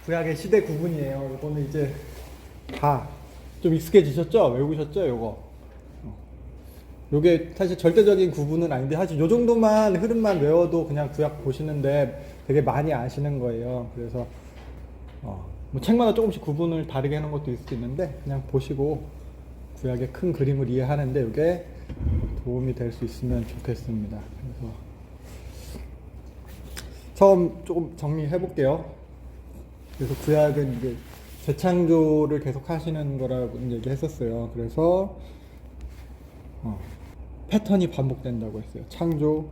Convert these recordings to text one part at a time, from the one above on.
구약의 시대 구분이에요. 이거는 이제 다 좀 익숙해지셨죠? 외우셨죠? 요게 사실 절대적인 구분은 아닌데 사실 요 정도만 흐름만 외워도 그냥 구약 보시는데 되게 많이 아시는 거예요. 그래서 뭐 책마다 조금씩 구분을 다르게 하는 것도 있을 수 있는데 그냥 보시고 구약의 큰 그림을 이해하는데 이게 도움이 될 수 있으면 좋겠습니다. 그래서 처음 조금 정리해 볼게요. 그래서 구약은 이제 재창조를 계속 하시는 거라고 얘기했었어요. 그래서 패턴이 반복된다고 했어요. 창조,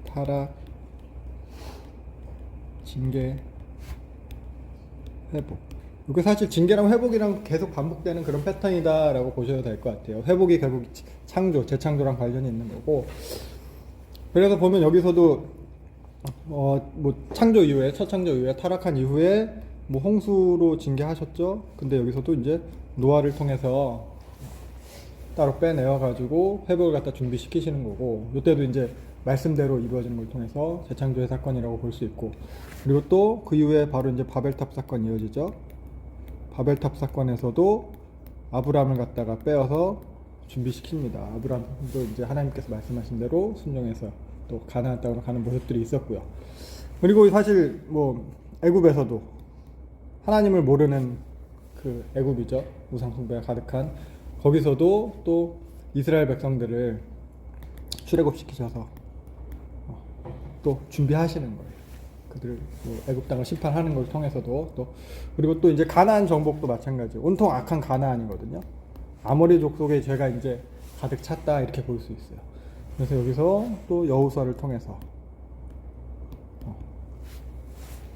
타락, 징계, 회복. 이게 사실 징계랑 회복이랑 계속 반복되는 그런 패턴이다라고 보셔도 될 것 같아요. 회복이 결국 창조, 재창조랑 관련이 있는 거고. 그래서 보면 여기서도 뭐 창조 이후에 첫 창조 이후에 타락한 이후에 뭐 홍수로 징계하셨죠. 근데 여기서도 이제 노아를 통해서 따로 빼내어 가지고 회복을 갖다 준비시키시는 거고, 이때도 이제 말씀대로 이루어지는 걸 통해서 재창조의 사건이라고 볼 수 있고, 그리고 또 그 이후에 바로 이제 바벨탑 사건이 이어지죠. 바벨탑 사건에서도 아브라함을 갖다가 빼어서 준비시킵니다. 아브라함도 이제 하나님께서 말씀하신 대로 순종해서 또 가나안 땅으로 가는 모습들이 있었고요. 그리고 사실 뭐 애굽에서도 하나님을 모르는 그 애굽이죠. 우상 숭배가 가득한 거기서도 또 이스라엘 백성들을 출애굽시키셔서 또 준비하시는 거예요. 그들을 애굽 땅을 심판하는 걸 통해서도 또, 그리고 또 이제 가나안 정복도 마찬가지. 온통 악한 가나안이거든요. 아모리 족속의 죄가 이제 가득 찼다 이렇게 볼 수 있어요. 그래서 여기서 또 여호수아를 통해서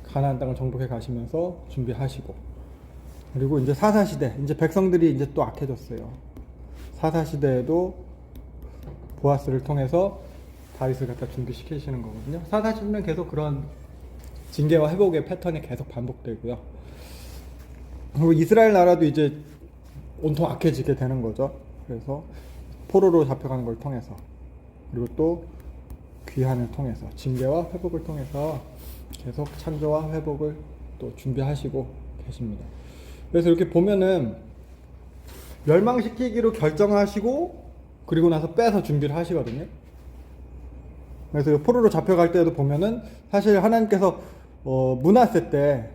가나안 땅을 정복해 가시면서 준비하시고, 그리고 이제 사사시대, 이제 백성들이 이제 또 악해졌어요. 사사시대에도 보아스를 통해서 다윗을 갖다 준비시키시는 거거든요. 사사시대는 계속 그런 징계와 회복의 패턴이 계속 반복되고요. 그리고 이스라엘 나라도 이제 온통 악해지게 되는 거죠. 그래서 포로로 잡혀가는 걸 통해서, 그리고 또 귀환을 통해서, 징계와 회복을 통해서 계속 창조와 회복을 또 준비하시고 계십니다. 그래서 이렇게 보면은 멸망시키기로 결정하시고 그리고 나서 빼서 준비를 하시거든요. 그래서 포로로 잡혀갈 때도 보면은 사실 하나님께서 므낫세 때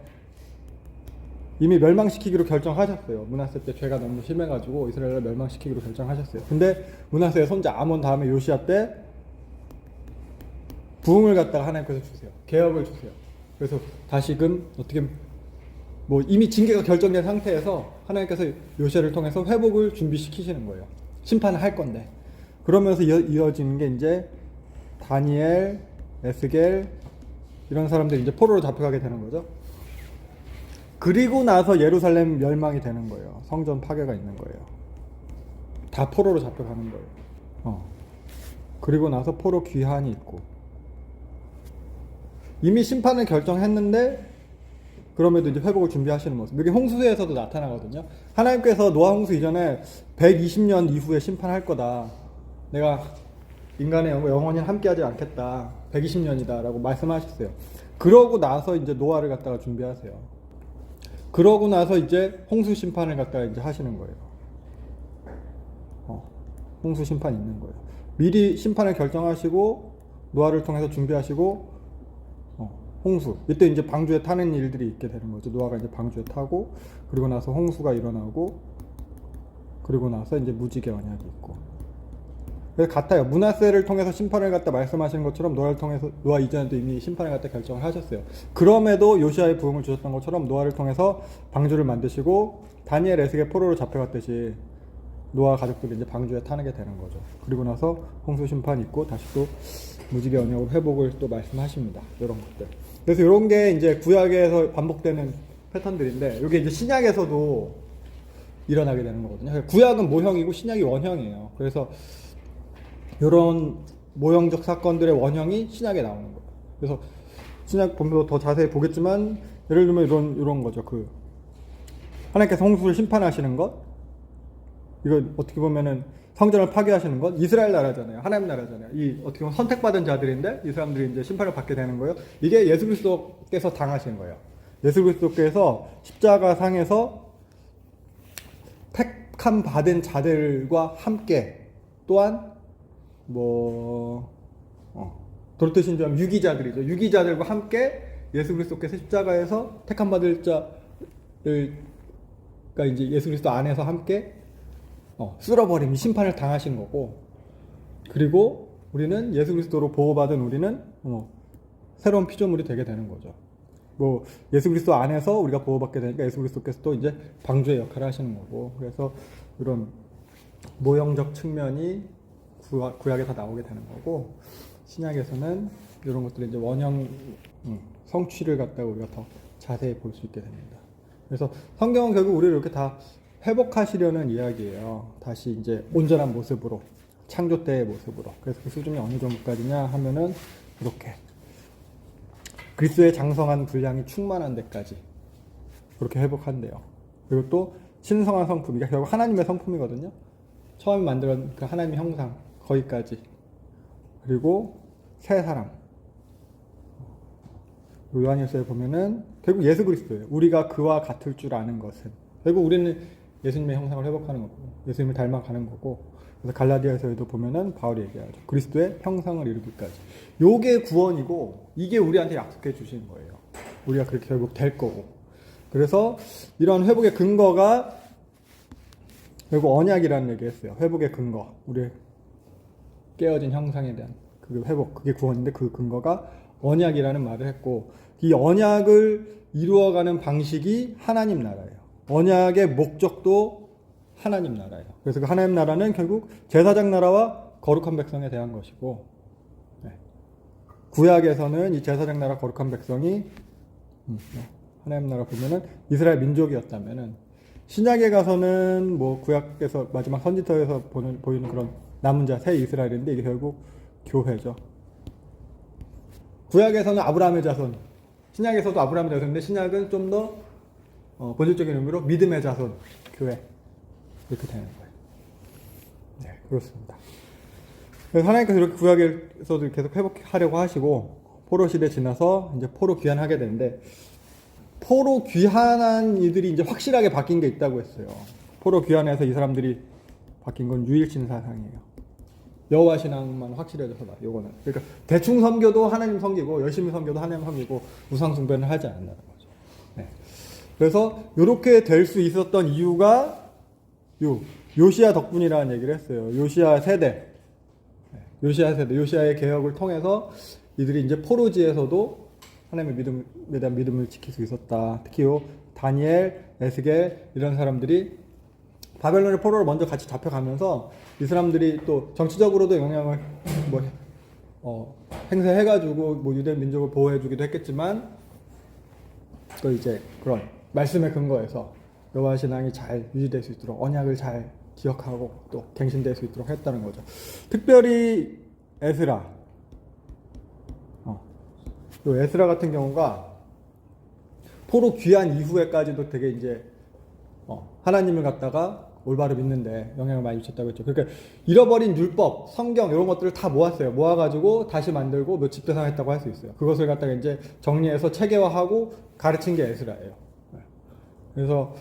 이미 멸망시키기로 결정하셨어요. 므낫세 때 죄가 너무 심해가지고 이스라엘을 멸망시키기로 결정하셨어요. 근데 므낫세의 손자 아몬 다음에 요시야 때 부흥을 갖다가 하나님께서 주세요. 개혁을 주세요. 그래서 다시금 어떻게 뭐 이미 징계가 결정된 상태에서 하나님께서 요시야를 통해서 회복을 준비시키시는 거예요. 심판을 할 건데. 그러면서 이어지는 게 이제 다니엘, 에스겔 이런 사람들이 이제 포로로 잡혀가게 되는 거죠. 그리고 나서 예루살렘 멸망이 되는 거예요. 성전 파괴가 있는 거예요. 다 포로로 잡혀가는 거예요. 그리고 나서 포로 귀환이 있고, 이미 심판을 결정했는데 그럼에도 이제 회복을 준비하시는 모습. 이게 홍수에서도 나타나거든요. 하나님께서 노아 홍수 이전에 120년 이후에 심판할 거다. 내가 인간의 영원히 함께하지 않겠다. 120년이다라고 말씀하셨어요. 그러고 나서 이제 노아를 갖다가 준비하세요. 그러고 나서 이제 홍수 심판을 갖다가 이제 하시는 거예요. 홍수 심판이 있는 거예요. 미리 심판을 결정하시고 노아를 통해서 준비하시고 홍수. 이때 이제 방주에 타는 일들이 있게 되는 거죠. 노아가 이제 방주에 타고, 그리고 나서 홍수가 일어나고, 그리고 나서 이제 무지개 언약이 있고. 그래서 같아요. 므낫세를 통해서 심판을 갖다 말씀하시는 것처럼 노아를 통해서, 노아 이전에도 이미 심판을 갖다 결정을 하셨어요. 그럼에도 요시아의 부흥을 주셨던 것처럼 노아를 통해서 방주를 만드시고, 다니엘 에스겔 포로로 잡혀갔듯이 노아 가족들이 이제 방주에 타게 되는 거죠. 그리고 나서 홍수 심판이 있고, 다시 또 무지개 언약으로 회복을 또 말씀하십니다. 이런 것들. 그래서 이런 게 이제 구약에서 반복되는 패턴들인데, 이게 이제 신약에서도 일어나게 되는 거거든요. 구약은 모형이고 신약이 원형이에요. 그래서 이런 모형적 사건들의 원형이 신약에 나오는 거예요. 그래서 신약 보면 더 자세히 보겠지만, 예를 들면 이런 거죠. 하나님께서 홍수를 심판하시는 것, 이거 어떻게 보면은 성전을 파괴하시는 건 이스라엘 나라잖아요. 하나님 나라잖아요. 이 어떻게 보면 선택받은 자들인데 이 사람들이 이제 심판을 받게 되는 거예요. 이게 예수 그리스도께서 당하신 거예요. 예수 그리스도께서 십자가 상에서 택함 받은 자들과 함께 또한 도르트 신조하면 유기자들이죠. 유기자들과 함께 예수 그리스도께서 십자가에서 택함 받을 자를 그러니까 이제 예수 그리스도 안에서 함께 쓸어버림, 심판을 당하신 거고, 그리고 우리는 예수 그리스도로 보호받은 우리는 새로운 피조물이 되게 되는 거죠. 뭐 예수 그리스도 안에서 우리가 보호받게 되니까 예수 그리스도께서 또 이제 방주의 역할을 하시는 거고, 그래서 이런 모형적 측면이 구약에서 나오게 되는 거고, 신약에서는 이런 것들이 이제 원형 성취를 갖다가 우리가 더 자세히 볼 수 있게 됩니다. 그래서 성경은 결국 우리를 이렇게 다 회복하시려는 이야기예요. 다시 이제 온전한 모습으로, 창조 때의 모습으로. 그래서 그 수준이 어느 정도까지냐 하면은 이렇게 그리스도의 장성한 분량이 충만한 데까지 그렇게 회복한대요. 그리고 또 신성한 성품, 이게 결국 하나님의 성품이거든요. 처음 만들었던 그 하나님의 형상 거기까지. 그리고 새 사람. 요한일서에 보면은 결국 예수 그리스도예요. 우리가 그와 같을 줄 아는 것은, 결국 우리는 예수님의 형상을 회복하는 거고 예수님을 닮아가는 거고, 그래서 갈라디아서에도 보면은 바울이 얘기하죠. 그리스도의 형상을 이루기까지. 요게 구원이고 이게 우리한테 약속해 주신 거예요. 우리가 그렇게 결국 될 거고. 그래서 이런 회복의 근거가 결국 언약이라는 얘기했어요. 회복의 근거, 우리의 깨어진 형상에 대한 그 회복, 그게 구원인데 그 근거가 언약이라는 말을 했고, 이 언약을 이루어가는 방식이 하나님 나라예요. 언약의 목적도 하나님 나라예요. 그래서 그 하나님 나라는 결국 제사장 나라와 거룩한 백성에 대한 것이고, 구약에서는 이 제사장 나라 거룩한 백성이 하나님 나라 보면은 이스라엘 민족이었다면은, 신약에 가서는 뭐 구약에서 마지막 선지서에서 보이는 그런 남은 자 새 이스라엘인데, 이게 결국 교회죠. 구약에서는 아브라함의 자손, 신약에서도 아브라함의 자손인데 신약은 좀 더 본질적인 의미로 믿음의 자손, 교회, 이렇게 되는 거예요. 네, 그렇습니다. 그래서 하나님께서 이렇게 구약에서도 계속 회복하려고 하시고, 포로 시대 지나서 이제 포로 귀환하게 되는데, 포로 귀환한 이들이 이제 확실하게 바뀐 게 있다고 했어요. 포로 귀환해서 이 사람들이 바뀐 건 유일신 사상이에요. 여호와 신앙만 확실해져서다. 요거는 그러니까 대충 섬겨도 하나님 섬기고 열심히 섬겨도 하나님 섬기고 우상 숭배는 하지 않는다는 거죠. 네. 그래서 이렇게 될 수 있었던 이유가 요시야 덕분이라는 얘기를 했어요. 요시야 세대, 요시야의 개혁을 통해서 이들이 이제 포로지에서도 하나님의 믿음에 대한 믿음을 지킬 수 있었다. 특히 다니엘, 에스겔 이런 사람들이 바벨론의 포로로 먼저 같이 잡혀가면서 이 사람들이 또 정치적으로도 영향을 행사해가지고 유대 민족을 보호해주기도 했겠지만, 또 이제 그런 말씀에 근거해서 여호와 신앙이 잘 유지될 수 있도록 언약을 잘 기억하고 또 갱신될 수 있도록 했다는 거죠. 특별히 에스라, 에스라 같은 경우가 포로 귀환 이후에까지도 되게 이제 하나님을 갖다가 올바로 믿는데 영향을 많이 미쳤다고 했죠. 그러니까 잃어버린 율법, 성경 이런 것들을 다 모았어요. 모아가지고 다시 만들고 몇 집대성했다고 할 수 있어요. 그것을 갖다가 이제 정리해서 체계화하고 가르친 게 에스라예요. 그래서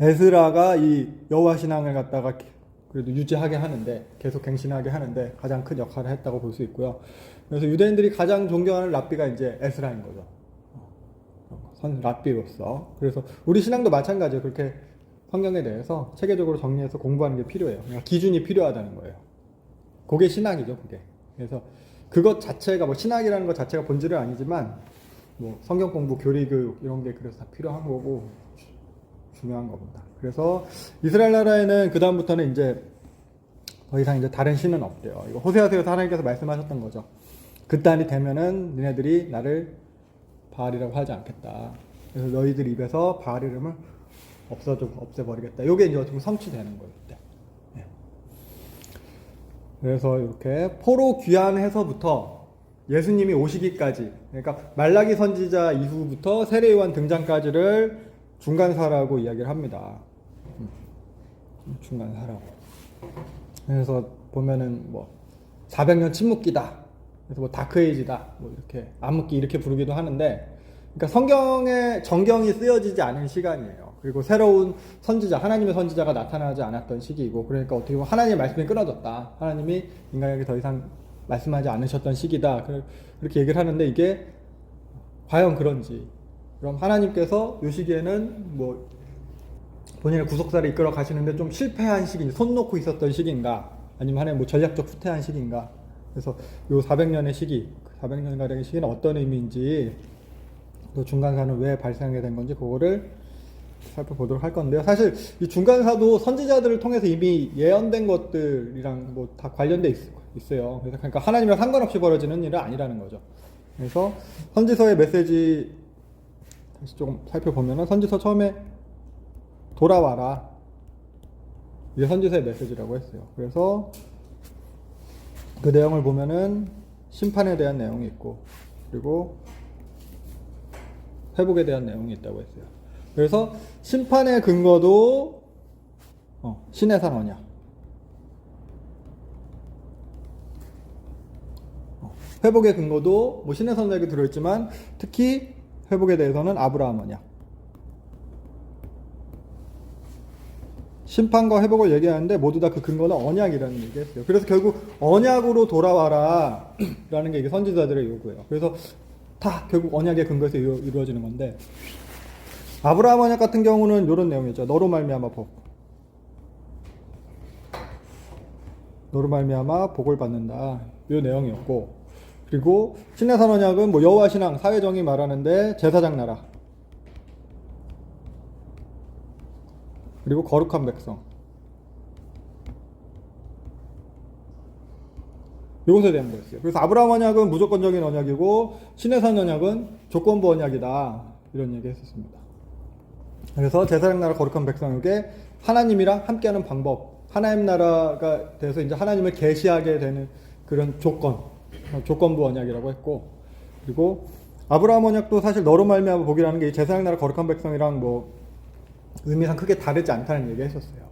에스라가 이 여호와 신앙을 갖다가 그래도 유지하게 하는데, 계속 갱신하게 하는데 가장 큰 역할을 했다고 볼 수 있고요. 그래서 유대인들이 가장 존경하는 랍비가 이제 에스라인 거죠. 랍비로서. 그래서 우리 신앙도 마찬가지예요. 그렇게 성경에 대해서 체계적으로 정리해서 공부하는 게 필요해요. 그러니까 기준이 필요하다는 거예요. 그게 신학이죠, 그게. 그래서 그것 자체가 신학이라는 것 자체가 본질은 아니지만 성경 공부, 교리 교육 이런 게 그래서 다 필요한 거고 중요한 겁니다. 그래서 이스라엘 나라에는 그 다음부터는 이제 더 이상 이제 다른 신은 없대요. 이거 호세아서에서 하나님께서 말씀하셨던 거죠. 그 딸이 되면은 너네들이 나를 바알이라고 하지 않겠다. 그래서 너희들 입에서 바알 이름을 없애버리겠다. 이게 이제 어떻게 성취되는 거예요. 네. 그래서 이렇게 포로 귀환해서부터 예수님이 오시기까지, 그러니까 말라기 선지자 이후부터 세례요한 등장까지를 중간사라고 이야기를 합니다. 중간사라고. 그래서 보면은 뭐 400년 침묵기다. 그래서 뭐 다크에이지다. 뭐 이렇게 암흑기 이렇게 부르기도 하는데, 그러니까 성경에 정경이 쓰여지지 않은 시간이에요. 그리고 새로운 선지자, 하나님의 선지자가 나타나지 않았던 시기이고, 그러니까 어떻게 보면 하나님의 말씀이 끊어졌다. 하나님이 인간에게 더 이상 말씀하지 않으셨던 시기다. 그렇게 얘기를 하는데, 이게 과연 그런지. 그럼 하나님께서 이 시기에는 뭐 본인의 구속사를 이끌어 가시는데 좀 실패한 시기인지, 손 놓고 있었던 시기인가, 아니면 하나님 뭐 전략적 후퇴한 시기인가. 그래서 요 400년의 시기, 400년가량의 시기는 어떤 의미인지, 또 중간사는 왜 발생하게 된 건지 그거를 살펴보도록 할 건데요. 사실 이 중간사도 선지자들을 통해서 이미 예언된 것들이랑 뭐 다 관련돼 있어요. 그래서 그러니까 하나님이랑 상관없이 벌어지는 일은 아니라는 거죠. 그래서 선지서의 메시지 다시 조금 살펴보면은, 선지서 처음에 돌아와라, 이게 선지서의 메시지라고 했어요. 그래서 그 내용을 보면은 심판에 대한 내용이 있고, 그리고 회복에 대한 내용이 있다고 했어요. 그래서 심판의 근거도 신의 산 언약, 회복의 근거도 뭐 신의 산 언약이 들어있지만 특히 회복에 대해서는 아브라함 언약. 심판과 회복을 얘기하는데 모두 다 그 근거는 언약이라는 얘기했어요. 그래서 결국 언약으로 돌아와라 라는 게 이게 선지자들의 요구예요. 그래서 다 결국 언약의 근거에서 이루어지는 건데, 아브라함 언약 같은 경우는 이런 내용이죠. 너로 말미암아 복, 너로 말미암아 복을 받는다, 이 내용이었고, 그리고 신의 산 언약은 뭐 여호와 신앙, 사회정의 말하는데 제사장 나라, 그리고 거룩한 백성, 이것에 대한 거였어요. 그래서 아브라함 언약은 무조건적인 언약이고 신의 산 언약은 조건부 언약이다, 이런 얘기 했었습니다. 그래서 제사장 나라, 거룩한 백성에게 하나님이랑 함께하는 방법, 하나님 나라가 돼서 이제 하나님을 계시하게 되는 그런 조건부 언약이라고 했고, 그리고 아브라함 언약도 사실 너로 말미암아 복이라는 게 제사장 나라, 거룩한 백성이랑 뭐 의미상 크게 다르지 않다는 얘기 했었어요.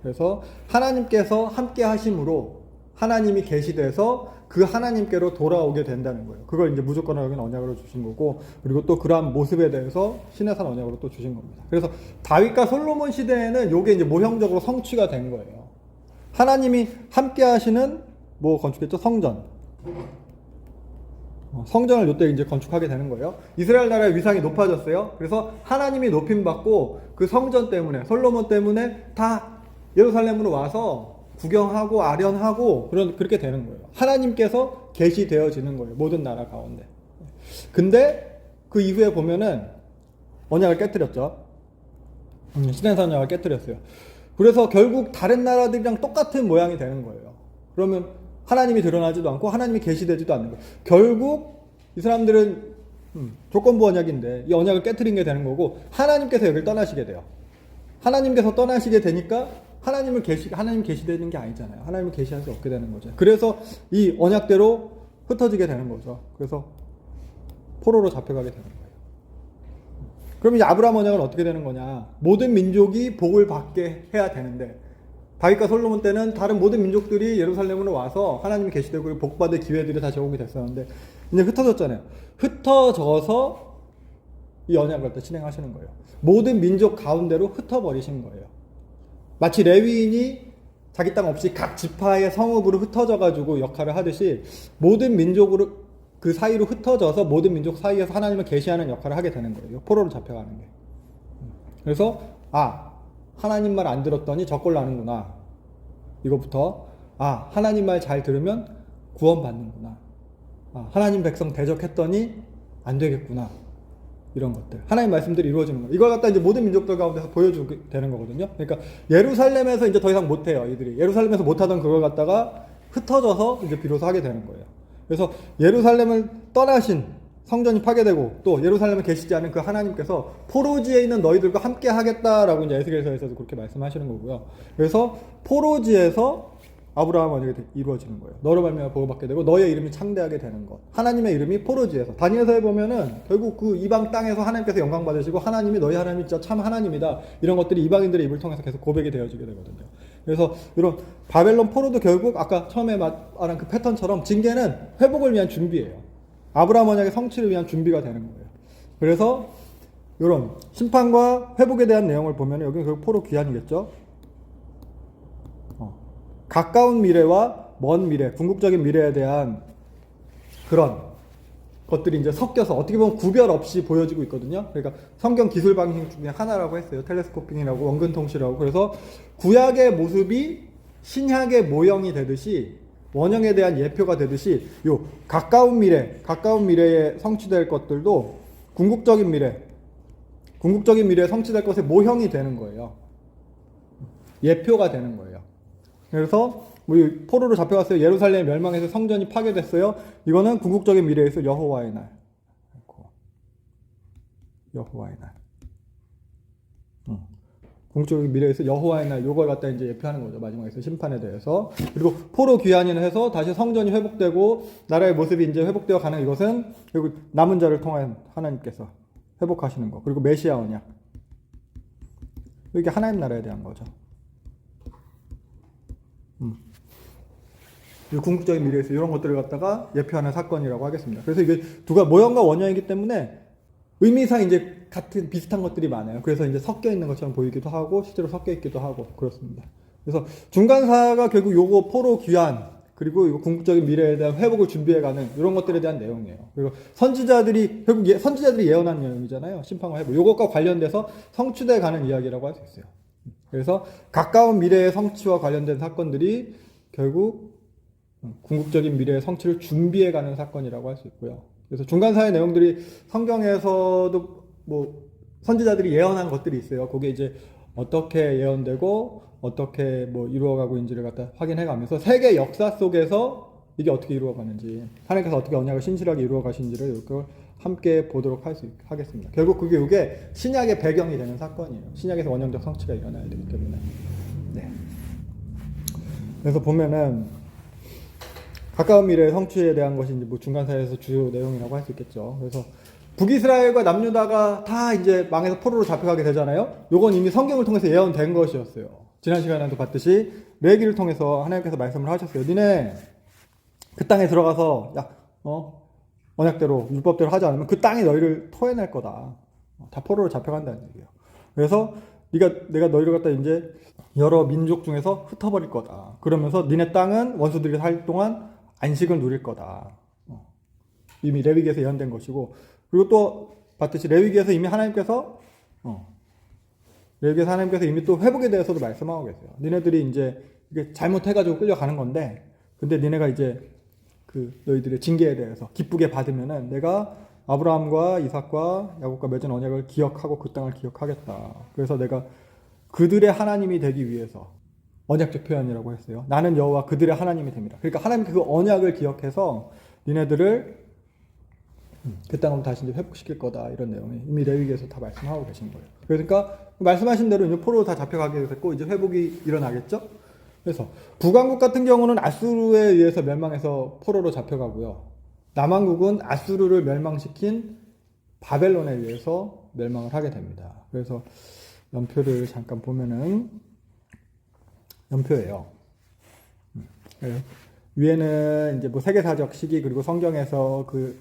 그래서 하나님께서 함께 하심으로 하나님이 계시돼서 그 하나님께로 돌아오게 된다는 거예요. 그걸 이제 무조건적인 언약으로 주신 거고, 그리고 또 그러한 모습에 대해서 신의 산 언약으로 또 주신 겁니다. 그래서 다윗과 솔로몬 시대에는 이게 이제 모형적으로 성취가 된 거예요. 하나님이 함께 하시는 뭐 건축했죠? 성전. 성전을 이때 이제 건축하게 되는 거예요. 이스라엘 나라의 위상이 높아졌어요. 그래서 하나님이 높임 받고 그 성전 때문에, 솔로몬 때문에 다 예루살렘으로 와서 구경하고 아련하고 그렇게 되는 거예요. 하나님께서 계시되어지는 거예요. 모든 나라 가운데. 근데 그 이후에 보면은 언약을 깨뜨렸죠. 신의 산 언약을 깨뜨렸어요. 그래서 결국 다른 나라들이랑 똑같은 모양이 되는 거예요. 그러면 하나님이 드러나지도 않고 하나님이 계시되지도 않는 거예요. 결국 이 사람들은 조건부 언약인데 이 언약을 깨뜨린 게 되는 거고, 하나님께서 여기를 떠나시게 돼요. 하나님께서 떠나시게 되니까 하나님 계시되는 게 아니잖아요. 하나님을 계시할 수 없게 되는 거죠. 그래서 이 언약대로 흩어지게 되는 거죠. 그래서 포로로 잡혀가게 되는 거예요. 그럼 이제 아브라함 언약은 어떻게 되는 거냐? 모든 민족이 복을 받게 해야 되는데, 다윗과 솔로몬 때는 다른 모든 민족들이 예루살렘으로 와서 하나님이 계시되고 복받을 기회들이 다 제공이 됐었는데, 이제 흩어졌잖아요. 흩어져서 이 언약을 또 진행하시는 거예요. 모든 민족 가운데로 흩어버리신 거예요. 마치 레위인이 자기 땅 없이 각 지파의 성읍으로 흩어져가지고 역할을 하듯이 모든 민족으로 그 사이로 흩어져서 모든 민족 사이에서 하나님을 계시하는 역할을 하게 되는 거예요. 포로로 잡혀가는 게. 그래서 하나님 말 안 들었더니 저꼴 나는구나. 이거부터 하나님 말 잘 들으면 구원받는구나. 하나님 백성 대적했더니 안 되겠구나. 이런 것들, 하나님 말씀들이 이루어지는 거예요. 이걸 갖다 이제 모든 민족들 가운데서 보여주게 되는 거거든요. 그러니까 예루살렘에서 이제 더 이상 못해요. 이들이 예루살렘에서 못하던 그걸 갖다가 흩어져서 이제 비로소 하게 되는 거예요. 그래서 예루살렘을 떠나신, 성전이 파괴되고 또 예루살렘에 계시지 않은 그 하나님께서 포로지에 있는 너희들과 함께 하겠다라고 이제 에스겔서에서도 그렇게 말씀하시는 거고요. 그래서 포로지에서 아브라함 언약이 이루어지는 거예요. 너로 말미암아 복을 받게 되고 너의 이름이 창대하게 되는 것. 하나님의 이름이 포로지에서 다니엘서에 보면은 결국 그 이방 땅에서 하나님께서 영광 받으시고 하나님이 너희 하나님이 진짜 참 하나님이다. 이런 것들이 이방인들의 입을 통해서 계속 고백이 되어지게 되거든요. 그래서 이런 바벨론 포로도 결국 아까 처음에 말한 그 패턴처럼 징계는 회복을 위한 준비예요. 아브라함 언약의 성취를 위한 준비가 되는 거예요. 그래서 이런 심판과 회복에 대한 내용을 보면 여기는 결국 포로 귀환이겠죠. 가까운 미래와 먼 미래, 궁극적인 미래에 대한 그런 것들이 이제 섞여서 어떻게 보면 구별 없이 보여지고 있거든요. 그러니까 성경 기술 방식 중에 하나라고 했어요. 텔레스코핑이라고 원근 통치라고. 그래서 구약의 모습이 신약의 모형이 되듯이 원형에 대한 예표가 되듯이 요 가까운 미래에 성취될 것들도 궁극적인 미래에 성취될 것의 모형이 되는 거예요. 예표가 되는 거예요. 그래서 우리 포로로 잡혀갔어요. 예루살렘 멸망해서 성전이 파괴됐어요. 이거는 궁극적인 미래에서 여호와의 날. 궁극적인 미래에서 여호와의 날 요걸 갖다 이제 예표하는 거죠. 마지막에서 심판에 대해서. 그리고 포로 귀환을 해서 다시 성전이 회복되고 나라의 모습이 이제 회복되어 가는 이것은 결국 남은 자를 통한 하나님께서 회복하시는 거. 그리고 메시아 언약. 이게 하나님 나라에 대한 거죠. 궁극적인 미래에서 이런 것들을 갖다가 예표하는 사건이라고 하겠습니다. 그래서 이게 두가 모형과 원형이기 때문에 의미상 이제 같은 비슷한 것들이 많아요. 그래서 이제 섞여 있는 것처럼 보이기도 하고 실제로 섞여 있기도 하고 그렇습니다. 그래서 중간사가 결국 요거 포로 귀환 그리고 이거 궁극적인 미래에 대한 회복을 준비해가는 이런 것들에 대한 내용이에요. 그리고 선지자들이 결국 선지자들이 예언한 내용이잖아요. 심판과 회복. 요것과 관련돼서 성취돼 가는 이야기라고 할 수 있어요. 그래서 가까운 미래의 성취와 관련된 사건들이 결국 궁극적인 미래의 성취를 준비해가는 사건이라고 할 수 있고요. 그래서 중간사의 내용들이 성경에서도 뭐 선지자들이 예언한 것들이 있어요. 그게 이제 어떻게 예언되고 어떻게 뭐 이루어가고 있는지를 갖다 확인해가면서 세계 역사 속에서 이게 어떻게 이루어가는지 하나님께서 어떻게 언약을 신실하게 이루어가시는지를 이걸 함께 보도록 하겠습니다. 결국 이게 신약의 배경이 되는 사건이에요. 신약에서 원형적 성취가 일어나야 되기 때문에. 네. 그래서 보면은 가까운 미래의 성취에 대한 것이 이제 뭐 중간사에서 주요 내용이라고 할 수 있겠죠. 그래서 북이스라엘과 남유다가 다 이제 망해서 포로로 잡혀가게 되잖아요. 요건 이미 성경을 통해서 예언된 것이었어요. 지난 시간에도 봤듯이 레위기를 통해서 하나님께서 말씀을 하셨어요. 니네 그 땅에 들어가서 언약대로 율법대로 하지 않으면 그 땅이 너희를 토해낼 거다. 다 포로로 잡혀간다는 얘기예요. 그래서 내가 너희를 갖다 이제 여러 민족 중에서 흩어버릴 거다. 그러면서 니네 땅은 원수들이 살 동안 안식을 누릴 거다. 이미 레위기에서 예언된 것이고, 그리고 또 봤듯이 레위기에서 이미 하나님께서 이미 또 회복에 대해서도 말씀하고 계세요. 니네들이 이제 이게 잘못해가지고 끌려가는 건데, 근데 니네가 이제 그 너희들의 징계에 대해서 기쁘게 받으면은 내가 아브라함과 이삭과 야곱과 맺은 언약을 기억하고 그 땅을 기억하겠다. 그래서 내가 그들의 하나님이 되기 위해서 언약적 표현이라고 했어요. 나는 여호와 그들의 하나님이 됩니다. 그러니까 하나님 그 언약을 기억해서 니네들을 그 땅으로 다시 이제 회복시킬 거다. 이런 내용이 이미 레위기에서 다 말씀하고 계신 거예요. 그러니까 말씀하신 대로 이제 포로로 다 잡혀가게 됐고 이제 회복이 일어나겠죠. 그래서 북왕국 같은 경우는 아수르에 의해서 멸망해서 포로로 잡혀가고요. 남왕국은 아수르를 멸망시킨 바벨론에 의해서 멸망을 하게 됩니다. 그래서 연표를 잠깐 보면은 연표예요. 위에는 이제 뭐 세계사적 시기 그리고 성경에서 그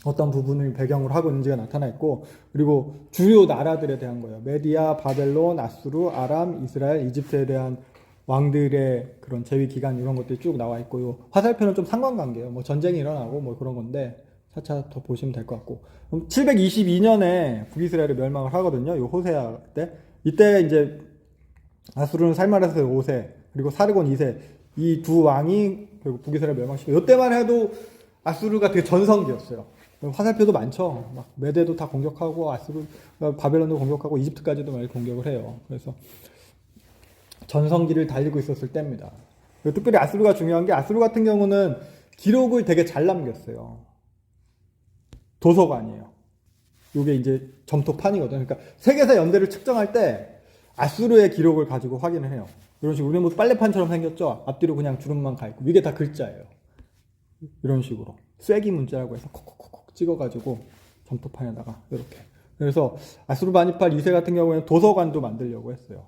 어떤 부분을 배경으로 하고 있는지가 나타나 있고 그리고 주요 나라들에 대한 거예요. 메디아, 바벨론, 아수르, 아람, 이스라엘, 이집트에 대한 왕들의 그런 재위 기간 이런 것들이 쭉 나와 있고요. 화살표는 좀 상관관계예요. 뭐 전쟁이 일어나고 뭐 그런 건데 차차 더 보시면 될 것 같고. 722년에 북이스라엘이 멸망을 하거든요. 요 호세아 때. 이때 이제 아수르는 살마레스 5세 그리고 사르곤 2세 이 두 왕이 결국 북이스라엘 멸망시키고 이때만 해도 아수르가 되게 전성기였어요. 화살표도 많죠. 막 메대도 다 공격하고 아수르, 바벨론도 공격하고 이집트까지도 많이 공격을 해요. 그래서 전성기를 달리고 있었을 때입니다. 특별히 아수르가 중요한 게 아수르 같은 경우는 기록을 되게 잘 남겼어요. 도서관이에요. 이게 이제 점토판이거든요. 그러니까 세계사 연대를 측정할 때 아수르의 기록을 가지고 확인을 해요. 이런 식으로 우리 뭐 빨래판처럼 생겼죠. 앞뒤로 그냥 주름만 가 있고 위에 다 글자예요. 이런 식으로 쐐기 문자라고 해서 콕콕콕콕 찍어가지고 점토판에다가 이렇게. 그래서 아수르바니팔 2세 같은 경우에는 도서관도 만들려고 했어요.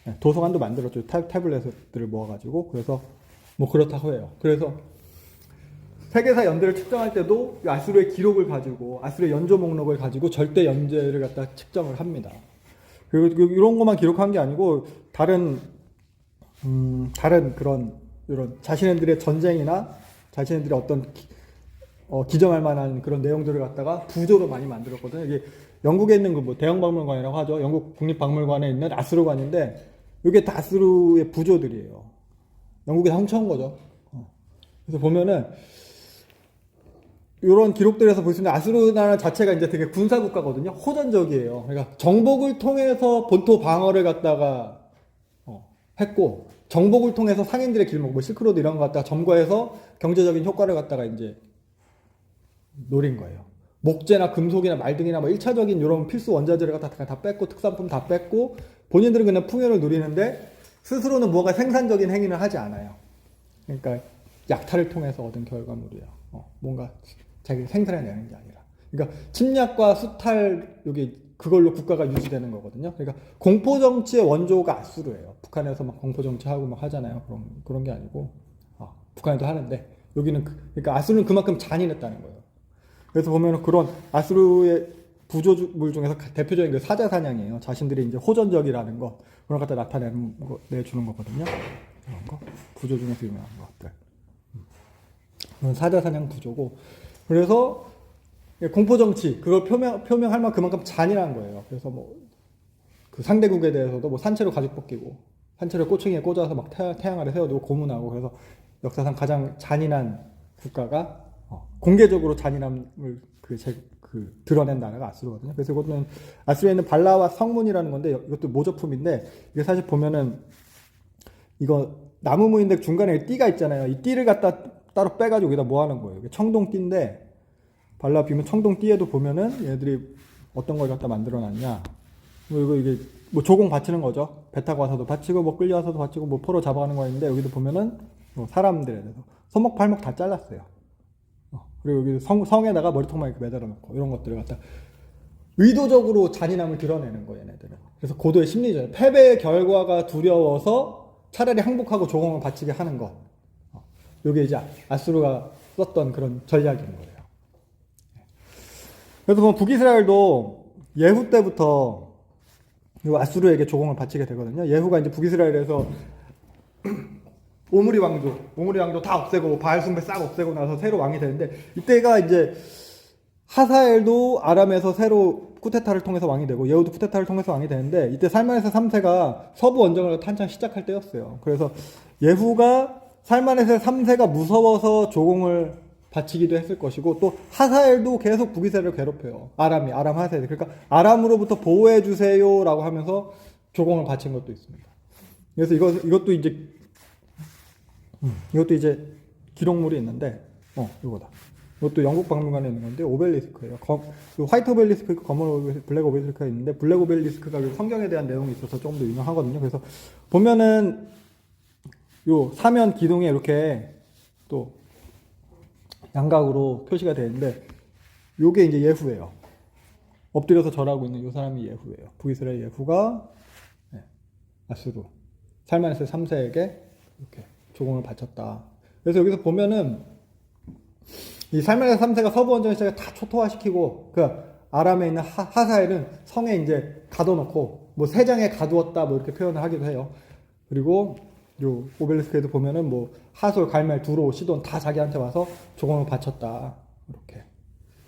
네, 도서관도 만들었죠. 태블릿들을 모아가지고. 그래서 뭐 그렇다고 해요. 그래서 세계사 연대를 측정할 때도 아수르의 기록을 가지고 아수르의 연조 목록을 가지고 절대 연재를 갖다 측정을 합니다. 그리고 이런 것만 기록한 게 아니고 다른 그런 이런 자신들의 전쟁이나 자신들의 어떤 기점할 만한 그런 내용들을 갖다가 부조로 많이 만들었거든요. 이게 영국에 있는 그 뭐 대형박물관이라고 하죠. 영국 국립박물관에 있는 아수르관인데 이게 다 아수르의 부조들이에요. 영국에서 훔쳐온 거죠. 그래서 보면은 이런 기록들에서 볼 수 있는 아수르 나라 자체가 이제 되게 군사국가거든요. 호전적이에요. 그러니까 정복을 통해서 본토 방어를 갖다가 했고, 정복을 통해서 상인들의 길목, 뭐 실크로드 이런 거 갖다가 점거해서 경제적인 효과를 갖다가 이제 노린 거예요. 목재나 금속이나 말등이나 뭐 1차적인 이런 필수 원자재를 갖다가 다 뺐고, 특산품 다 뺐고, 본인들은 그냥 풍요를 누리는데 스스로는 무언가 생산적인 행위를 하지 않아요. 그러니까 약탈을 통해서 얻은 결과물이에요. 뭔가 자기 생산해내는 게 아니라. 그러니까 침략과 수탈, 여기 그걸로 국가가 유지되는 거거든요. 그러니까 공포 정치의 원조가 아수르예요. 북한에서 막 공포 정치하고 막 하잖아요. 그런 게 아니고 북한에도 하는데 여기는 그러니까 아수르는 그만큼 잔인했다는 거예요. 그래서 보면 그런 아수르의 부조물 중에서 대표적인 게 사자 사냥이에요. 자신들이 이제 호전적이라는 거 그런 것 갖다 내주는 거거든요. 그런 거 부조 중에서 유명한 것들. 그건 사자 사냥 부조고 그래서 공포 정치 그걸 표명할 만큼 그만큼 잔인한 거예요. 그래서 뭐 그 상대국에 대해서도 뭐 산채로 가죽 벗기고 산채를 꼬챙이에 꽂아서 막 태양 아래 세워두고 고문하고 그래서 역사상 가장 잔인한 국가가 공개적으로 잔인함을 드러낸 나라가 아수르거든요. 그래서 이것은 아수르에 있는 발라와 성문이라는 건데 이것도 모조품인데 이게 사실 보면은 이거 나무 무인데 중간에 띠가 있잖아요. 이 띠를 갖다 따로 빼가지고 여기다 모아놓은 거예요. 이게 청동띠인데 발라 비면 청동띠에도 보면은 얘들이 어떤 걸 갖다 만들어놨냐. 이게 뭐 조공 바치는 거죠. 배 타고 와서도 바치고 뭐 끌려와서도 바치고 뭐 포로 잡아가는 거 있는데 여기도 보면은 뭐 사람들에 대해서 손목 발목 다 잘랐어요. 그리고 여기 성에다가 머리통만 이렇게 매달아 놓고 이런 것들을 갖다 의도적으로 잔인함을 드러내는 거예요, 얘네들은. 그래서 고도의 심리전, 패배의 결과가 두려워서 차라리 항복하고 조공을 바치게 하는 것. 이게 이제 아수르가 썼던 그런 전략인 거예요. 그래서 뭐 북이스라엘도 예후 때부터 이 아수르에게 조공을 바치게 되거든요. 예후가 이제 북이스라엘에서 오므리 왕조 다 없애고 바알 숭배 싹 없애고 나서 새로 왕이 되는데 이때가 이제 하사엘도 아람에서 새로 쿠데타를 통해서 왕이 되고 예후도 쿠데타를 통해서 왕이 되는데 이때 살만에서 3세가 서부 원정을 한창 시작할 때였어요. 그래서 예후가 살만에서 3세가 무서워서 조공을 바치기도 했을 것이고 또 하사엘도 계속 북이스라엘을 괴롭혀요. 아람 하사엘. 그러니까 아람으로부터 보호해 주세요라고 하면서 조공을 바친 것도 있습니다. 그래서 이것도 이제 기록물이 있는데 이거다. 이것도 영국 박물관에 있는 건데 오벨리스크예요. 화이트 오벨리스크 있고 검은 블랙 오벨리스크가 있는데 블랙 오벨리스크가 성경에 대한 내용이 있어서 조금 더 유명하거든요. 그래서 보면은 요 사면 기둥에 이렇게 또 양각으로 표시가 되어 있는데 요게 이제 예후예요. 엎드려서 절하고 있는 요 사람이 예후예요. 북이스라엘 예후가 아수르 살만에서 3세에게 이렇게 조공을 바쳤다. 그래서 여기서 보면은 이 살만에서 3세가 서부 원정 시작에 다 초토화시키고 그 아람에 있는 하사엘은 성에 이제 가둬놓고 뭐 세 장에 가두었다 뭐 이렇게 표현을 하기도 해요. 그리고 요 오벨리스크에도 보면은 뭐 하솔, 갈멜, 두로, 시돈 다 자기한테 와서 조공을 바쳤다. 이렇게.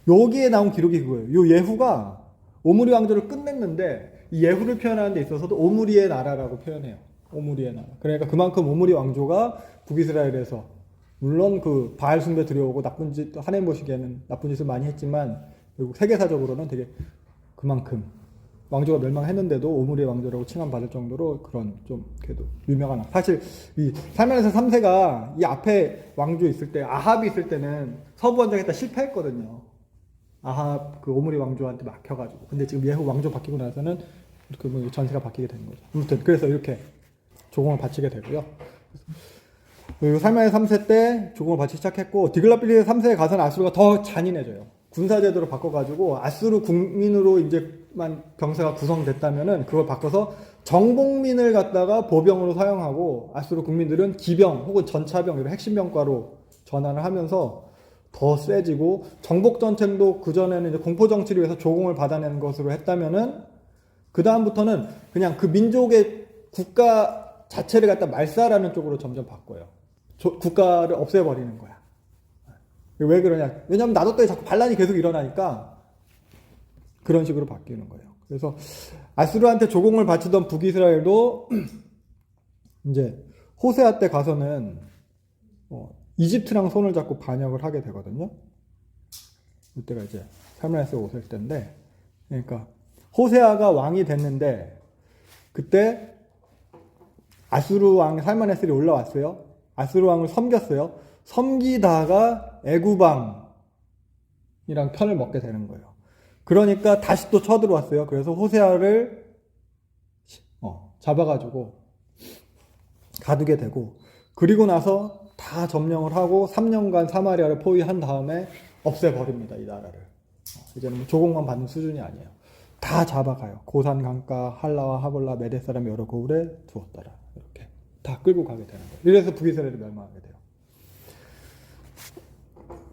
여기에 나온 기록이 그거예요. 요 예후가 오므리 왕조를 끝냈는데 이 예후를 표현하는 데 있어서도 오므리의 나라라고 표현해요. 오므리의 나라. 그러니까 그만큼 오므리 왕조가 북이스라엘에서 물론 그 바알 숭배 들여오고 나쁜 짓 하나님 보시기에는 나쁜 짓을 많이 했지만 결국 세계사적으로는 되게 그만큼 왕조가 멸망했는데도 오므리의 왕조라고 칭함받을 정도로 그런 좀 그래도 유명한 사실 이 살만에서 3세가 이 앞에 왕조 있을 때 아합이 있을 때는 서부 원정했다 실패했거든요. 아합 그 오므리 왕조한테 막혀가지고 근데 지금 예후 왕조 바뀌고 나서는 이렇게 뭐 전세가 바뀌게 되는 거죠. 아무튼 그래서 이렇게 조공을 바치게 되고요. 그리고 살만의 3세 때 조공을 바치기 시작했고, 디글라필리스 3세에 가서는 아수르가 더 잔인해져요. 군사제도를 바꿔가지고 아수르 국민으로 이제만 병사가 구성됐다면은 그걸 바꿔서 정복민을 갖다가 보병으로 사용하고, 아수르 국민들은 기병 혹은 전차병 이런 핵심병과로 전환을 하면서 더 세지고, 정복 전쟁도 그 전에는 이제 공포 정치를 위해서 조공을 받아내는 것으로 했다면은 그 다음부터는 그냥 그 민족의 국가 자체를 갖다 말살하는 쪽으로 점점 바꿔요. 국가를 없애버리는 거야. 왜 그러냐? 왜냐하면 나도 자꾸 반란이 계속 일어나니까 그런 식으로 바뀌는 거예요. 그래서 아수르한테 조공을 바치던 북이스라엘도 이제 호세아 때 가서는 이집트랑 손을 잡고 반역을 하게 되거든요. 이때가 이제 살메네스 5세 때인데, 그러니까 호세아가 왕이 됐는데 그때 아수르 왕 살마네스이 올라왔어요. 아수르 왕을 섬겼어요. 섬기다가 애구방이랑 편을 먹게 되는 거예요. 그러니까 다시 또 쳐들어왔어요. 그래서 호세아를 잡아가지고 가두게 되고, 그리고 나서 다 점령을 하고 3년간 사마리아를 포위한 다음에 없애버립니다. 이 나라를. 이제는 뭐 조공만 받는 수준이 아니에요. 다 잡아가요. 고산 강가 할라와 하볼라 메대 사람 여러 고을에 두었더라. 이렇게 다 끌고 가게 되는 거예요. 이래서 북이스라엘이 멸망하게 돼요.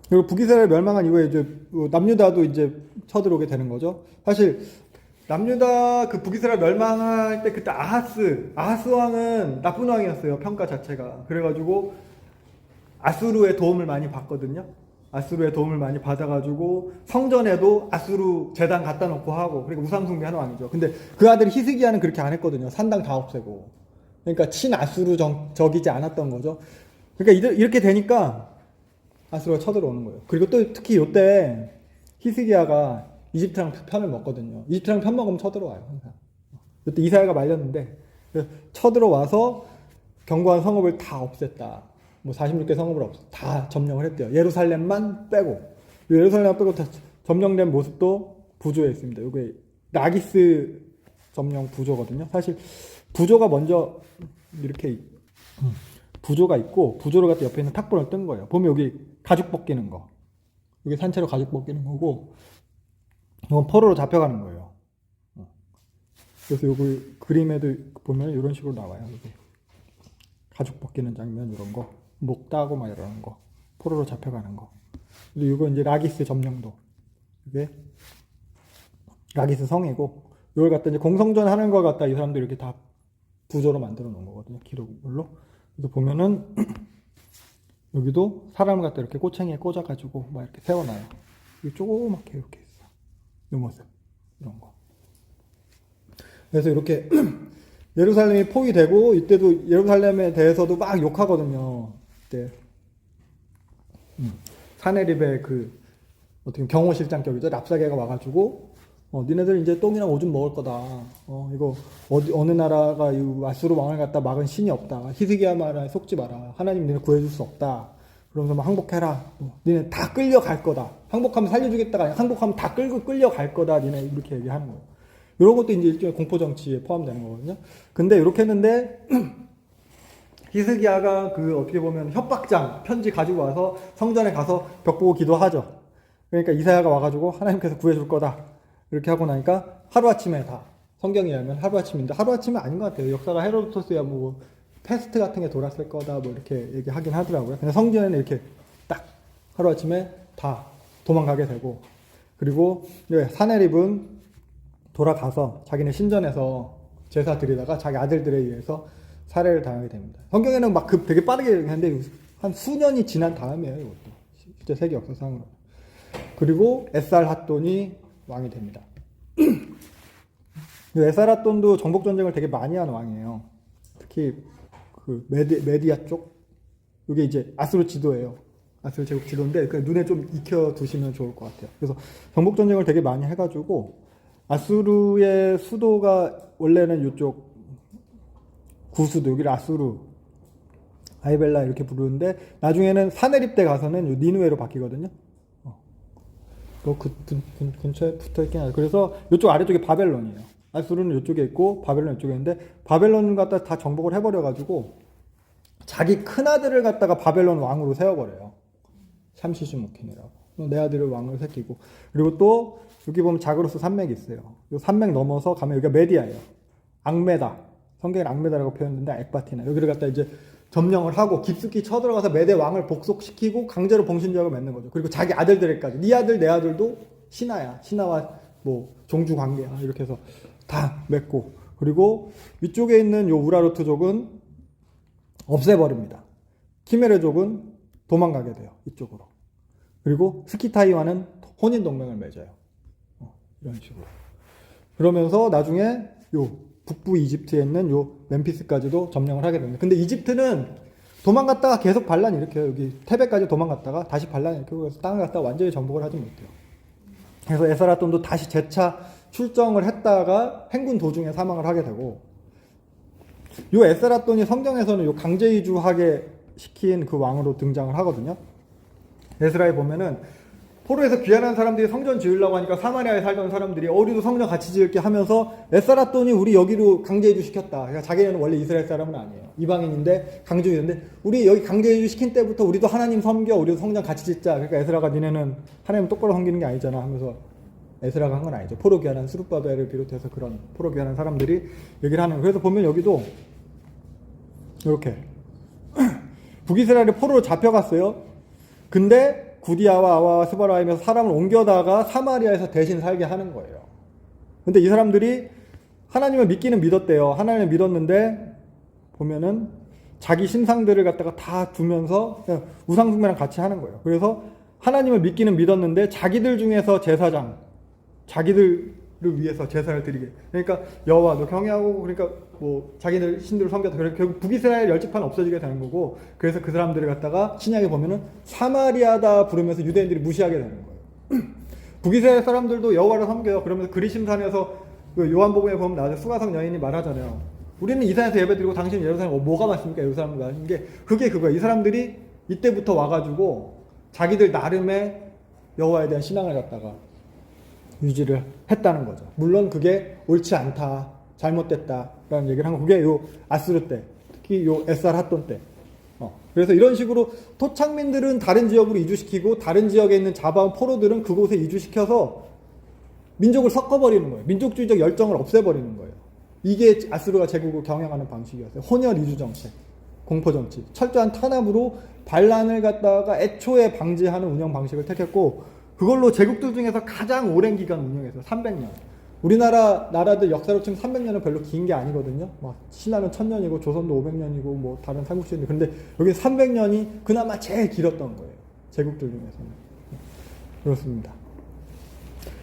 그리고 북이스라엘 멸망한 이후에 이제 남유다도 이제 쳐들어오게 되는 거죠. 사실 남유다 그 북이스라엘 멸망할 때 그때 아하스 왕은 나쁜 왕이었어요. 평가 자체가. 그래가지고 아수르의 도움을 많이 받거든요. 아수르의 도움을 많이 받아가지고 성전에도 아수르 제단 갖다 놓고 하고, 그리고 우상숭배하는 왕이죠. 근데 그 아들 히스기야는 그렇게 안 했거든요. 산당 다 없애고. 그러니까 친아수르 적이지 않았던 거죠. 그러니까 이렇게 되니까 아수르가 쳐들어오는 거예요. 그리고 또 특히 이때 히스기야가 이집트랑 편을 먹거든요. 이집트랑 편 먹으면 쳐들어와요, 항상. 이때 이사야가 말렸는데 쳐들어와서 견고한 성읍을 다 없앴다. 뭐 46개 성읍을 다 점령을 했대요. 예루살렘만 빼고. 예루살렘만 빼고 다 점령된 모습도 부조에 있습니다. 이게 라기스 점령 부조거든요. 사실 부조가 먼저 이렇게 부조가 있고, 부조를 갖다 옆에 있는 탁본을 뜬 거예요. 보면 여기 가죽 벗기는 거, 여기 산채로 가죽 벗기는 거고, 이건 포로로 잡혀가는 거예요. 그래서 여기 그림에도 보면 이런 식으로 나와요. 여기 가죽 벗기는 장면, 이런 거, 목 따고 막 이러는 거, 포로로 잡혀가는 거. 그리고 이거 이제 라기스 점령도, 이게 라기스 성이고, 이걸 갖다 이제 공성전 하는 걸 갖다 이 사람들이 이렇게 다 부조로 만들어 놓은 거거든요. 기록물로. 그래서 보면은 여기도 사람을 갖다 이렇게 꼬챙이에 꽂아가지고 막 이렇게 세워놔요. 이게 조그맣게 이렇게 있어. 이 모습, 이런 거. 그래서 이렇게 예루살렘이 포위되고, 이때도 예루살렘에 대해서도 막 욕하거든요. 이때 사네립의 그 어떻게 경호실장격이죠. 랍사게가 와가지고 니네들 이제 똥이랑 오줌 먹을 거다. 이거 어느 나라가 이 아수르 왕을 갖다 막은 신이 없다. 히스기야 말에 속지 마라. 하나님 니네 구해줄 수 없다. 그러면서 막 항복해라. 니네 다 끌려갈 거다. 항복하면 살려주겠다가 아니라 항복하면 다 끌려갈 거다. 니네 이렇게 얘기하는 거예요. 이런 것도 이제 일종의 공포 정치에 포함되는 거거든요. 근데 이렇게 했는데 히스기야가 그 어떻게 보면 협박장 편지 가지고 와서 성전에 가서 벽 보고 기도하죠. 그러니까 이사야가 와가지고 하나님께서 구해줄 거다. 이렇게 하고 나니까 하루아침에 다, 성경에 의하면 하루아침인데 하루아침은 아닌 것 같아요. 역사가 헤로도토스야 뭐 패스트 같은 게 돌았을 거다 뭐 이렇게 얘기하긴 하더라고요. 근데 성전에는 이렇게 딱 하루아침에 다 도망가게 되고, 그리고 사네립은 돌아가서 자기네 신전에서 제사 드리다가 자기 아들들에 의해서 살해를 당하게 됩니다. 성경에는 막 되게 빠르게 얘기하는데 한 수년이 지난 다음이에요. 이것도 실제 세계 역사상으로. 그리고 에살핫돈이 왕이 됩니다. 에살핫돈도 정복 전쟁을 되게 많이 한 왕이에요. 특히 그 메디아 쪽, 이게 이제 아수르 지도예요. 아수르 제국 지도인데 그 눈에 좀 익혀 두시면 좋을 것 같아요. 그래서 정복 전쟁을 되게 많이 해가지고 아수르의 수도가 원래는 이쪽 구수도, 여기를 아수르, 아이벨라 이렇게 부르는데 나중에는 사네립 때 가서는 니누에로 바뀌거든요. 그 근처에 붙어 있긴 하죠. 그래서 이쪽 아래쪽이 바벨론이에요. 아수르는 이쪽에 있고 바벨론 이쪽에 있는데 바벨론 갖다 다 정복을 해버려가지고 자기 큰아들을 갖다가 바벨론 왕으로 세워버려요. 샴시슈무킨이라고. 내 아들을 왕으로 새기고. 그리고 또 여기 보면 자그로스 산맥이 있어요. 이 산맥 넘어서 가면 여기가 메디아예요. 악메다. 성경에 악메다라고 표현했는데 액바티나. 여기를 갖다 이제 점령을 하고 깊숙이 쳐들어가서 메대 왕을 복속시키고 강제로 봉신제약을 맺는 거죠. 그리고 자기 아들들에까지 네 아들 내 아들도 신하야. 신하와 뭐 종주 관계야. 이렇게 해서 다 맺고. 그리고 위쪽에 있는 요 우라르트족은 없애버립니다. 키메르족은 도망가게 돼요. 이쪽으로. 그리고 스키타이와는 혼인 동맹을 맺어요. 이런 식으로. 그러면서 나중에 요 북부 이집트에 있는 요 멤피스까지도 점령을 하게 됩니다. 근데 이집트는 도망갔다가 계속 반란 일으켜요. 여기 테베까지 도망갔다가 다시 반란 일으키고 그래서 땅을 갖다가 완전히 정복을 하지 못해요. 그래서 에스라돈도 다시 재차 출정을 했다가 행군 도중에 사망을 하게 되고, 요 에스라돈이 성경에서는 요 강제 이주하게 시킨 그 왕으로 등장을 하거든요. 에스라에 보면은 포로에서 귀환한 사람들이 성전 지으려고 하니까 사마리아에 살던 사람들이 우리도 성전 같이 지을게 하면서 에스라돈이 우리 여기로 강제 이주 시켰다. 그러니까 자기는 원래 이스라엘 사람은 아니에요. 이방인인데 강제 이주인데 우리 여기 강제 이주 시킨 때부터 우리도 하나님 섬겨, 우리도 성전 같이 짓자. 그러니까 에스라가 니네는 하나님 똑바로 섬기는 게 아니잖아 하면서 에스라가 한 건 아니죠. 포로 귀환한 스룹바벨을 비롯해서 그런 포로 귀환한 사람들이 얘기를 하는 거예요. 그래서 보면 여기도 이렇게 북이스라엘이 포로로 잡혀갔어요. 근데 구디아와 아와 스바라임에서 사람을 옮겨다가 사마리아에서 대신 살게 하는 거예요. 근데 이 사람들이 하나님을 믿기는 믿었대요. 하나님을 믿었는데 보면은 자기 신상들을 갖다가 다 두면서 그냥 우상숭배랑 같이 하는 거예요. 그래서 하나님을 믿기는 믿었는데 자기들 중에서 제사장, 자기들을 위해서 제사를 드리게. 그러니까 여호와 너 경외하고 그러니까 뭐 자기들 신들을 섬겼다. 그래서 결국 북이스라엘 열지파는 없어지게 되는 거고, 그래서 그 사람들을 갖다가 신약에 보면은 사마리아다 부르면서 유대인들이 무시하게 되는 거예요. 북이스라엘 사람들도 여호와를 섬겨요. 그러면서 그리심산에서 그 요한복음에 보면 나중에 수가성 여인이 말하잖아요. 우리는 이 산에서 예배드리고 당신은 예루살렘에 뭐가 맞습니까? 예루살렘과 하는 게 그게 그거예요. 이 사람들이 이때부터 와가지고 자기들 나름의 여호와에 대한 신앙을 갖다가 유지를 했다는 거죠. 물론 그게 옳지 않다, 잘못됐다라는 얘기를 한 거. 그게 요 아스르 때, 특히 요 에살핫돈 때. 그래서 이런 식으로 토착민들은 다른 지역으로 이주시키고 다른 지역에 있는 잡아온 포로들은 그곳에 이주시켜서 민족을 섞어버리는 거예요. 민족주의적 열정을 없애버리는 거예요. 이게 아스르가 제국을 경영하는 방식이었어요. 혼혈 이주 정책, 공포 정치, 철저한 탄압으로 반란을 갖다가 애초에 방지하는 운영 방식을 택했고, 그걸로 제국들 중에서 가장 오랜 기간 운영했어요. 300년. 우리나라 나라들 역사로 치면 300년은 별로 긴 게 아니거든요. 막 신라는 1000년이고 조선도 500년이고 뭐 다른 삼국시인데, 근데 여기 300년이 그나마 제일 길었던 거예요. 제국들 중에서는. 그렇습니다.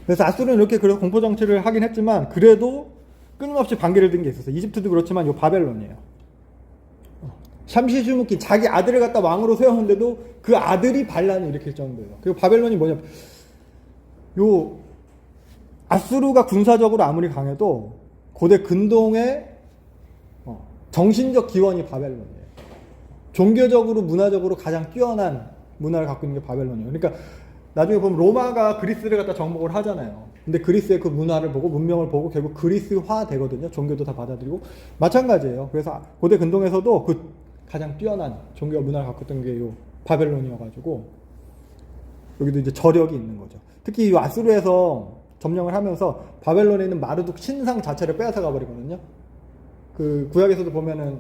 그래서 아수르는 이렇게 그래서 공포 정치를 하긴 했지만 그래도 끊임없이 반기를 든 게 있었어요. 이집트도 그렇지만 요 바벨론이에요. 샴시슈무킨 자기 아들을 갖다 왕으로 세웠는데도 그 아들이 반란을 일으킬 정도예요. 그리고 바벨론이 뭐냐, 요 아수르가 군사적으로 아무리 강해도 고대 근동의 정신적 기원이 바벨론이에요. 종교적으로 문화적으로 가장 뛰어난 문화를 갖고 있는 게 바벨론이에요. 그러니까 나중에 보면 로마가 그리스를 갖다 정복을 하잖아요. 근데 그리스의 그 문화를 보고 문명을 보고 결국 그리스화 되거든요. 종교도 다 받아들이고 마찬가지예요. 그래서 고대 근동에서도 그 가장 뛰어난 종교와 문화를 갖고 있던 게 요 바벨론이어가지고 여기도 이제 저력이 있는 거죠. 특히 이 아수르에서 점령을 하면서 바벨론에 있는 마르둑 신상 자체를 빼앗아 가버리거든요. 그 구약에서도 보면은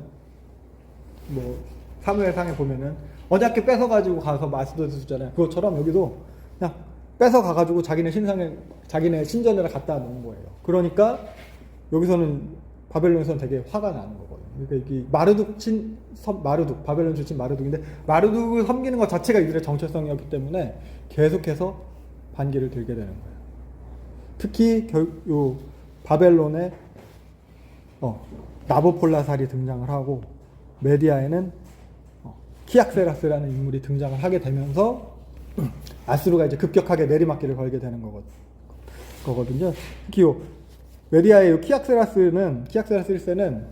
뭐 사무엘상에 보면은 어저께 뺏어가지고 가서 마스도에 주잖아요. 그것처럼 여기도 그냥 뺏어 가가지고 자기네 신상에 자기네 신전에다 갖다 놓은 거예요. 그러니까 여기서는 바벨론에서는 되게 화가 나는 거거든요. 그러니까 이 마르둑 바벨론 출신 마르둑인데 마르둑을 섬기는 것 자체가 이들의 정체성이었기 때문에 계속해서 반기를 들게 되는 거예요. 특히 요 바벨론에 나보폴라살이 등장을 하고 메디아에는 키악세라스라는 인물이 등장을 하게 되면서 아수르가 이제 급격하게 내리막길을 걸게 되는 거거든요. 특히 요 메디아의 요 키악세라스 1세는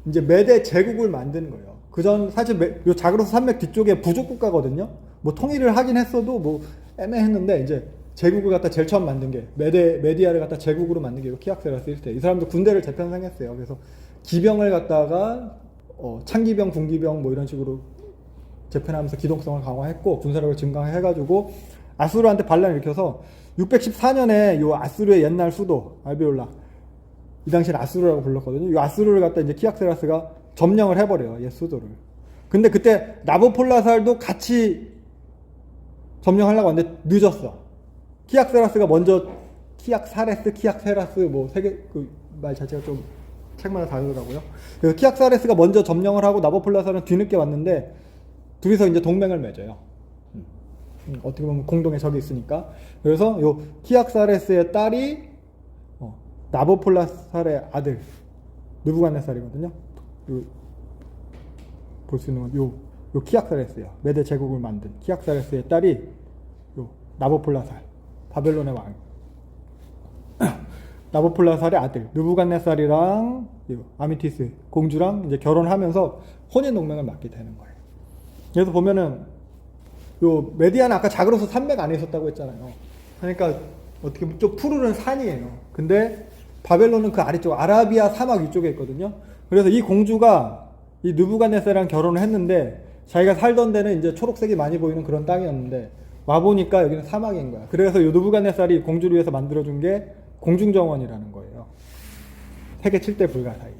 이제 메대 제국을 만드는 거예요. 그전 사실 요 자그로스 산맥 뒤쪽에 부족 국가거든요. 뭐 통일을 하긴 했어도 뭐 애매했는데 이제 제국을 갖다 제일 처음 만든 게 메디아를 갖다 제국으로 만든 게 키악세라스 1세. 이 사람도 군대를 재편성했어요. 그래서 기병을 갖다가 창기병, 군기병 뭐 이런 식으로 재편하면서 기동성을 강화했고 군사력을 증강해가지고 아수르한테 반란을 일으켜서 614년에 요 아수르의 옛날 수도 알베올라, 이 당시에는 아수르라고 불렀거든요. 이 아수르를 갖다 이제 키악세라스가 점령을 해버려요. 옛 수도를. 근데 그때 나보폴라살도 같이 점령하려고 하는데 늦었어. 키악세라스가 먼저 키악세라스 뭐 세 개 그 말 자체가 좀 책마다 다르더라고요. 그래서 키악세라스가 먼저 점령을 하고 나보폴라살은 뒤늦게 왔는데 둘이서 이제 동맹을 맺어요. 어떻게 보면 공동의 적이 있으니까. 그래서 요 키악세라스의 딸이 나보폴라살의 아들 느부갓네살이거든요. 볼 수 있는 건 요 키악세라스예요. 메데 제국을 만든 키악세라스의 딸이 요 나보폴라살, 바벨론의 왕. 나보폴라살의 아들 느부갓네살이랑 아미티스 공주랑 이제 결혼하면서 혼인 동맹을 맺게 되는 거예요. 그래서 보면은 요 메디아는 아까 자그로서 산맥 안에 있었다고 했잖아요. 그러니까 어떻게 보면 좀 푸르른 산이에요. 근데 바벨론은 그 아래쪽 아라비아 사막 위쪽에 있거든요. 그래서 이 공주가 이 느부갓네살이랑 결혼을 했는데 자기가 살던 데는 이제 초록색이 많이 보이는 그런 땅이었는데 와 보니까 여기는 사막인 거야. 그래서 이 느부갓네살이 공주를 위해서 만들어준 게 공중정원이라는 거예요. 세계 7대 불가 사이.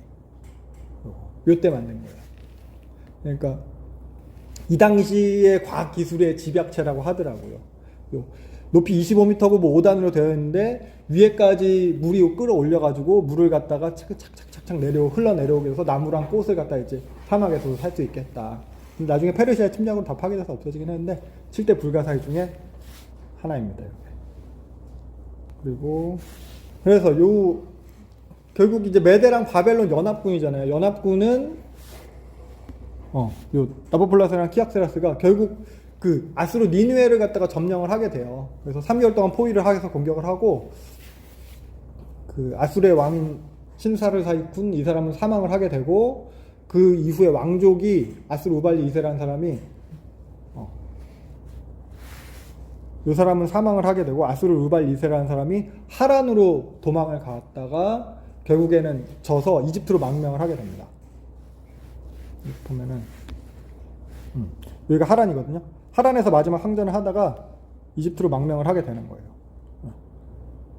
요때 만든 거예요. 그러니까 이 당시의 과학기술의 집약체라고 하더라고요. 높이 25m고 뭐 5단으로 되어 있는데 위에까지 물이 끌어올려가지고 물을 갖다가 착착착착 흘러내려오게 해서 나무랑 꽃을 갖다 이제 사막에서도 살 수 있겠다. 나중에 페르시아 침략으로 다 파괴돼서 없어지긴 했는데 7대 불가사의 중에 하나입니다. 이렇게. 그리고 그래서 결국 이제 메데랑 바벨론 연합군이잖아요. 연합군은 요 나보폴라스랑 키악세라스가 결국 그 아수르 니누에를 갖다가 점령을 하게 돼요. 그래서 3개월 동안 포위를 하면서 공격을 하고 그 아수르의 왕인 신사르사이군 이 사람은 사망을 하게 되고 그 이후에 왕족이 아수르 우발리 2세라는 사람이 이 사람은 사망을 하게 되고 아수르 우발리 2세라는 사람이 하란으로 도망을 갔다가 결국에는 져서 이집트로 망명을 하게 됩니다. 이렇게 보면은 여기가 하란이거든요. 하란에서 마지막 항전을 하다가 이집트로 망명을 하게 되는 거예요.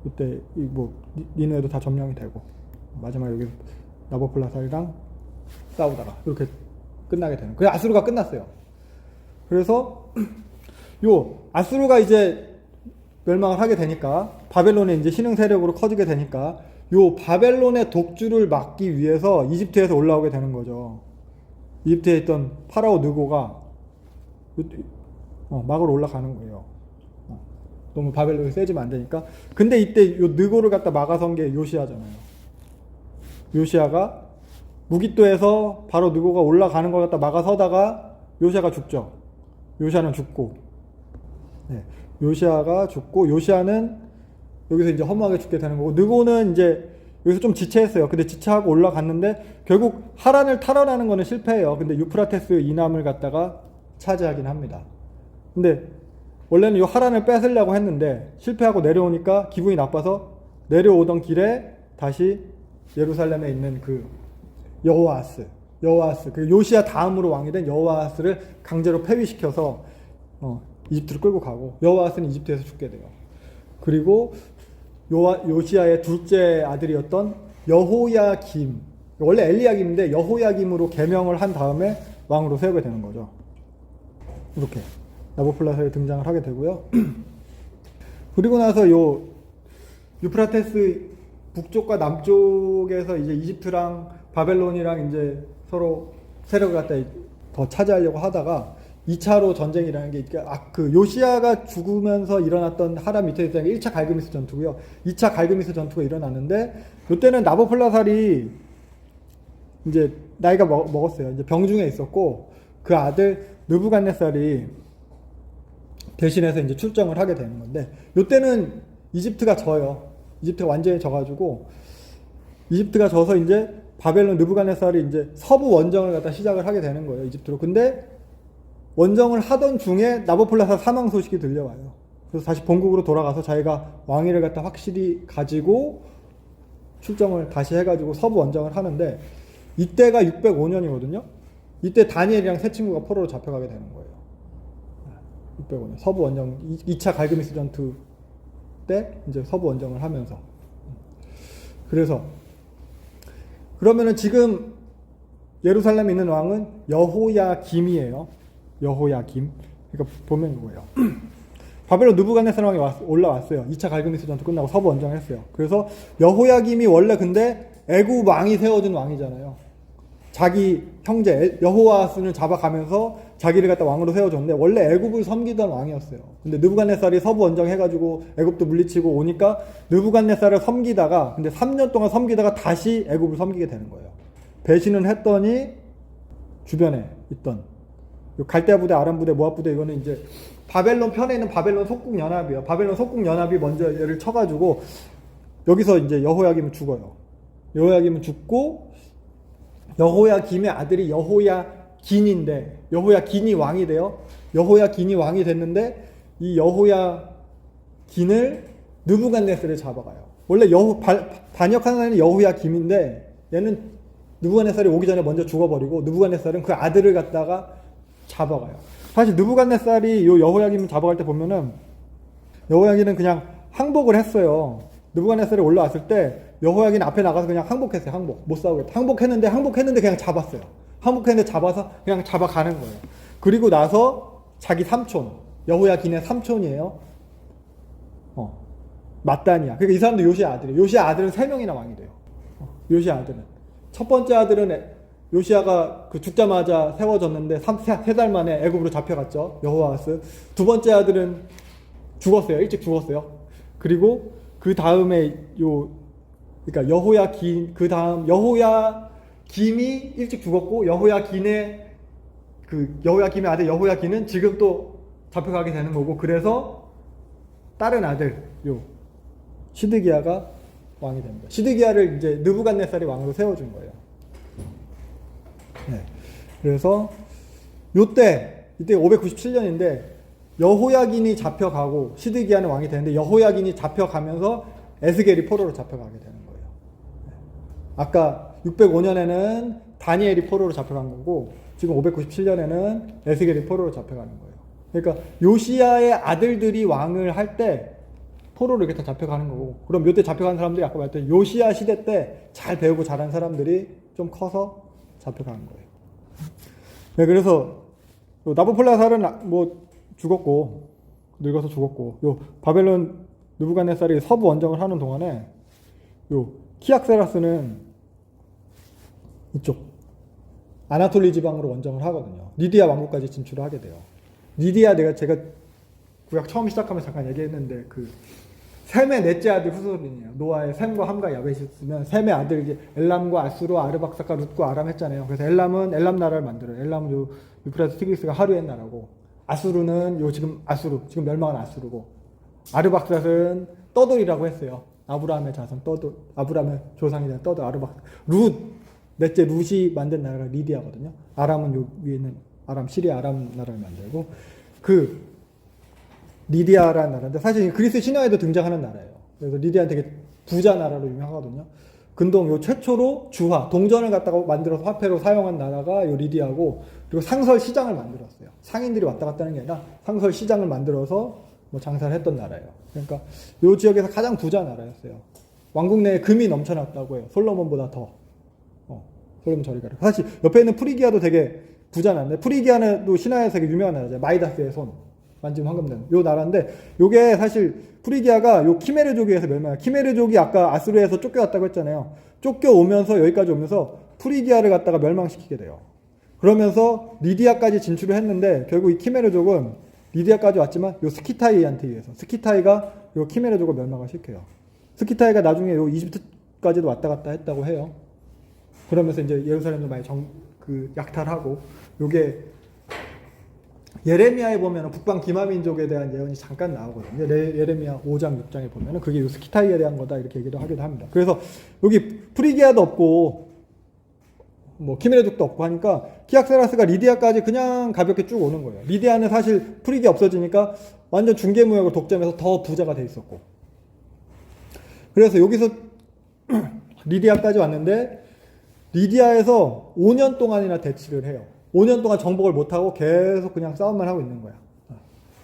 이때 뭐 니누에도 다 점령이 되고 마지막 여기 나보폴라살이랑 싸우다가 이렇게 끝나게 되는. 그래서 아수르가 끝났어요. 그래서 요 아수르가 이제 멸망을 하게 되니까 바벨론의 이제 신흥 세력으로 커지게 되니까 요 바벨론의 독주를 막기 위해서 이집트에서 올라오게 되는 거죠. 이집트에 있던 파라오 느고가 막으로 올라가는 거예요. 너무 바벨론이 세지면 안 되니까. 근데 이때 요 느고를 갖다 막아선 게 요시아잖아요. 요시아가 무기또에서 바로 느고가 올라가는 걸 갖다 막아서다가 요시아가 죽죠. 요시아는 죽고, 네, 요시아가 죽고 요시아는 여기서 이제 허무하게 죽게 되는 거고 느고는 이제 여기서 좀 지체했어요. 근데 지체하고 올라갔는데 결국 하란을 탈환하는 거는 실패해요. 근데 유프라테스 이남을 갖다가 차지하긴 합니다. 근데 원래는 이 하란을 뺏으려고 했는데 실패하고 내려오니까 기분이 나빠서 내려오던 길에 다시 예루살렘에 있는 그 여호아스 그 요시아 다음으로 왕이 된 여호아스를 강제로 폐위시켜서 이집트로 끌고 가고 여호아스는 이집트에서 죽게 돼요. 그리고 요시아의 둘째 아들이었던 여호야김, 원래 엘리야김인데 여호야김으로 계명을 한 다음에 왕으로 세우게 되는 거죠. 이렇게 나보폴라살이 등장을 하게 되고요. 그리고 나서 요 유프라테스 북쪽과 남쪽에서 이제 이집트랑 바벨론이랑 이제 서로 세력을 갖다 더 차지하려고 하다가 2차로 전쟁이라는 게 그 요시아가 죽으면서 일어났던 하란 밑에 있던 게 1차 갈그미스 전투고요. 2차 갈그미스 전투가 일어났는데 이때는 나보폴라살이 이제 나이가 먹었어요. 이제 병중에 있었고 그 아들 느부갓네살이 대신해서 이제 출정을 하게 되는 건데 이때는 이집트가 져요. 이집트가 완전히 져가지고 이집트가 져서 이제 바벨론 느부갓네살이 이제 서부 원정을 갖다 시작을 하게 되는 거예요. 이집트로. 근데 원정을 하던 중에 나보폴라살 사망 소식이 들려와요. 그래서 다시 본국으로 돌아가서 자기가 왕위를 갖다 확실히 가지고 출정을 다시 해가지고 서부 원정을 하는데 이때가 605년이거든요. 이때 다니엘이랑 세 친구가 포로로 잡혀가게 되는 거예요. 605년 서부 원정 2차 갈그미스 전투 때 이제 서부 원정을 하면서. 그래서 그러면은 지금 예루살렘에 있는 왕은 여호야김이에요. 여호야김. 그러니까 보면 이거예요. 바벨론 느부갓네살 왕이 올라왔어요. 2차 갈그미스 전투 끝나고 서부 원정을 했어요. 그래서 여호야김이 원래 근데 애굽 왕이 세워준 왕이잖아요. 자기 형제 여호아스를 잡아가면서 자기를 갖다 왕으로 세워줬는데 원래 애굽을 섬기던 왕이었어요. 근데 느부갓네살이 서부 원정해가지고 애굽도 물리치고 오니까 느부갓네살을 섬기다가 근데 3년 동안 섬기다가 다시 애굽을 섬기게 되는 거예요. 배신을 했더니 주변에 있던 갈대아 부대, 아람 부대, 모압 부대 이거는 이제 바벨론 편에 있는 바벨론 속국 연합이에요. 바벨론 속국 연합이 먼저 얘를 쳐가지고 여기서 이제 여호야김은 죽어요. 여호야김은 죽고 여호야김의 아들이 여호야긴인데 여호야긴이 왕이 돼요. 여호야긴이 왕이 됐는데 이 여호야긴을 느부갓네살이 잡아가요. 원래 반역하는 애는 여호야김인데 얘는 느부갓네살이 오기 전에 먼저 죽어버리고 느부갓네살은 그 아들을 갖다가 잡아가요. 사실 느부갓네살이 요 여호야김을 잡아갈 때 보면은 여호야긴은 그냥 항복을 했어요. 느부갓네살이 올라왔을 때 여호야긴 앞에 나가서 그냥 항복했어요. 항복. 못 싸우겠다. 항복했는데 그냥 잡았어요. 항복했는데 잡아서 그냥 잡아가는 거예요. 그리고 나서 자기 삼촌, 여호야긴의 삼촌이에요. mat단이야. 그러니까 이 사람도 요시야 아들이에요. 요시야 아들은 3명이나 왕이 돼요. 요시야 아들은. 첫 번째 아들은 요시야가 그 죽자마자 세워졌는데 3달 만에 애굽으로 잡혀갔죠. 여호아스. 두 번째 아들은 죽었어요. 일찍 죽었어요. 그리고 그 다음에 그러니까 여호야긴 그 다음 여호야김이 일찍 죽었고 여호야김의 아들 여호야긴은 지금 또 잡혀가게 되는 거고 그래서 다른 아들 시드기야가 왕이 됩니다. 시드기야를 이제 느부갓네살이 왕으로 세워준 거예요. 네. 그래서 이때 597년인데 여호야긴이 잡혀가고 시드기야는 왕이 되는데 여호야긴이 잡혀가면서 에스겔이 포로로 잡혀가게 되는 거예요. 아까 605년에는 다니엘이 포로로 잡혀간 거고 지금 597년에는 에스겔이 포로로 잡혀가는 거예요. 그러니까 요시야의 아들들이 왕을 할 때 포로로 이렇게 다 잡혀가는 거고 그럼 이때 잡혀간 사람들이 아까 말했던 요시야 시대 때 잘 배우고 잘한 사람들이 좀 커서 잡혀가는 거예요. 네, 그래서 나부콜라살은 뭐 죽었고 늙어서 죽었고 바벨론 느부갓네살이 서부 원정을 하는 동안에 키악세라스는 이쪽 아나톨리 지방으로 원정을 하거든요. 리디아 왕국까지 진출을 하게 돼요. 리디아 제가 구약 처음 시작하면 잠깐 얘기했는데 셈의 넷째 아들 후손이에요. 노아의 셈과 함과 야벳이었으면 셈의 아들 이제 엘람과 아수르, 아르박사카, 룻과 아람 했잖아요. 그래서 엘람은 엘람 나라를 만들어요. 엘람은 유프라tes 티그리스가 하루의 나라고 아수르는 지금 멸망한 아수르고 아르박삿은 떠돌이라고 했어요. 아브라함의 자손 아브라함의 조상이 된 떠돌 아르박삿. 넷째 룻이 만든 나라가 리디아거든요. 아람은 위에 있는 시리아 아람 나라를 만들고 리디아라는 나라인데 사실 그리스 신화에도 등장하는 나라예요. 그래서 리디아는 되게 부자 나라로 유명하거든요. 근동 최초로 동전을 갖다가 만들어서 화폐로 사용한 나라가 리디아고 그리고 상설 시장을 만들었어요. 상인들이 왔다 갔다 하는 게 아니라 상설 시장을 만들어서 장사를 했던 나라예요. 그러니까 이 지역에서 가장 부자 나라였어요. 왕국 내에 금이 넘쳐났다고 해요. 솔로몬보다 더. 솔로몬 저리가라. 사실 옆에 있는 프리기아도 되게 부자 나라인데 프리기아는 또 신화에서 되게 유명한 나라죠. 마이다스의 손. 만지면 황금되는 요 나라인데 요게 사실 프리기아가 키메르족에 의해서 멸망해요. 키메르족이 아까 아수르에서 쫓겨왔다고 했잖아요. 쫓겨오면서 여기까지 오면서 프리기아를 갖다가 멸망시키게 돼요. 그러면서 리디아까지 진출을 했는데 결국 이 키메르족은 리디아까지 왔지만 스키타이한테 의해서 스키타이가 키메르족을 멸망을 시켜요. 스키타이가 나중에 이집트까지도 왔다 갔다 했다고 해요. 그러면서 이제 예루살렘도 많이 약탈하고 요게 예레미야에 보면 북방 기마민족에 대한 예언이 잠깐 나오거든요. 예레미야 5장 6장에 보면 그게 스키타이에 대한 거다 이렇게 얘기를 하기도 합니다. 그래서 여기 프리기아도 없고 뭐 키메레족도 없고 하니까 키악세라스가 리디아까지 그냥 가볍게 쭉 오는 거예요. 리디아는 사실 프릭이 없어지니까 완전 중개무역을 독점해서 더 부자가 돼 있었고. 그래서 여기서 리디아까지 왔는데 리디아에서 5년 동안이나 대치를 해요. 5년 동안 정복을 못하고 계속 그냥 싸움만 하고 있는 거야.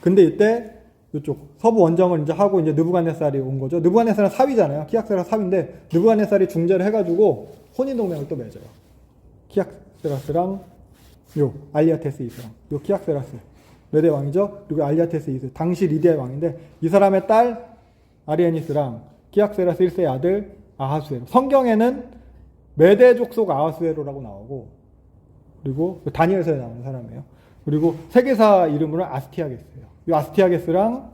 근데 이때 이쪽 서부 원정을 이제 하고 이제 느부갓네살이 온 거죠. 느부갓네살은 사위잖아요. 키악세라스 사위인데 느부갓네살이 중재를 해가지고 혼인 동맹을 또 맺어요. 키악세라스랑 요 알리아테스 2세랑 요 키악세라스 메대 왕이죠. 그리고 알리아테스 2세 당시 리디아의 왕인데 이 사람의 딸 아리에니스랑 키악세라스 1세의 아들 아하수에로. 성경에는 메대 족속 아하수에로라고 나오고 그리고 다니엘서에 나오는 사람이에요. 그리고 세계사 이름으로는 아스티아게스예요. 이 아스티아게스랑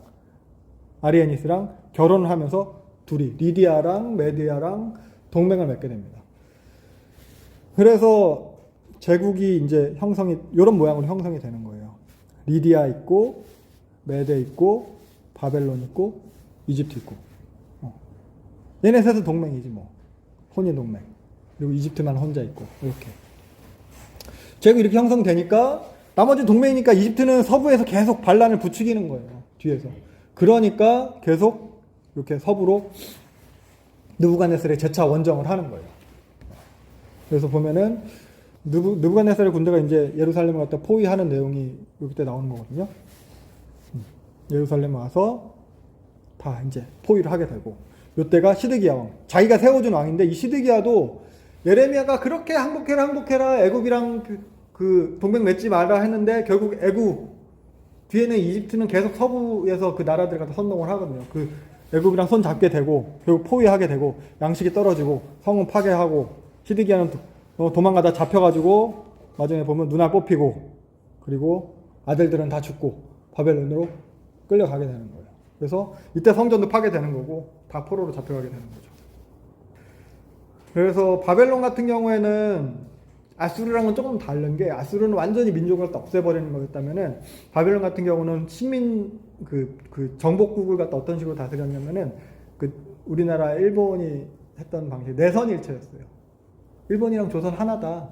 아리에니스랑 결혼을 하면서 둘이 리디아랑 메디아랑 동맹을 맺게 됩니다. 그래서 제국이 이제 형성이 이런 모양으로 형성이 되는 거예요. 리디아 있고 메데 있고 바벨론 있고 이집트 있고. 얘네 셋은 동맹이지 뭐. 혼인 동맹. 그리고 이집트만 혼자 있고 이렇게. 제국이 이렇게 형성되니까 나머지 동맹이니까 이집트는 서부에서 계속 반란을 부추기는 거예요. 뒤에서. 그러니까 계속 이렇게 서부로 느부갓네살의 재차 원정을 하는 거예요. 그래서 보면은 느부갓네살의 군대가 이제 예루살렘을 갖다 포위하는 내용이 여기 때 나오는 거거든요. 예루살렘 와서 다 이제 포위를 하게 되고 이때가 시드기야 왕. 자기가 세워준 왕인데 이 시드기야도 예레미야가 그렇게 항복해라 애굽이랑 그 동맹 맺지 말라 했는데 결국 애굽 뒤에는 이집트는 계속 서부에서 그 나라들 갖다 선동을 하거든요. 그 애굽이랑 손 잡게 되고 결국 포위하게 되고 양식이 떨어지고 성은 파괴하고 시드기야는 도망가다 잡혀가지고 나중에 보면 눈알 뽑히고 그리고 아들들은 다 죽고 바벨론으로 끌려가게 되는 거예요. 그래서 이때 성전도 파괴되는 거고 다 포로로 잡혀가게 되는 거죠. 그래서 바벨론 같은 경우에는 아수르랑은 조금 다른 게 아수르는 완전히 민족을 없애버리는 거였다면은 바벨론 같은 경우는 식민 그 정복국을 갖다 어떤 식으로 다스렸냐면은 그 우리나라 일본이 했던 방식 내선일체였어요. 일본이랑 조선 하나다.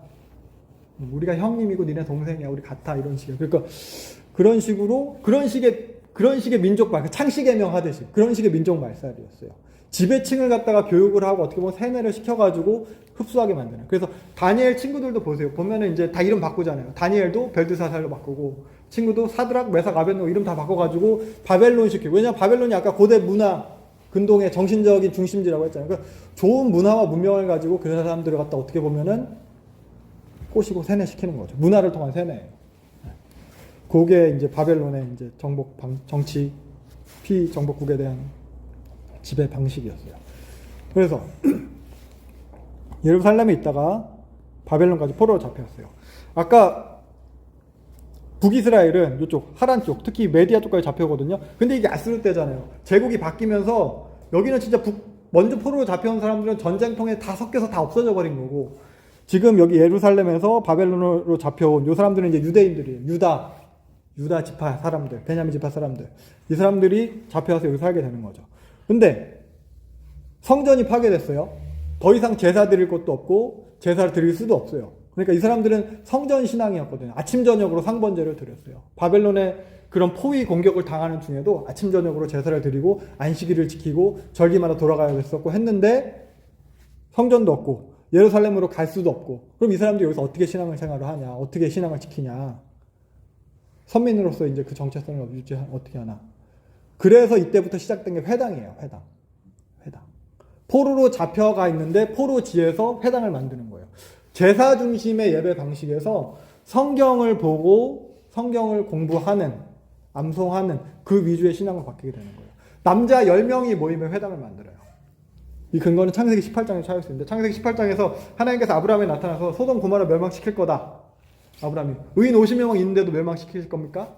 우리가 형님이고 니네 동생이야. 우리 같아 이런 식이에요. 그러니까 그런 식으로 그런 식의 민족 말 창씨개명 하듯이 그런 식의 민족 말살이었어요. 지배층을 갖다가 교육을 하고 어떻게 보면 세뇌를 시켜가지고 흡수하게 만드는. 그래서 다니엘 친구들도 보세요. 보면은 이제 다 이름 바꾸잖아요. 다니엘도 벨드사살로 바꾸고 친구도 사드락, 메삭, 아벳노고 이름 다 바꿔가지고 바벨론 시키고. 왜냐면 바벨론이 아까 고대 문화 근동의 정신적인 중심지라고 했잖아요. 그러니까 좋은 문화와 문명을 가지고 그 사람들을 갖다 어떻게 보면은 꼬시고 세뇌시키는 거죠. 문화를 통한 세뇌예요. 그게 이제 바벨론의 이제 정치 피정복국에 대한 지배 방식이었어요. 그래서 예루살렘에 있다가 바벨론까지 포로로 잡혔어요. 아까 북이스라엘은 이쪽 하란 쪽, 특히 메디아 쪽까지 잡혀거든요. 근데 이게 아수르 때잖아요. 제국이 바뀌면서 여기는 진짜 먼저 포로로 잡혀온 사람들은 전쟁통에 다 섞여서 다 없어져 버린 거고 지금 여기 예루살렘에서 바벨론으로 잡혀온 이 사람들은 이제 유대인들이에요. 유다 지파 사람들, 베냐민 지파 사람들. 이 사람들이 잡혀와서 여기 살게 되는 거죠. 근데 성전이 파괴됐어요. 더 이상 제사 드릴 것도 없고 제사를 드릴 수도 없어요. 그러니까 이 사람들은 성전 신앙이었거든요. 아침 저녁으로 상번제를 드렸어요. 바벨론의 그런 포위 공격을 당하는 중에도 아침 저녁으로 제사를 드리고 안식일을 지키고 절기마다 돌아가야 됐었고 했는데 성전도 없고 예루살렘으로 갈 수도 없고 그럼 이 사람들이 여기서 어떻게 신앙생활을 하냐, 어떻게 신앙을 지키냐, 선민으로서 이제 그 정체성을 어떻게 하나. 그래서 이때부터 시작된 게 회당이에요. 회당. 포로로 잡혀가 있는데 포로지에서 회당을 만드는 거예요. 제사 중심의 예배 방식에서 성경을 보고 성경을 공부하는, 암송하는 그 위주의 신앙을 바뀌게 되는 거예요. 남자 10명이 모이면 회당을 만들어요. 이 근거는 창세기 18장에 찾을 수 있는데 창세기 18장에서 하나님께서 아브라함에 나타나서 소돔 고모라 멸망시킬 거다. 아브라함이 의인 50명 있는데도 멸망시킬 겁니까?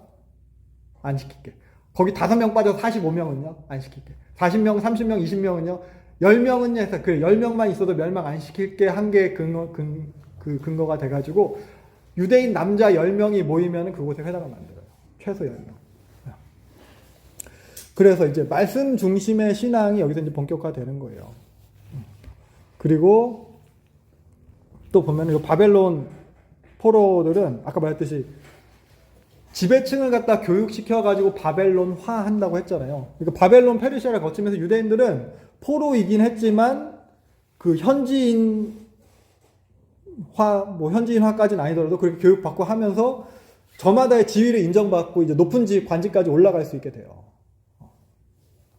안 시킬게. 거기 5명 빠져서 45명은요? 안 시킬게. 40명, 30명, 20명은요? 10명은요? 해서 그 10명만 있어도 멸망 안 시킬게 한 게 근거가 돼가지고 유대인 남자 10명이 모이면 그곳에 회당을 만들어요. 최소 10명. 그래서 이제 말씀 중심의 신앙이 여기서 이제 본격화되는 거예요. 그리고 또 보면은 이 바벨론 포로들은 아까 말했듯이 지배층을 갖다 교육시켜가지고 바벨론화 한다고 했잖아요. 그러니까 바벨론 페르시아를 거치면서 유대인들은 포로이긴 했지만 그 현지인화, 뭐 현지인화까지는 아니더라도 그렇게 교육받고 하면서 저마다의 지위를 인정받고 이제 높은 관직까지 올라갈 수 있게 돼요.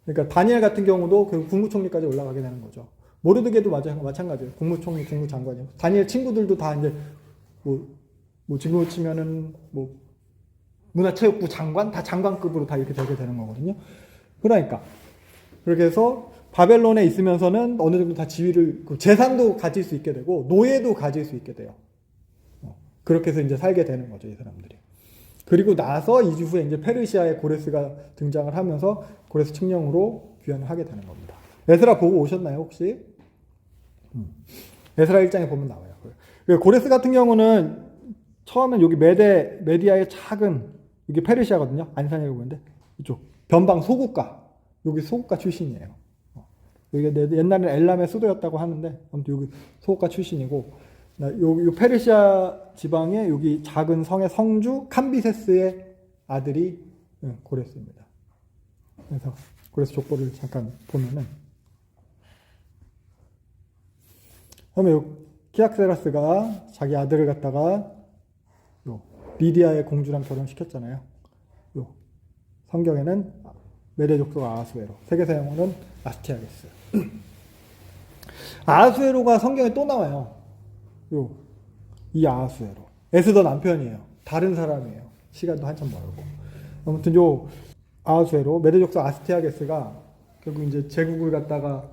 그러니까 다니엘 같은 경우도 그 국무총리까지 올라가게 되는 거죠. 모르드게도 마찬가지예요. 국무총리, 국무장관이요. 다니엘 친구들도 다 이제 뭐 지금으로 치면은 뭐 문화체육부 장관 다 장관급으로 다 이렇게 되게 되는 거거든요. 그러니까 그렇게 해서 바벨론에 있으면서는 어느 정도 다 지위를 재산도 가질 수 있게 되고 노예도 가질 수 있게 돼요. 그렇게 해서 이제 살게 되는 거죠, 이 사람들이. 그리고 나서 이후에 이제 페르시아의 고레스가 등장을 하면서 고레스 칙령으로 귀환을 하게 되는 겁니다. 에스라 보고 오셨나요, 혹시? 에스라 1장에 보면 나와요. 고레스 같은 경우는 처음엔 여기 메디아의 작은, 이게 페르시아거든요. 안산이라고 보는데, 이쪽, 변방 소국가. 여기 소국가 출신이에요. 여기 옛날에는 엘람의 수도였다고 하는데, 아무튼 여기 소국가 출신이고, 요 페르시아 지방의 여기 작은 성의 성주 캄비세스의 아들이 고레스입니다. 그래서 고레스 족보를 잠깐 보면은, 그러면 키악세라스가 자기 아들을 갖다가 미디아의 공주랑 결혼시켰잖아요. 성경에는 메대 족속 아하수에로, 세계사 용어는 아스티아게스. 아하수에로가 성경에 또 나와요. 이 아하수에로. 에스더 남편이에요. 다른 사람이에요. 시간도 한참 멀고. 아무튼 아하수에로, 메대 족속 아스티아게스가 결국 이제 제국을 갖다가